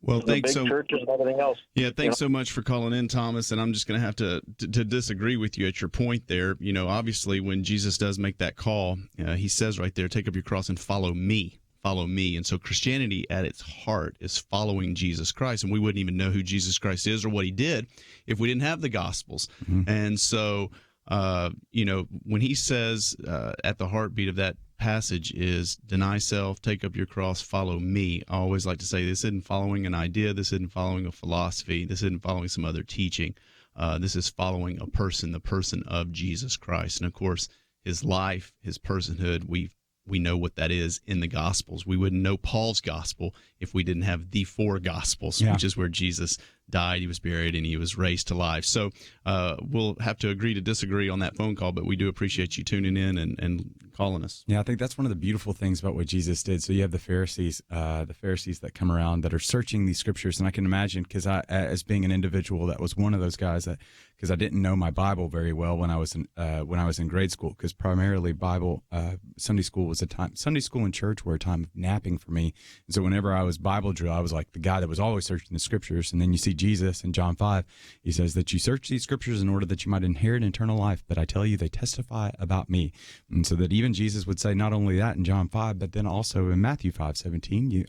Well, thanks so churches and everything else. Yeah, thanks so much for calling in, Thomas. And I'm just going to have to disagree with you at your point there. You know, obviously, when Jesus does make that call, he says right there, "Take up your cross and follow me." Follow me. And so Christianity at its heart is following Jesus Christ. And we wouldn't even know who Jesus Christ is or what he did if we didn't have the Gospels. Mm-hmm. And so, you know, when he says at the heartbeat of that passage is deny self, take up your cross, follow me. I always like to say this isn't following an idea. This isn't following a philosophy. This isn't following some other teaching. This is following a person, the person of Jesus Christ. And of course, his life, his personhood, we know what that is in the Gospels. We wouldn't know Paul's gospel if we didn't have the 4 Gospels, which is where Jesus died, he was buried, and he was raised to life. So we'll have to agree to disagree on that phone call, but we do appreciate you tuning in and calling us. Yeah, I think that's one of the beautiful things about what Jesus did. So you have the Pharisees that come around that are searching these scriptures, and I can imagine, because I, as being an individual that was one of those guys, that because I didn't know my Bible very well when I was in grade school, because primarily Sunday school and church were a time of napping for me. And so whenever I was Bible drill, I was like the guy that was always searching the scriptures. And then you see Jesus in John 5, he says that you search these scriptures in order that you might inherit eternal life, but I tell you, they testify about me. And so that even Jesus would say not only that in John 5, but then also in Matthew 5:17,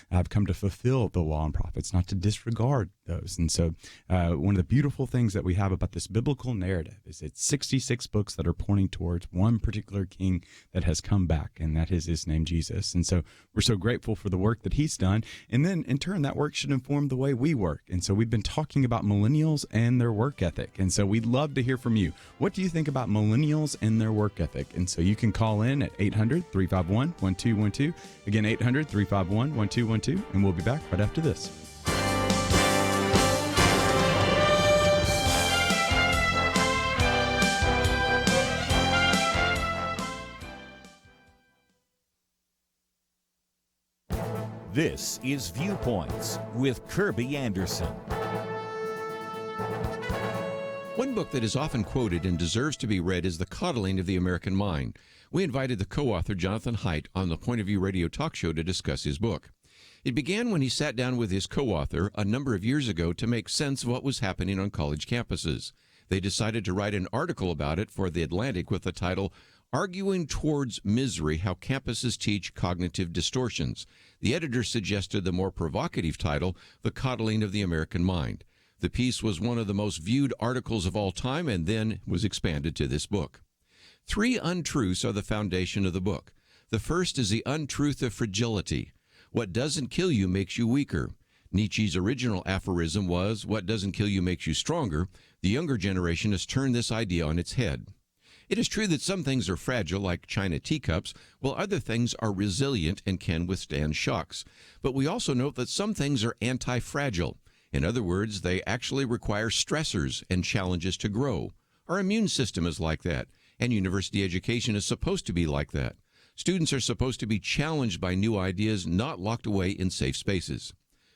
I've come to fulfill the law and prophets, not to disregard those. And so one of the beautiful things that we have about this biblical narrative is it's 66 books that are pointing towards one particular king that has come back, and that is his name, Jesus. And so we're so grateful for the work that he's done. And then in turn, that work should inform the way we work. And so we've been talking about millennials and their work ethic. And so we'd love to hear from you. What do you think about millennials and their work ethic? And so you can call in at 800-351-1212. Again, 800-351-1212. And we'll be back right after this. This is Viewpoints with Kirby Anderson. One book that is often quoted and deserves to be read is The Coddling of the American Mind. We invited the co-author Jonathan Haidt on the Point of View radio talk show to discuss his book. It began when he sat down with his co-author a number of years ago to make sense of what was happening on college campuses. They decided to write an article about it for The Atlantic with the title, Arguing Towards Misery, How Campuses Teach Cognitive Distortions. The editor suggested the more provocative title, The Coddling of the American Mind. The piece was one of the most viewed articles of all time and then was expanded to this book. 3 untruths are the foundation of the book. The first is the untruth of fragility. What doesn't kill you makes you weaker. Nietzsche's original aphorism was, what doesn't kill you makes you stronger. The younger generation has turned this idea on its head. It is true that some things are fragile, like china teacups, while other things are resilient and can withstand shocks. But we also note that some things are anti-fragile. In other words, they actually require stressors and challenges to grow. Our immune system is like that, and university education is supposed to be like that. Students are supposed to be challenged by new ideas, not locked away in safe spaces.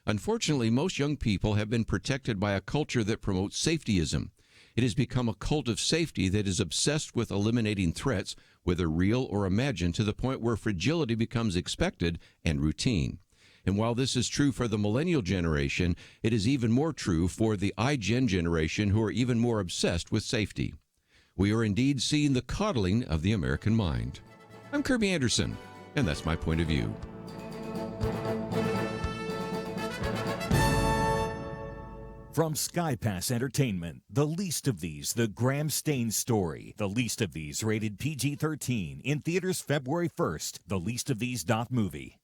Unfortunately, most young people have been protected by a culture that promotes safetyism. It has become a cult of safety that is obsessed with eliminating threats, whether real or imagined, to the point where fragility becomes expected and routine. And while this is true for the millennial generation, it is even more true for the iGen generation, who are even more obsessed with safety. We are indeed seeing the coddling of the American mind. I'm Kirby Anderson, and that's my point of view. From SkyPass Entertainment, The Least of These, The Graham Stain Story. The Least of These, rated PG-13, in theaters February 1st. TheLeastOfThese.movie.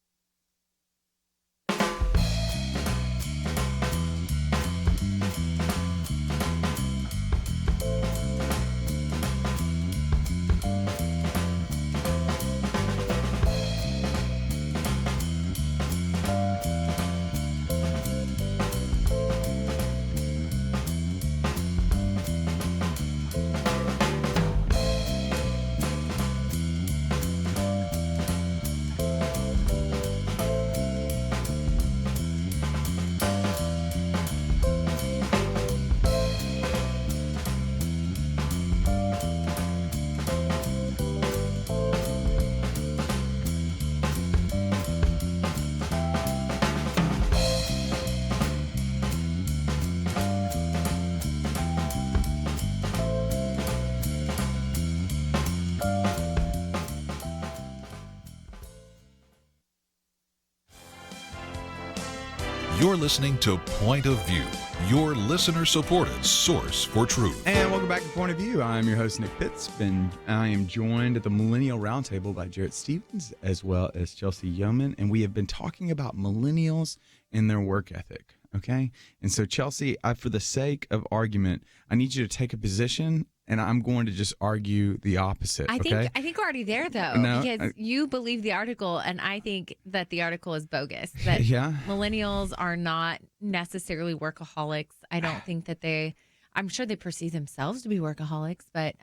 You're listening to Point of View, your listener-supported source for truth. And welcome back to Point of View. I'm your host, Nick Pitts, and I am joined at the Millennial Roundtable by Jarrett Stephens as well as Chelsey Youman, and we have been talking about millennials and their work ethic, okay? And so, Chelsey, for the sake of argument, I need you to take a position, and I'm going to just argue the opposite, I okay? think we're already there, though, because you believe the article, and I think that the article is bogus, that millennials are not necessarily workaholics. I don't think that I'm sure they perceive themselves to be workaholics, but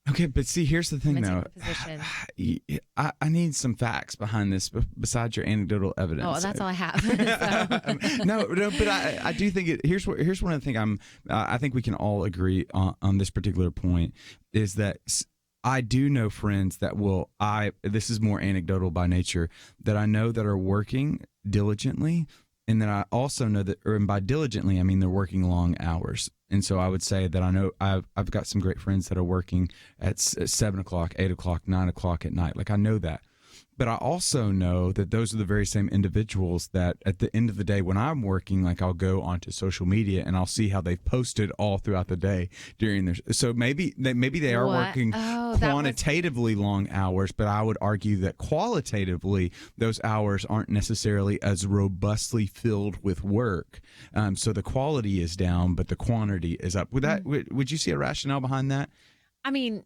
okay, but see, here's the thing, though. I need some facts behind this besides your anecdotal evidence. Oh, that's all I have. No, but I do think here's one of the things I think we can all agree on this particular point is that I do know friends that this is more anecdotal by nature, that I know that are working diligently. And then I also know that, and by diligently, I mean they're working long hours. And so I would say that I know I've got some great friends that are working at 7 o'clock, 8 o'clock, 9 o'clock at night. Like, I know that. But I also know that those are the very same individuals that at the end of the day, when I'm working, like, I'll go onto social media and I'll see how they've posted all throughout the day during their. So maybe they are working quantitatively long hours, but I would argue that qualitatively those hours aren't necessarily as robustly filled with work. So the quality is down, but the quantity is up. Would you see a rationale behind that? I mean,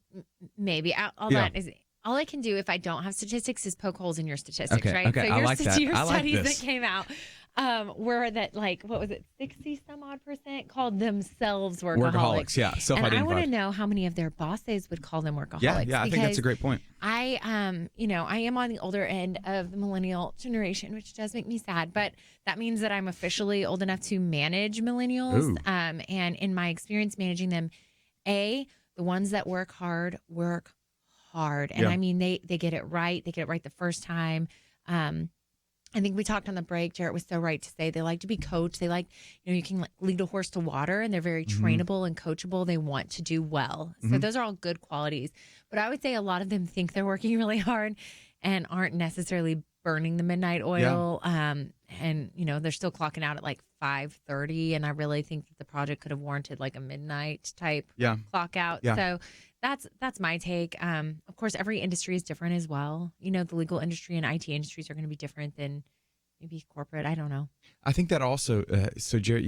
maybe that is. All I can do if I don't have statistics is poke holes in your statistics, right? Okay, so I like that. Your I like studies this. that came out were that, like, what was it, 60-some-odd% called themselves workaholics. Yeah, self-identified. And I want to know how many of their bosses would call them workaholics. Yeah, I think that's a great point. I am on the older end of the millennial generation, which does make me sad, but that means that I'm officially old enough to manage millennials. And in my experience managing them, the ones that work hard. And I mean, they get it right. They get it right the first time. I think we talked on the break. Jarrett was so right to say they like to be coached. They like, you can lead a horse to water, and they're very trainable and coachable. They want to do well. So those are all good qualities. But I would say a lot of them think they're working really hard and aren't necessarily burning the midnight oil. And, they're still clocking out at like 5:30. And I really think that the project could have warranted like a midnight type clock out. Yeah. So that's my take. Of course, every industry is different as well. The legal industry and IT industries are going to be different than maybe corporate. I don't know. I think that also, so Jarrett,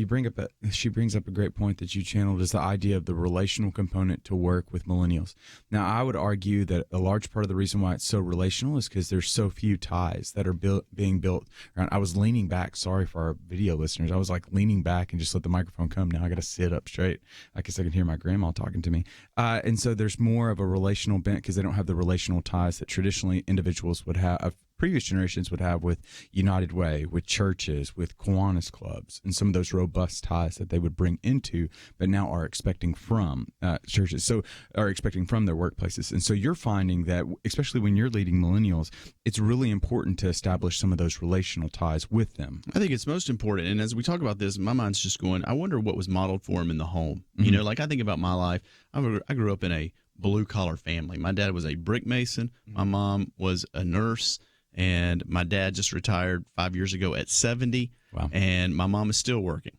she brings up a great point that you channeled, is the idea of the relational component to work with millennials. Now, I would argue that a large part of the reason why it's so relational is because there's so few ties that are being built around. I was leaning back. Sorry for our video listeners. I was like leaning back and just let the microphone come. Now I got to sit up straight. I guess I can hear my grandma talking to me. And so there's more of a relational bent because they don't have the relational ties that traditionally individuals would have. Previous generations would have with United Way, with churches, with Kiwanis clubs, and some of those robust ties that they would bring into, but now are expecting from churches, so are expecting from their workplaces. And so you're finding that, especially when you're leading millennials, it's really important to establish some of those relational ties with them. I think it's most important. And as we talk about this, my mind's just going, I wonder what was modeled for him in the home. Like I think about my life. I grew up in a blue-collar family. My dad was a brick mason. My mom was a nurse. And my dad just retired 5 years ago at 70. Wow. And my mom is still working.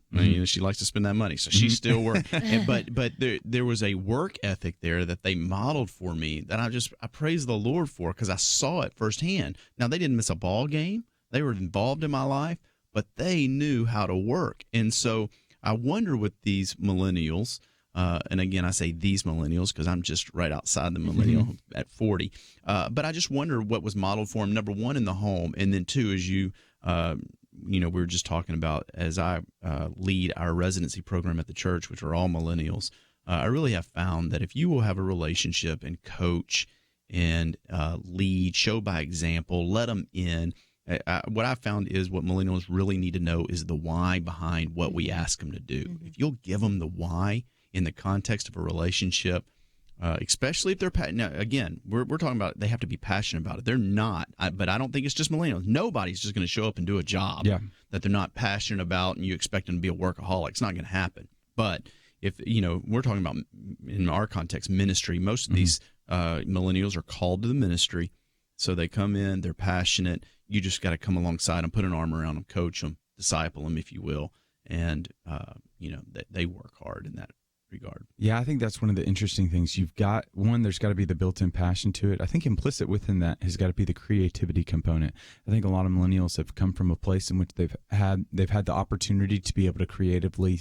She likes to spend that money, so she's still working. But there was a work ethic there that they modeled for me that I praise the Lord for, because I saw it firsthand. Now, they didn't miss a ball game. They were involved in my life, but they knew how to work. And so I wonder with these millennials, and again, I say these millennials because I'm just right outside the millennial at 40. But I just wonder what was modeled for them, number one, in the home. And then two, as we were just talking about, as I lead our residency program at the church, which are all millennials, I really have found that if you will have a relationship and coach and lead, show by example, let them in. What I found is what millennials really need to know is the why behind what we ask them to do. If you'll give them the why, in the context of a relationship, especially if they're now again, we're talking about they have to be passionate about it. They're not, but I don't think it's just millennials. Nobody's just going to show up and do a job that they're not passionate about, and you expect them to be a workaholic. It's not going to happen. But if we're talking about in our context ministry, most of these millennials are called to the ministry, so they come in, they're passionate. You just got to come alongside them, put an arm around them, coach them, disciple them, if you will, and they work hard in that regard. Yeah, I think that's one of the interesting things. You've got one, there's got to be the built-in passion to it. I think implicit within that has got to be the creativity component. I think a lot of millennials have come from a place in which they've had the opportunity to be able to creatively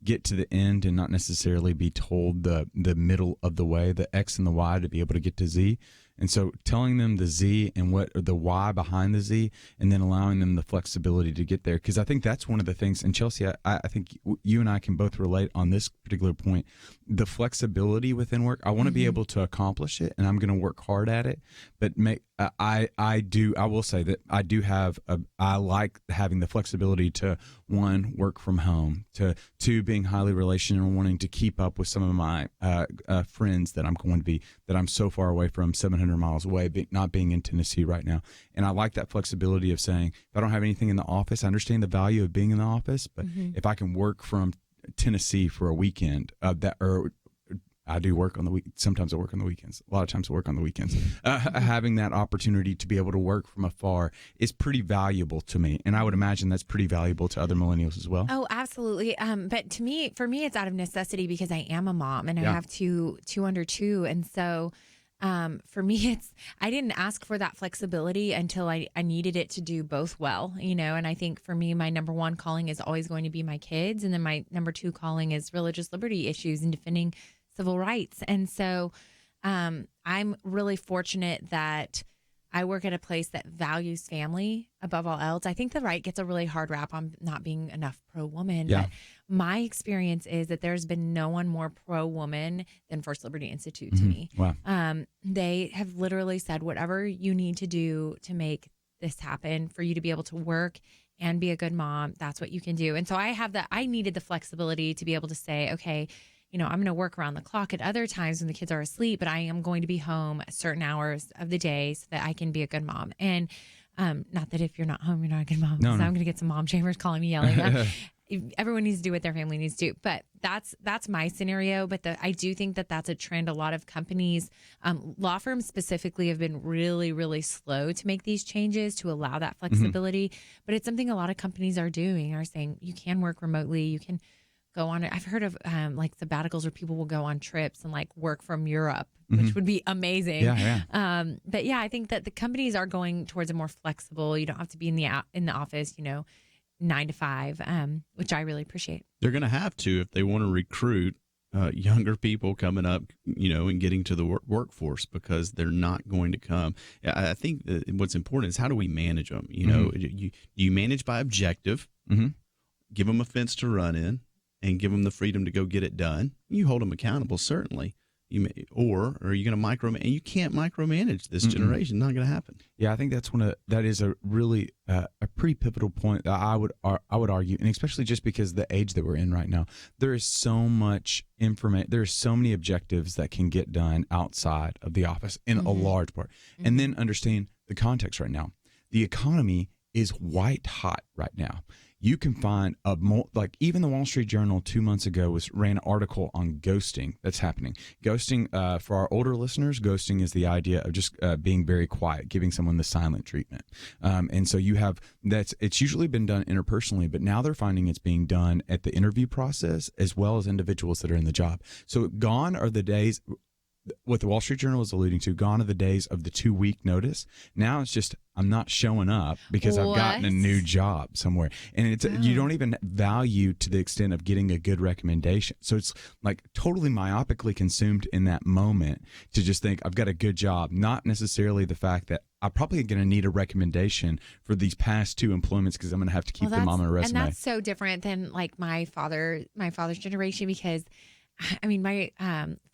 get to the end and not necessarily be told the middle of the way, the X and the Y, to be able to get to Z. And so telling them the Z and what the why behind the Z, and then allowing them the flexibility to get there. Because I think that's one of the things, and Chelsey, I think you and I can both relate on this particular point, the flexibility within work. I want to be able to accomplish it, and I'm going to work hard at it. But I will say that I like having the flexibility to, one, work from home, to two, being highly relational and wanting to keep up with some of my friends that I'm so far away from, 700 miles away, not being in Tennessee right now. And I like that flexibility of saying, if I don't have anything in the office, I understand the value of being in the office, but if I can work from Tennessee for a weekend, I do work on the week. Sometimes I work on the weekends. A lot of times I work on the weekends. Having that opportunity to be able to work from afar is pretty valuable to me, and I would imagine that's pretty valuable to other millennials as well. Oh, absolutely. But for me, it's out of necessity because I am a mom and I have two under two, and so for me, I didn't ask for that flexibility until I needed it to do both well, and I think for me, my number one calling is always going to be my kids, and then my number two calling is religious liberty issues and defending civil rights. And so I'm really fortunate that I work at a place that values family above all else. I think the right gets a really hard rap on not being enough pro-woman. Yeah. But my experience is that there's been no one more pro-woman than First Liberty Institute to me. Wow. They have literally said, whatever you need to do to make this happen for you to be able to work and be a good mom, that's what you can do. And so I needed the flexibility to be able to say, okay, I'm going to work around the clock at other times when the kids are asleep, but I am going to be home at certain hours of the day so that I can be a good mom. And not that if you're not home, you're not a good mom. No, I'm no. going to get some mom chambers calling me, yelling. Everyone needs to do what their family needs to do. But that's my scenario. But I do think that that's a trend. A lot of companies, law firms specifically, have been really, really slow to make these changes to allow that flexibility. But it's something a lot of companies are doing, are saying you can work remotely. You can go on. I've heard of like sabbaticals where people will go on trips and like work from Europe, which would be amazing. Yeah. But yeah, I think that the companies are going towards a more flexible. You don't have to be in the office, 9 to 5, which I really appreciate. They're going to have to if they want to recruit younger people coming up, and getting to the workforce, because they're not going to come. I think that what's important is how do we manage them? You manage by objective, give them a fence to run in, and give them the freedom to go get it done. You hold them accountable, certainly. Or are you going to micromanage? And you can't micromanage this generation. Not going to happen. Yeah, I think that is a really a pretty pivotal point that I would argue, and especially just because of the age that we're in right now, there is so much information. There's so many objectives that can get done outside of the office in a large part, and then understand the context right now. The economy is white hot right now. You can find even the Wall Street Journal 2 months ago ran an article on ghosting that's happening. Ghosting, for our older listeners, ghosting is the idea of just being very quiet, giving someone the silent treatment. And so it's usually been done interpersonally, but now they're finding it's being done at the interview process as well as individuals that are in the job. So gone are the days. What the Wall Street Journal is alluding to, gone are the days of the 2-week notice. Now it's just, I'm not showing up because I've gotten a new job somewhere. And you don't even value to the extent of getting a good recommendation. So it's like totally myopically consumed in that moment to just think I've got a good job, not necessarily the fact that I'm probably going to need a recommendation for these past 2 employments because I'm going to have to keep them on my resume. And that's so different than like my father's generation, because my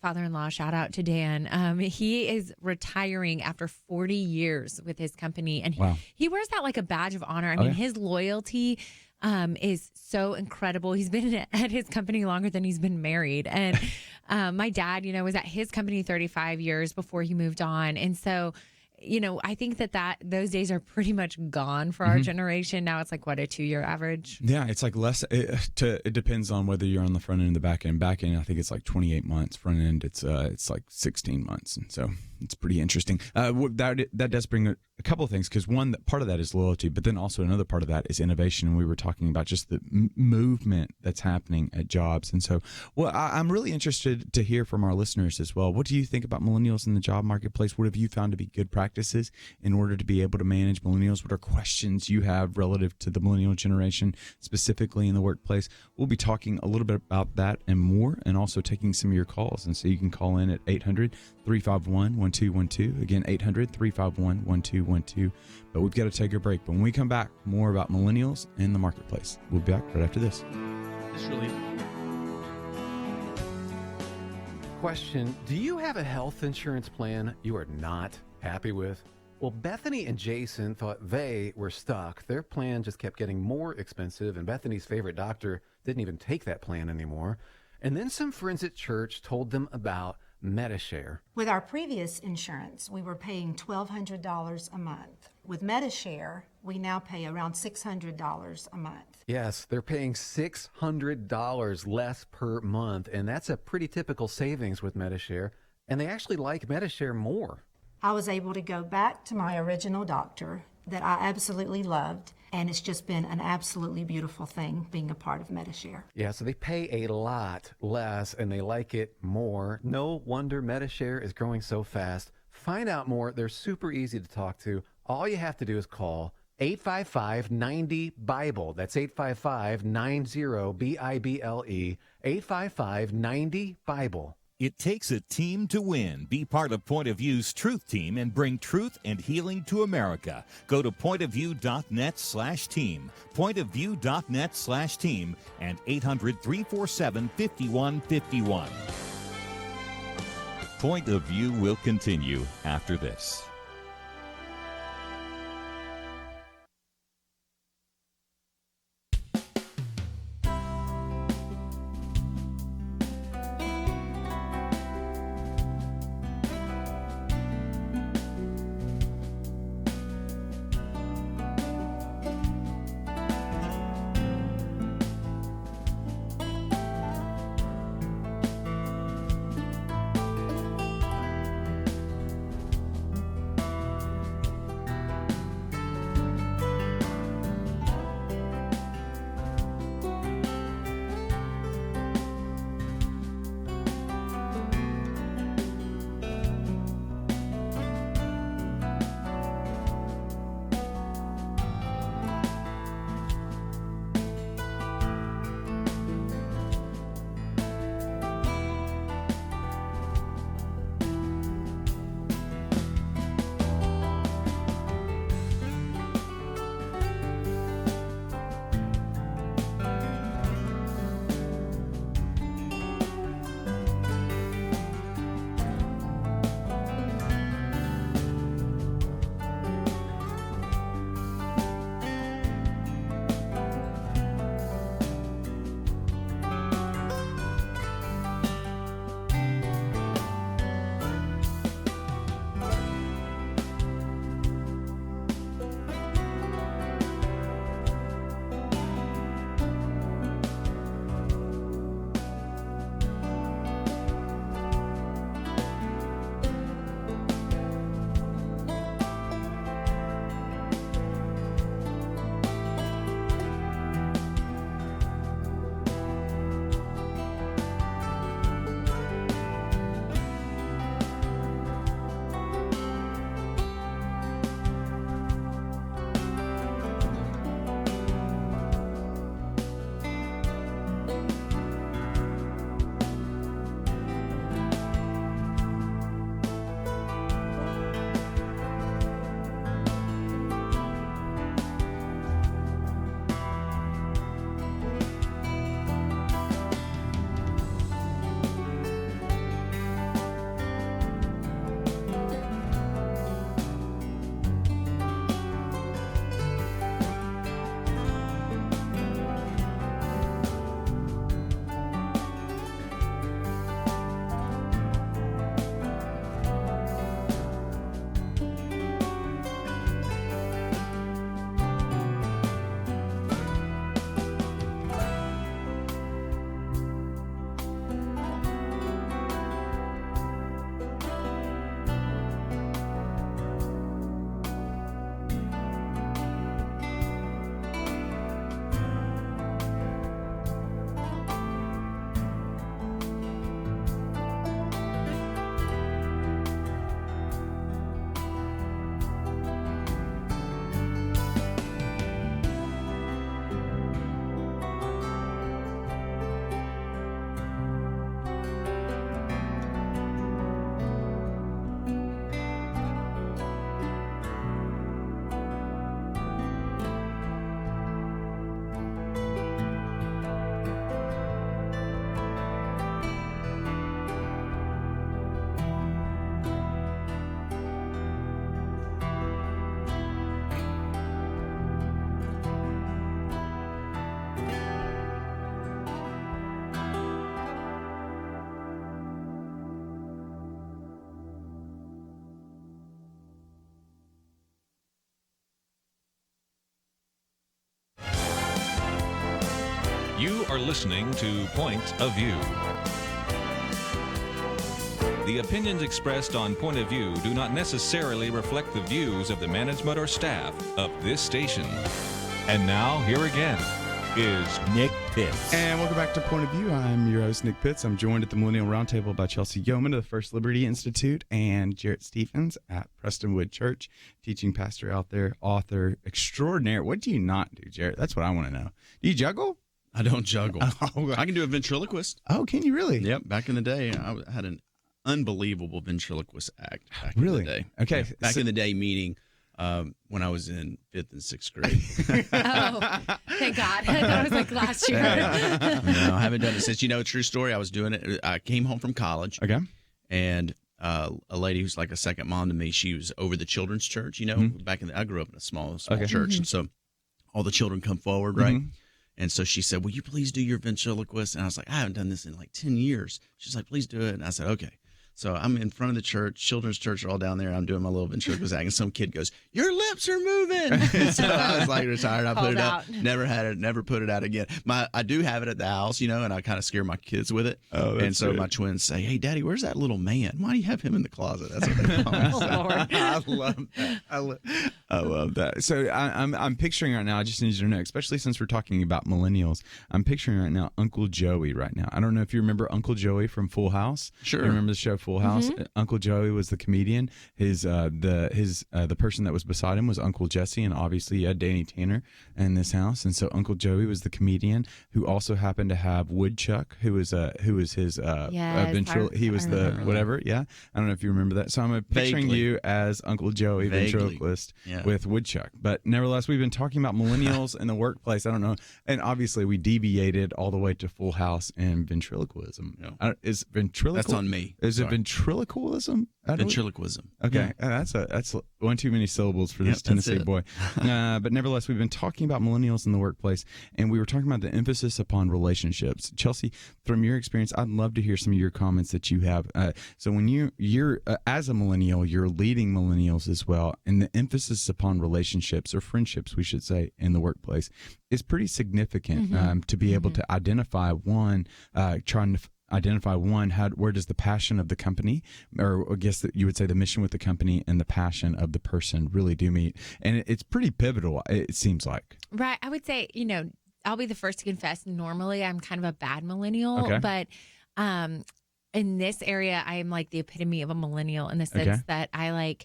father-in-law, shout out to Dan, he is retiring after 40 years with his company. And he wears that like a badge of honor. His loyalty is so incredible. He's been at his company longer than he's been married. And my dad, was at his company 35 years before he moved on. And so, I think that those days are pretty much gone for our generation. Now it's like, what, a 2-year average? Yeah, it's like less. It depends on whether you're on the front end and the back end. Back end, I think it's like 28 months. Front end, it's like 16 months. And so it's pretty interesting. That does bring a couple of things, because one, part of that is loyalty, but then also another part of that is innovation. We were talking about just the movement that's happening at jobs. And so, I'm really interested to hear from our listeners as well. What do you think about millennials in the job marketplace? What have you found to be good practices in order to be able to manage millennials? What are questions you have relative to the millennial generation, specifically in the workplace? We'll be talking a little bit about that and more, and also taking some of your calls. And so you can call in at 800-351-1212. Again, 800-351-1212. But we've got to take a break. But when we come back, more about millennials and the marketplace. We'll be back right after this. Question: do you have a health insurance plan you are not happy with? Well, Bethany and Jason thought they were stuck. Their plan just kept getting more expensive, and Bethany's favorite doctor didn't even take that plan anymore. And then some friends at church told them about MediShare. With our previous insurance, we were paying $1,200 a month. With MediShare, we now pay around $600 a month. Yes, they're paying $600 less per month, and that's a pretty typical savings with MediShare. And they actually like MediShare more. I was able to go back to my original doctor that I absolutely loved, and it's just been an absolutely beautiful thing being a part of MediShare. Yeah, so they pay a lot less and they like it more. No wonder MediShare is growing so fast. Find out more. They're super easy to talk to. All you have to do is call 855-90-BIBLE. That's 855-90-BIBLE. 855-90-BIBLE. It takes a team to win. Be part of Point of View's Truth Team and bring truth and healing to America. Go to pointofview.net/team, pointofview.net/team, and 800-347-5151. Point of View will continue after this. are listening to Point of View. The opinions expressed on Point of View do not necessarily reflect the views of the management or staff of this station. And now, here again is Nick Pitts. And welcome back to Point of View. I'm your host, Nick Pitts. I'm joined at the Millennial Roundtable by Chelsey Youman of the First Liberty Institute and Jarrett Stephens at Prestonwood Church, teaching pastor out there, author extraordinaire. What do you not do, Jarrett? That's what I want to know. Do you juggle? I don't juggle. I can do a ventriloquist. Oh, can you really? Yep. Back in the day, I had an unbelievable ventriloquist act back really? in the day. Okay. Yeah, back in the day, meaning when I was in 5th and 6th grade. Oh, thank God. That was like last year. No, I haven't done it since. True story, I was doing it. I came home from college. Okay. And a lady who's like a second mom to me, she was over the children's church, back in I grew up in a small Okay. church. And so all the children come forward, right? Mhm. And so she said, will you please do your ventriloquist? And I was like, I haven't done this in like 10 years. She's like, please do it. And I said, okay. So I'm in front of the church, children's church are all down there. I'm doing my little ventriloquist act, and some kid goes, your lips are moving. And so I was like retired. I put it up. Never had it, never put it out again. I do have it at the house, and I kind of scare my kids with it. Oh, that's and so good. my twins say, hey, Daddy, where's that little man? Why do you have him in the closet? That's what they call me. Oh, Lord. I love that. I love that. So I'm picturing right now, I just need you to know, especially since we're talking about millennials, I'm picturing right now Uncle Joey right now. I don't know if you remember Uncle Joey from Full House. Sure. You remember the show Full House? Uncle Joey was the comedian. The person that was beside him was Uncle Jesse, and obviously you had Danny Tanner in this house. And so Uncle Joey was the comedian who also happened to have Woodchuck, who was his he was the whatever. Yeah, I don't know if you remember that. So I'm picturing Vaguely. you as Uncle Joey, ventriloquist with Woodchuck. But nevertheless, we've been talking about millennials in the workplace. I don't know, and obviously we deviated all the way to Full House and ventriloquism. Is ventriloquism? That's on me. Is Sorry. it ventriloquism? Ventriloquism. Okay, that's one too many syllables for this Tennessee boy. But nevertheless, we've been talking about millennials in the workplace, and we were talking about the emphasis upon relationships. Chelsey, from your experience, I'd love to hear some of your comments that you have. So when you're as a millennial, you're leading millennials as well, and the emphasis upon relationships, or friendships, we should say, in the workplace is pretty significant to be able to identify one, where does the passion of the company, or I guess that you would say the mission with the company and the passion of the person really do meet. And it's pretty pivotal, it seems like. Right. I would say, I'll be the first to confess, normally I'm kind of a bad millennial, Okay. but in this area, I am like the epitome of a millennial in the sense that I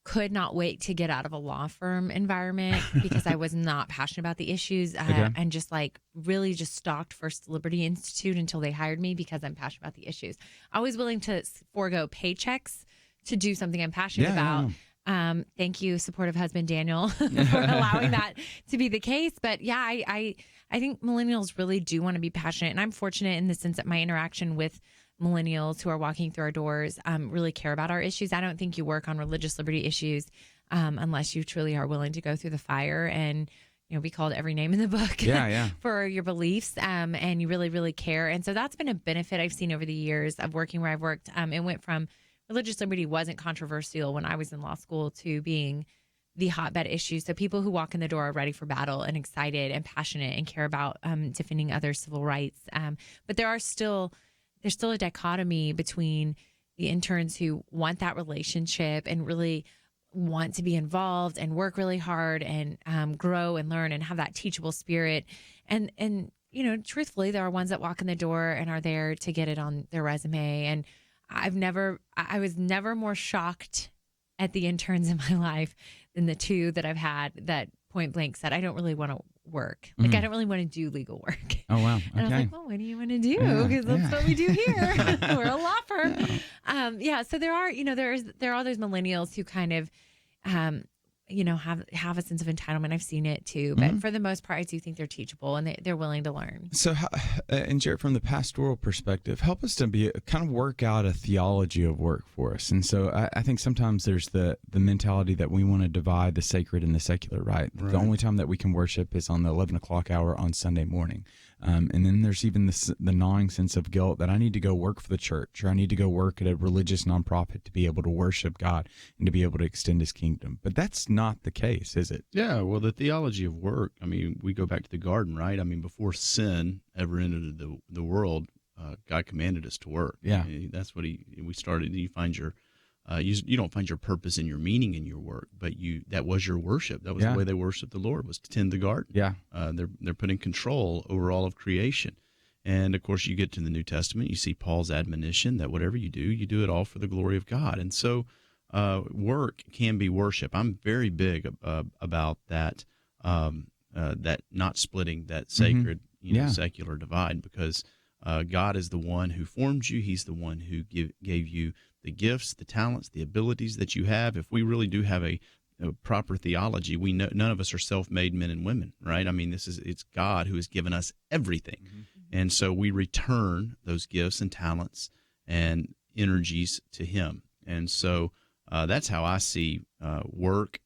could not wait to get out of a law firm environment because I was not passionate about the issues and just really just stalked First Liberty Institute until they hired me because I'm passionate about the issues. I was willing to forego paychecks to do something I'm passionate about. Thank you, supportive husband Daniel, for allowing that to be the case. But yeah, I think millennials really do want to be passionate, and I'm fortunate in the sense that my interaction with millennials who are walking through our doors really care about our issues. I don't think you work on religious liberty issues unless you truly are willing to go through the fire and be called every name in the book for your beliefs, and you really, really care. And so that's been a benefit I've seen over the years of working where I've worked. It went from religious liberty wasn't controversial when I was in law school to being the hotbed issue. So people who walk in the door are ready for battle and excited and passionate and care about defending others' civil rights. But there's still a dichotomy between the interns who want that relationship and really want to be involved and work really hard and grow and learn and have that teachable spirit. And truthfully, there are ones that walk in the door and are there to get it on their resume. And I was never more shocked at the interns in my life than the two that I've had that point blank said, I don't really want to work. I don't really want to do legal work. Oh, wow. Okay. And I was like, well, what do you want to do? Because that's what we do here. We're a law firm. So there are, there are those millennials who kind of, have a sense of entitlement. I've seen it too, but for the most part, I do think they're teachable and they're willing to learn. So, and Jarrett, from the pastoral perspective, help us to kind of work out a theology of work for us. And so I think sometimes there's the mentality that we want to divide the sacred and the secular, right? The only time that we can worship is on the 11 o'clock hour on Sunday morning. And then there's even the gnawing sense of guilt that I need to go work for the church, or I need to go work at a religious nonprofit to be able to worship God and to be able to extend his kingdom. But that's not the case, is it? Yeah, well, the theology of work, I mean, we go back to the garden, right? I mean, before sin ever entered the world, God commanded us to work. Yeah. That's what we started. You find your, you don't find your purpose and your meaning in your work, but that was your worship. That was the way they worshiped the Lord, was to tend the garden. Yeah. They're putting control over all of creation. And of course, you get to the New Testament, you see Paul's admonition that whatever you do it all for the glory of God. And so work can be worship. I'm very big about that, that not splitting that sacred, secular divide, because God is the one who formed you. He's the one who gave you the gifts, the talents, the abilities that you have. If we really do have a proper theology, we know none of us are self-made men and women, right? I mean, it's God who has given us everything. And so we return those gifts and talents and energies to him. And so that's how I see work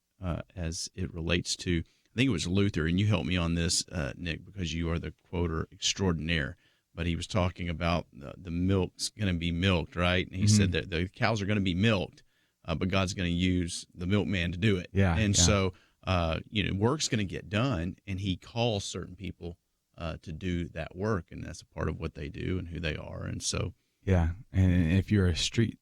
as it relates to, I think it was Luther, and you helped me on this, Nick, because you are the quoter extraordinaire. But he was talking about the milk's going to be milked, right? And he said that the cows are going to be milked, but God's going to use the milkman to do it. Yeah. And so, work's going to get done, and he calls certain people to do that work, and that's a part of what they do and who they are. And so, yeah. And if you're a street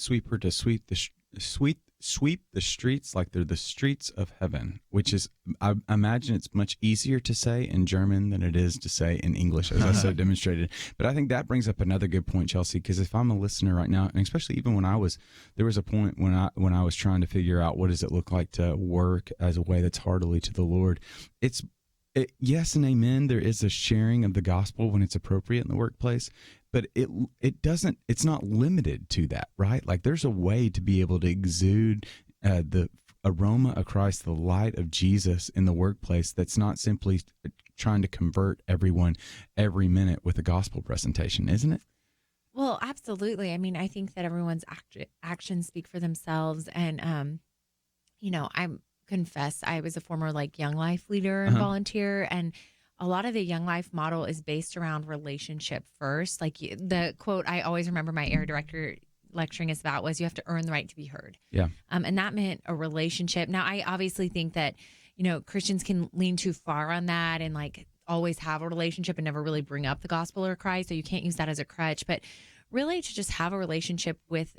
sweeper to sweep the streets like they're the streets of heaven, which is, I imagine it's much easier to say in German than it is to say in English, as I so demonstrated. But I think that brings up another good point, Chelsey, because if I'm a listener right now, and especially even there was a point when I was trying to figure out what does it look like to work as a way that's heartily to the Lord. Yes and amen. There is a sharing of the gospel when it's appropriate in the workplace, but it's not limited to that, right? Like there's a way to be able to exude the aroma of Christ, the light of Jesus in the workplace that's not simply trying to convert everyone every minute with a gospel presentation, isn't it? Well, absolutely. I mean, I think that everyone's actions speak for themselves. And, I confess I was a former Young Life leader and volunteer, and a lot of the Young Life model is based around relationship first. Like the quote I always remember my area director lecturing us about was, you have to earn the right to be heard. Yeah. And that meant a relationship. Now, I obviously think that, Christians can lean too far on that and always have a relationship and never really bring up the gospel or Christ. So you can't use that as a crutch, but really to just have a relationship with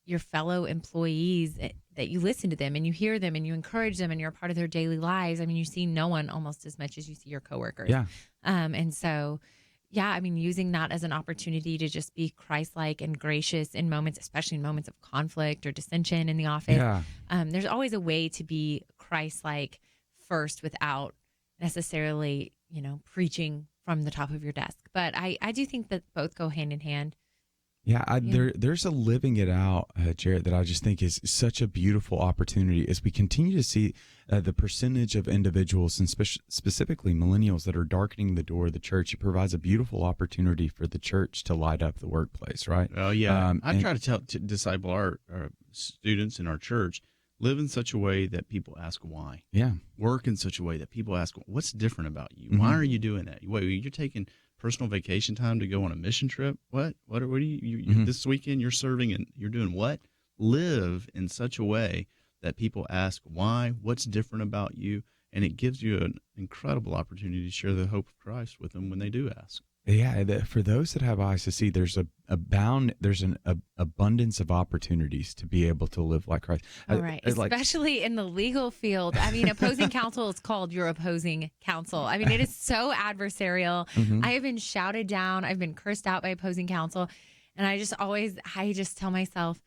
your fellow employees, that you listen to them and you hear them and you encourage them and you're a part of their daily lives. I mean, you see no one almost as much as you see your coworkers. Yeah. And so, using that as an opportunity to just be Christ-like and gracious in moments, especially in moments of conflict or dissension in the office. Yeah. There's always a way to be Christ-like first without necessarily, preaching from the top of your desk. But I do think that both go hand in hand. Yeah, there's a living it out, Jarrett, that I just think is such a beautiful opportunity as we continue to see the percentage of individuals, and specifically millennials, that are darkening the door of the church. It provides a beautiful opportunity for the church to light up the workplace, right? Oh, yeah. I try to disciple our students in our church, live in such a way that people ask why. Yeah. Work in such a way that people ask, what's different about you? Why are you doing that? Wait, you're taking personal vacation time to go on a mission trip? What are you this weekend you're serving and you're doing what? Live in such a way that people ask why, what's different about you, and it gives you an incredible opportunity to share the hope of Christ with them when they do ask. Yeah, for those that have eyes to see, there's an abundance of opportunities to be able to live like Christ. All right, especially in the legal field. I mean, opposing counsel is called your opposing counsel. I mean, it is so adversarial. I have been shouted down. I've been cursed out by opposing counsel. And I just tell myself,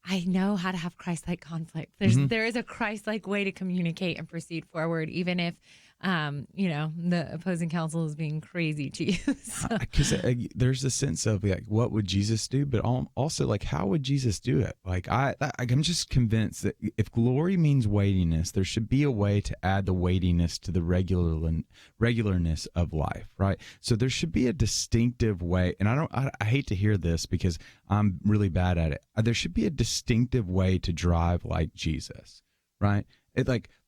I know how to have Christ-like conflict. There is a Christ-like way to communicate and proceed forward, even if the opposing counsel is being crazy to you. Because there's a sense of what would Jesus do, but also how would Jesus do it? I'm just convinced that if glory means weightiness, there should be a way to add the weightiness to the regularness of life, right? So there should be a distinctive way, and I hate to hear this because I'm really bad at it. There should be a distinctive way to drive like Jesus, right?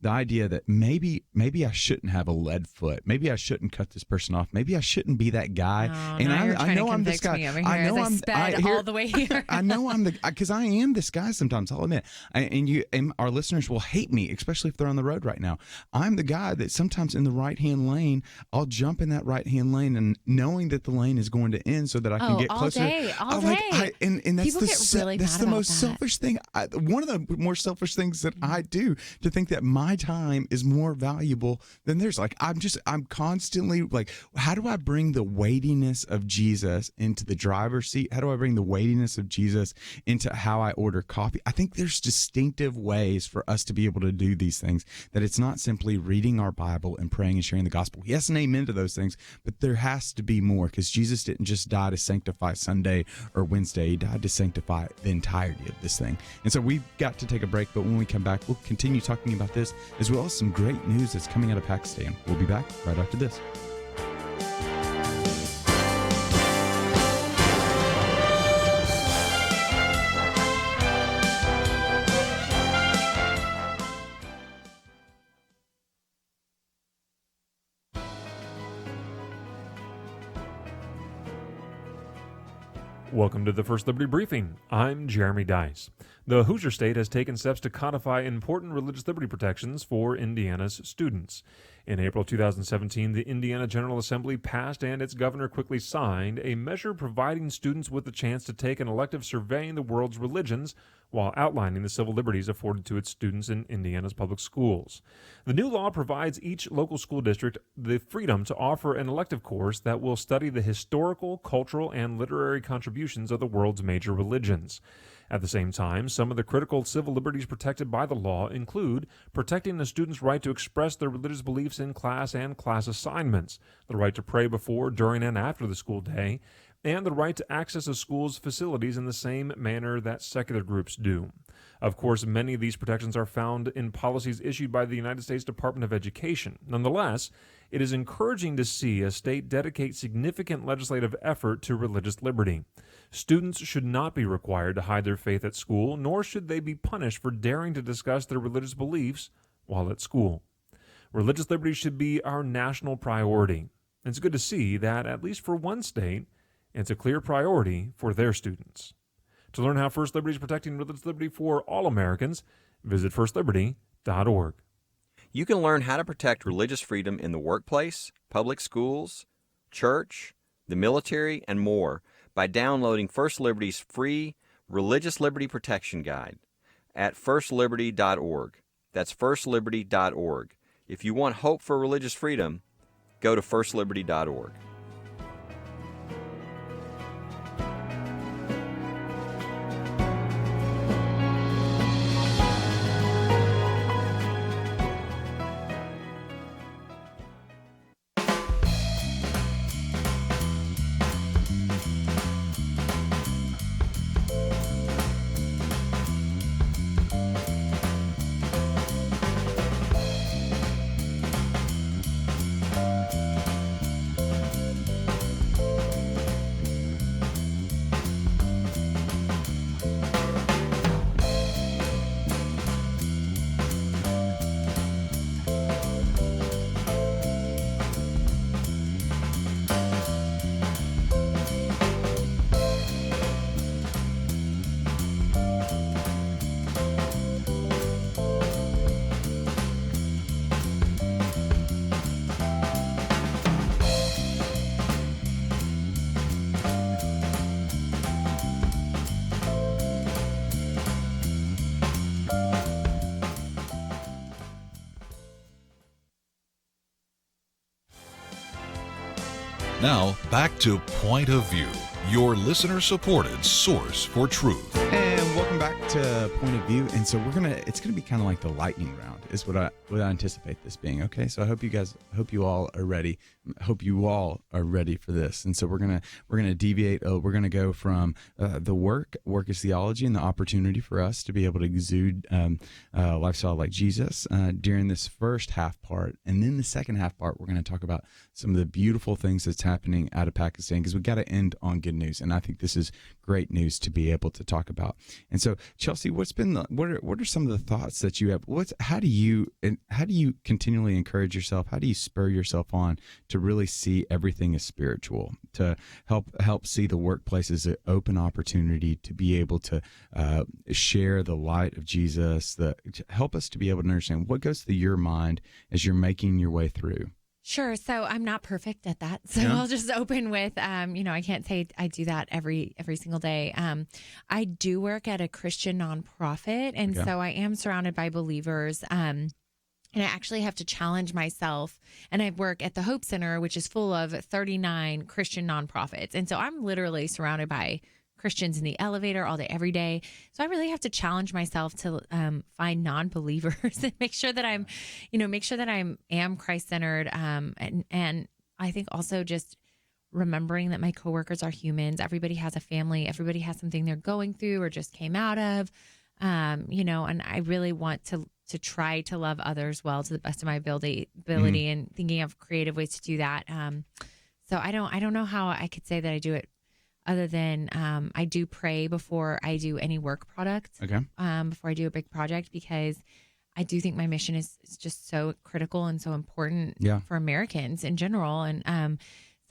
the idea that maybe I shouldn't have a lead foot. Maybe I shouldn't cut this person off. Maybe I shouldn't be that guy. And I know I'm this guy. I know I'm all the way here. I know I'm because I am this guy sometimes. I'll admit. And our listeners will hate me, especially if they're on the road right now. I'm the guy that sometimes in the right-hand lane, I'll jump in that right-hand lane and knowing that the lane is going to end so that I can get closer. All day. And that's People get really that's mad the about most that. selfish thing. One of the more selfish things that I do, to think that my time is more valuable than theirs. Like I'm constantly like, how do I bring the weightiness of Jesus into the driver's seat? How do I bring the weightiness of Jesus into how I order coffee? I think there's distinctive ways for us to be able to do these things, that it's not simply reading our Bible and praying and sharing the gospel. Yes and amen to those things, but there has to be more, because Jesus didn't just die to sanctify Sunday or Wednesday. He died to sanctify the entirety of this thing. And so we've got to take a break, but when we come back, we'll continue talking about this, as well as some great news that's coming out of Pakistan. We'll be back right after this. Welcome to the First Liberty Briefing. I'm Jeremy Dice. The Hoosier State has taken steps to codify important religious liberty protections for Indiana's students. In April 2017, the Indiana General Assembly passed and its governor quickly signed a measure providing students with the chance to take an elective surveying the world's religions while outlining the civil liberties afforded to its students in Indiana's public schools. The new law provides each local school district the freedom to offer an elective course that will study the historical, cultural, and literary contributions of the world's major religions. At the same time, some of the critical civil liberties protected by the law include protecting the student's right to express their religious beliefs in class and class assignments, the right to pray before, during, and after the school day, and the right to access a school's facilities in the same manner that secular groups do. Of course, many of these protections are found in policies issued by the United States Department of Education. Nonetheless, it is encouraging to see a state dedicate significant legislative effort to religious liberty. Students should not be required to hide their faith at school, nor should they be punished for daring to discuss their religious beliefs while at school. Religious liberty should be our national priority. It's good to see that, at least for one state, it's a clear priority for their students. To learn how First Liberty is protecting religious liberty for all Americans, visit firstliberty.org. You can learn how to protect religious freedom in the workplace, public schools, church, the military, and more by downloading First Liberty's free Religious Liberty Protection Guide at firstliberty.org. That's firstliberty.org. If you want hope for religious freedom, go to firstliberty.org. Now, back to Point of View, your listener-supported source for truth. And welcome back to Point of View. And so it's gonna be kind of like the lightning round is what I anticipate this being. Okay, so I hope you all are ready. Hope you all are ready for this. And so we're gonna deviate. We're gonna go from the work is theology, and the opportunity for us to be able to exude lifestyle like Jesus during this first half part, and then the second half part we're gonna talk about some of the beautiful things that's happening out of Pakistan, because we got to end on good news, and I think this is great news to be able to talk about. And so so Chelsey, what are some of the thoughts that you have? How do you continually encourage yourself? How do you spur yourself on to really see everything as spiritual, to help see the workplace as an open opportunity to be able to share the light of Jesus, help us to be able to understand what goes through your mind as you're making your way through? Sure. So I'm not perfect at that. So Yeah. I'll just open with, I can't say I do that every single day. I do work at a Christian nonprofit. And Okay. so I am surrounded by believers. And I actually have to challenge myself. And I work at the Hope Center, which is full of 39 Christian nonprofits. And so I'm literally surrounded by Christians in the elevator all day, every day. So I really have to challenge myself to find non-believers and make sure that I'm Christ-centered. And I think also just remembering that my coworkers are humans. Everybody has a family. Everybody has something they're going through or just came out of. And I really want to try to love others well to the best of my ability and thinking of creative ways to do that. So I don't know how I could say that I do it other than I do pray before I do any work product, before I do a big project, because I do think my mission is just so critical and so important for Americans in general. And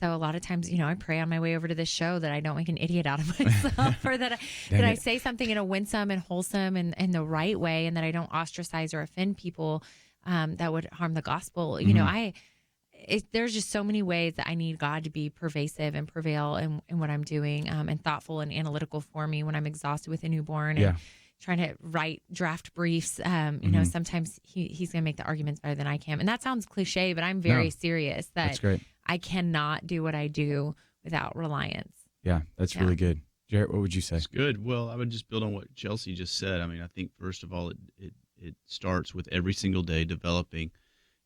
so a lot of times, I pray on my way over to this show that I don't make an idiot out of myself or that I say something in a winsome and wholesome and the right way, and that I don't ostracize or offend people that would harm the gospel. There's just so many ways that I need God to be pervasive and prevail in what I'm doing, and thoughtful and analytical for me when I'm exhausted with a newborn and trying to write draft briefs. Sometimes he's going to make the arguments better than I can. And that sounds cliche, but I'm very serious that That's great. I cannot do what I do without reliance. Yeah, that's really good. Jarrett, what would you say? That's good. Well, I would just build on what Chelsey just said. I mean, I think first of all, it starts with every single day developing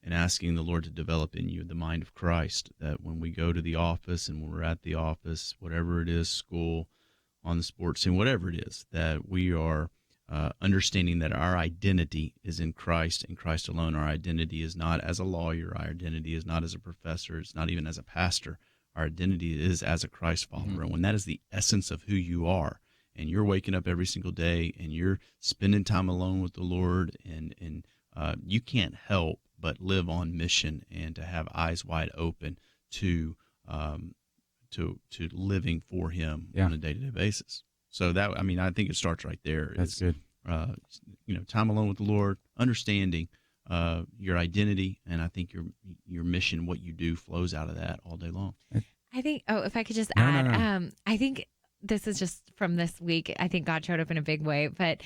and asking the Lord to develop in you the mind of Christ, that when we go to the office and when we're at the office, whatever it is, school, on the sports team, whatever it is, that we are understanding that our identity is in Christ and Christ alone. Our identity is not as a lawyer. Our identity is not as a professor. It's not even as a pastor. Our identity is as a Christ follower. And when that is the essence of who you are, and you're waking up every single day and you're spending time alone with the Lord, and you can't help but live on mission and to have eyes wide open to living for Him on a day-to-day basis. So that, I think it starts right there. That's good. Time alone with the Lord, understanding your identity, and I think your mission, what you do, flows out of that all day long. I think, if I could just add, I think this is just from this week. I think God showed up in a big way, but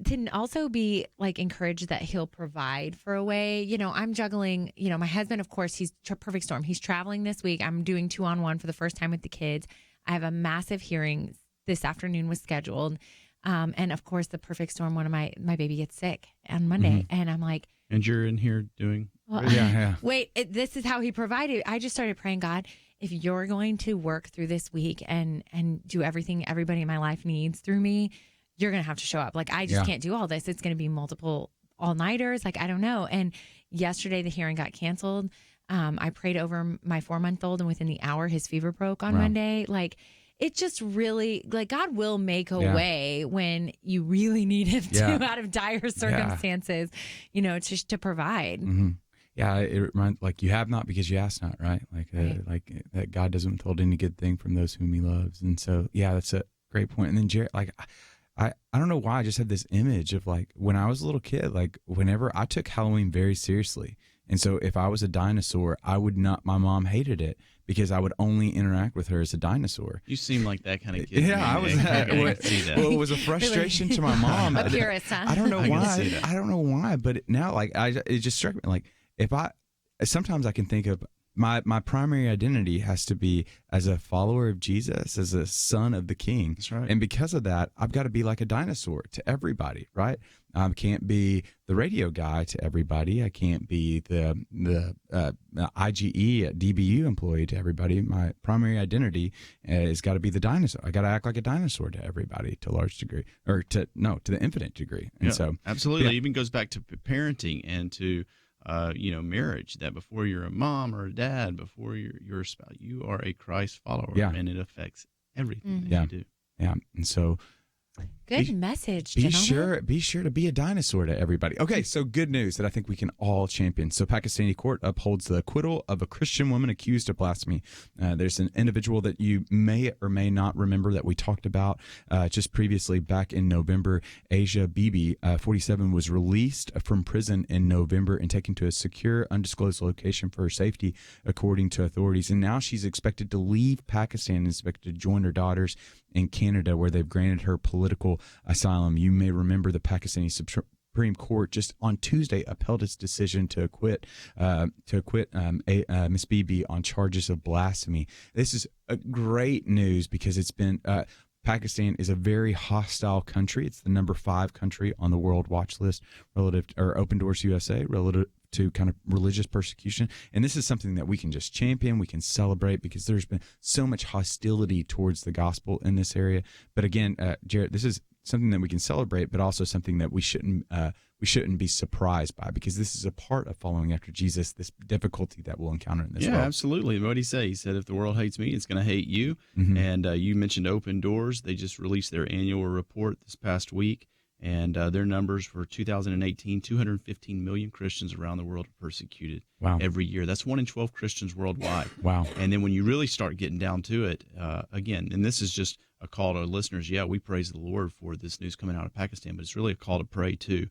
to also be encouraged that He'll provide for a way. I'm juggling, my husband, of course, he's perfect storm. He's traveling this week. I'm doing 2-on-1 for the first time with the kids. I have a massive hearing this afternoon was scheduled. And of course, the perfect storm, one of my baby gets sick on Monday. And I'm like, and you're in here doing, wait, this is how He provided. I just started praying, God, if you're going to work through this week and do everything everybody in my life needs through me, you're going to have to show up. I just can't do all this. It's going to be multiple all-nighters. I don't know. And yesterday the hearing got canceled. I prayed over my 4-month-old, and within the hour his fever broke on Monday. It just really, God will make a way when you really need Him to, out of dire circumstances, to provide. Yeah, it reminds, you have not because you ask not, right? That God doesn't withhold any good thing from those whom He loves. And so, that's a great point. And then Jarrett, I don't know why I just had this image of when I was a little kid, whenever I took Halloween very seriously. And so if I was a dinosaur, my mom hated it because I would only interact with her as a dinosaur. You seem like that kind of kid. Yeah, I was that. Well, it was a frustration to my mom. A purist, huh? I don't know why. I don't know why, but now it just struck me sometimes I can think of my primary identity has to be as a follower of Jesus, as a son of the King. That's right. And because of that, I've got to be like a dinosaur to everybody, right? I can't be the radio guy to everybody. I can't be the IGE DBU employee to everybody. My primary identity has got to be the dinosaur. I got to act like a dinosaur to everybody to a large degree, or to the infinite degree. And so absolutely, it even goes back to parenting and to marriage, that before you're a mom or a dad, before you're a spouse, you are a Christ follower, and it affects everything that you do. Yeah, and so Good message, Be gentlemen. sure to be a dinosaur to everybody. Okay, so good news that I think we can all champion. So Pakistani court upholds the acquittal of a Christian woman accused of blasphemy. There's an individual that you may or may not remember that we talked about just previously back in November. Asia Bibi, 47, was released from prison in November and taken to a secure, undisclosed location for her safety, according to authorities. And now she's expected to leave Pakistan and expected to join her daughters in Canada, where they've granted her political asylum. You may remember the Pakistani Supreme Court just on Tuesday upheld its decision to acquit Miss Bibi on charges of blasphemy. This is a great news because it's been Pakistan is a very hostile country. It's the number 5 country on the World Watch List relative, or Open Doors USA, relative to kind of religious persecution. And this is something that we can just champion, we can celebrate, because there's been so much hostility towards the gospel in this area. But again, Jarrett, this is something that we can celebrate, but also something that we shouldn't be surprised by, because this is a part of following after Jesus, this difficulty that we'll encounter in this world. Yeah, absolutely. What did he say? He said, if the world hates me, it's going to hate you. Mm-hmm. And you mentioned Open Doors. They just released their annual report this past week. And their numbers for 2018, 215 million Christians around the world are persecuted every year. That's 1 in 12 Christians worldwide. Wow. And then when you really start getting down to it, again, and this is just a call to listeners, we praise the Lord for this news coming out of Pakistan, but it's really a call to pray too,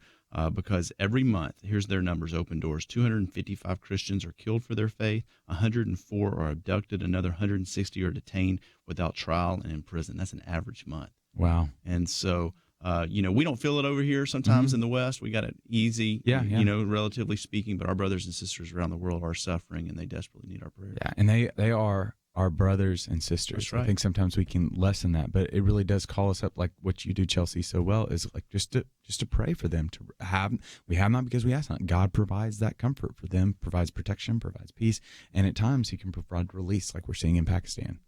because every month, here's their numbers, Open Doors, 255 Christians are killed for their faith, 104 are abducted, another 160 are detained without trial and in prison. That's an average month. Wow. And so... we don't feel it over here sometimes in the West. We got it easy, relatively speaking, but our brothers and sisters around the world are suffering, and they desperately need our prayers. Yeah, and they are our brothers and sisters. That's right. I think sometimes we can lessen that, but it really does call us up, like what you do, Chelsey, so well, is like just to pray for them. We have not because we ask not. God provides that comfort for them, provides protection, provides peace, and at times He can provide release, like we're seeing in Pakistan.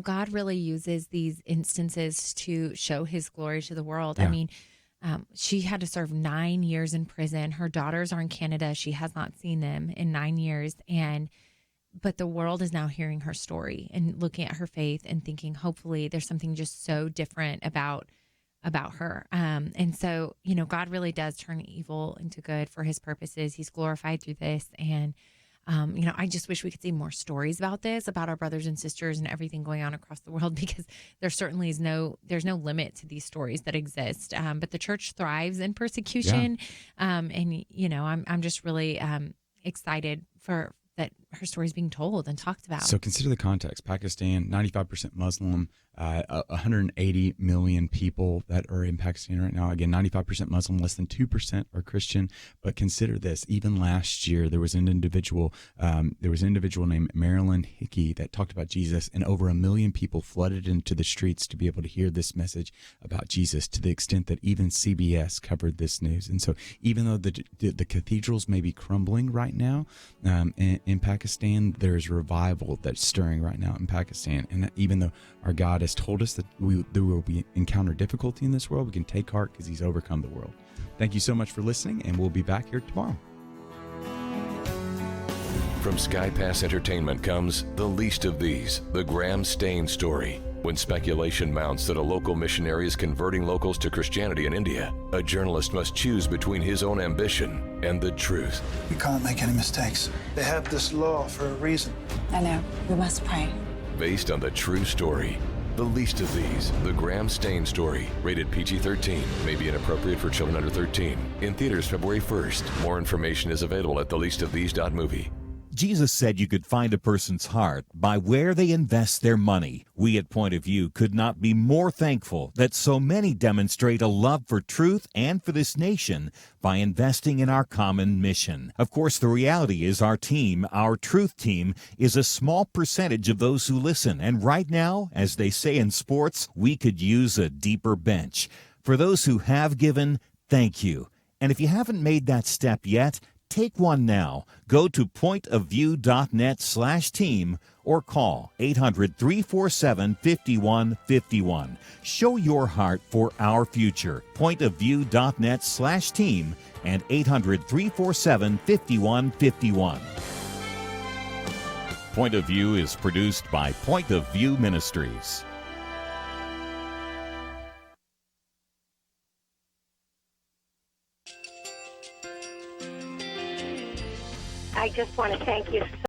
God really uses these instances to show His glory to the world. Yeah. I mean, she had to serve 9 years in prison. Her daughters are in Canada. She has not seen them in 9 years. But the world is now hearing her story and looking at her faith and thinking, hopefully there's something just so different about her. And so, God really does turn evil into good for His purposes. He's glorified through this. And I just wish we could see more stories about this, about our brothers and sisters and everything going on across the world, because there certainly is there's no limit to these stories that exist. But the church thrives in persecution. Yeah. I'm just really excited for that her story is being told and talked about. So consider the context. Pakistan, 95% Muslim, 180 million people that are in Pakistan right now. Again, 95% Muslim, less than 2% are Christian. But consider this: even last year, there was an individual named Marilyn Hickey that talked about Jesus, and over 1 million people flooded into the streets to be able to hear this message about Jesus, to the extent that even CBS covered this news. And so, even though the cathedrals may be crumbling right now in Pakistan, there's revival that's stirring right now in Pakistan. And even though our God has told us that there will encounter difficulty in this world, we can take heart because He's overcome the world. Thank you so much for listening, and we'll be back here tomorrow. From Sky Pass Entertainment comes The Least of These, the Graham Stain story. When speculation mounts that a local missionary is converting locals to Christianity in India, a journalist must choose between his own ambition and the truth. You can't make any mistakes. They have this law for a reason. I know. We must pray. Based on the true story. The Least of These, the Graham Stain story. Rated PG-13. May be inappropriate for children under 13. In theaters February 1st. More information is available at theleastofthese.movie. Jesus said you could find a person's heart by where they invest their money. We at Point of View could not be more thankful that so many demonstrate a love for truth and for this nation by investing in our common mission. Of course, the reality is our team, our truth team, is a small percentage of those who listen. And right now, as they say in sports, we could use a deeper bench. For those who have given, thank you. And if you haven't made that step yet, take one now. Go to pointofview.net/team or call 800-347-5151. Show your heart for our future. Pointofview.net/team and 800-347-5151. Point of View is produced by Point of View Ministries. I just want to thank you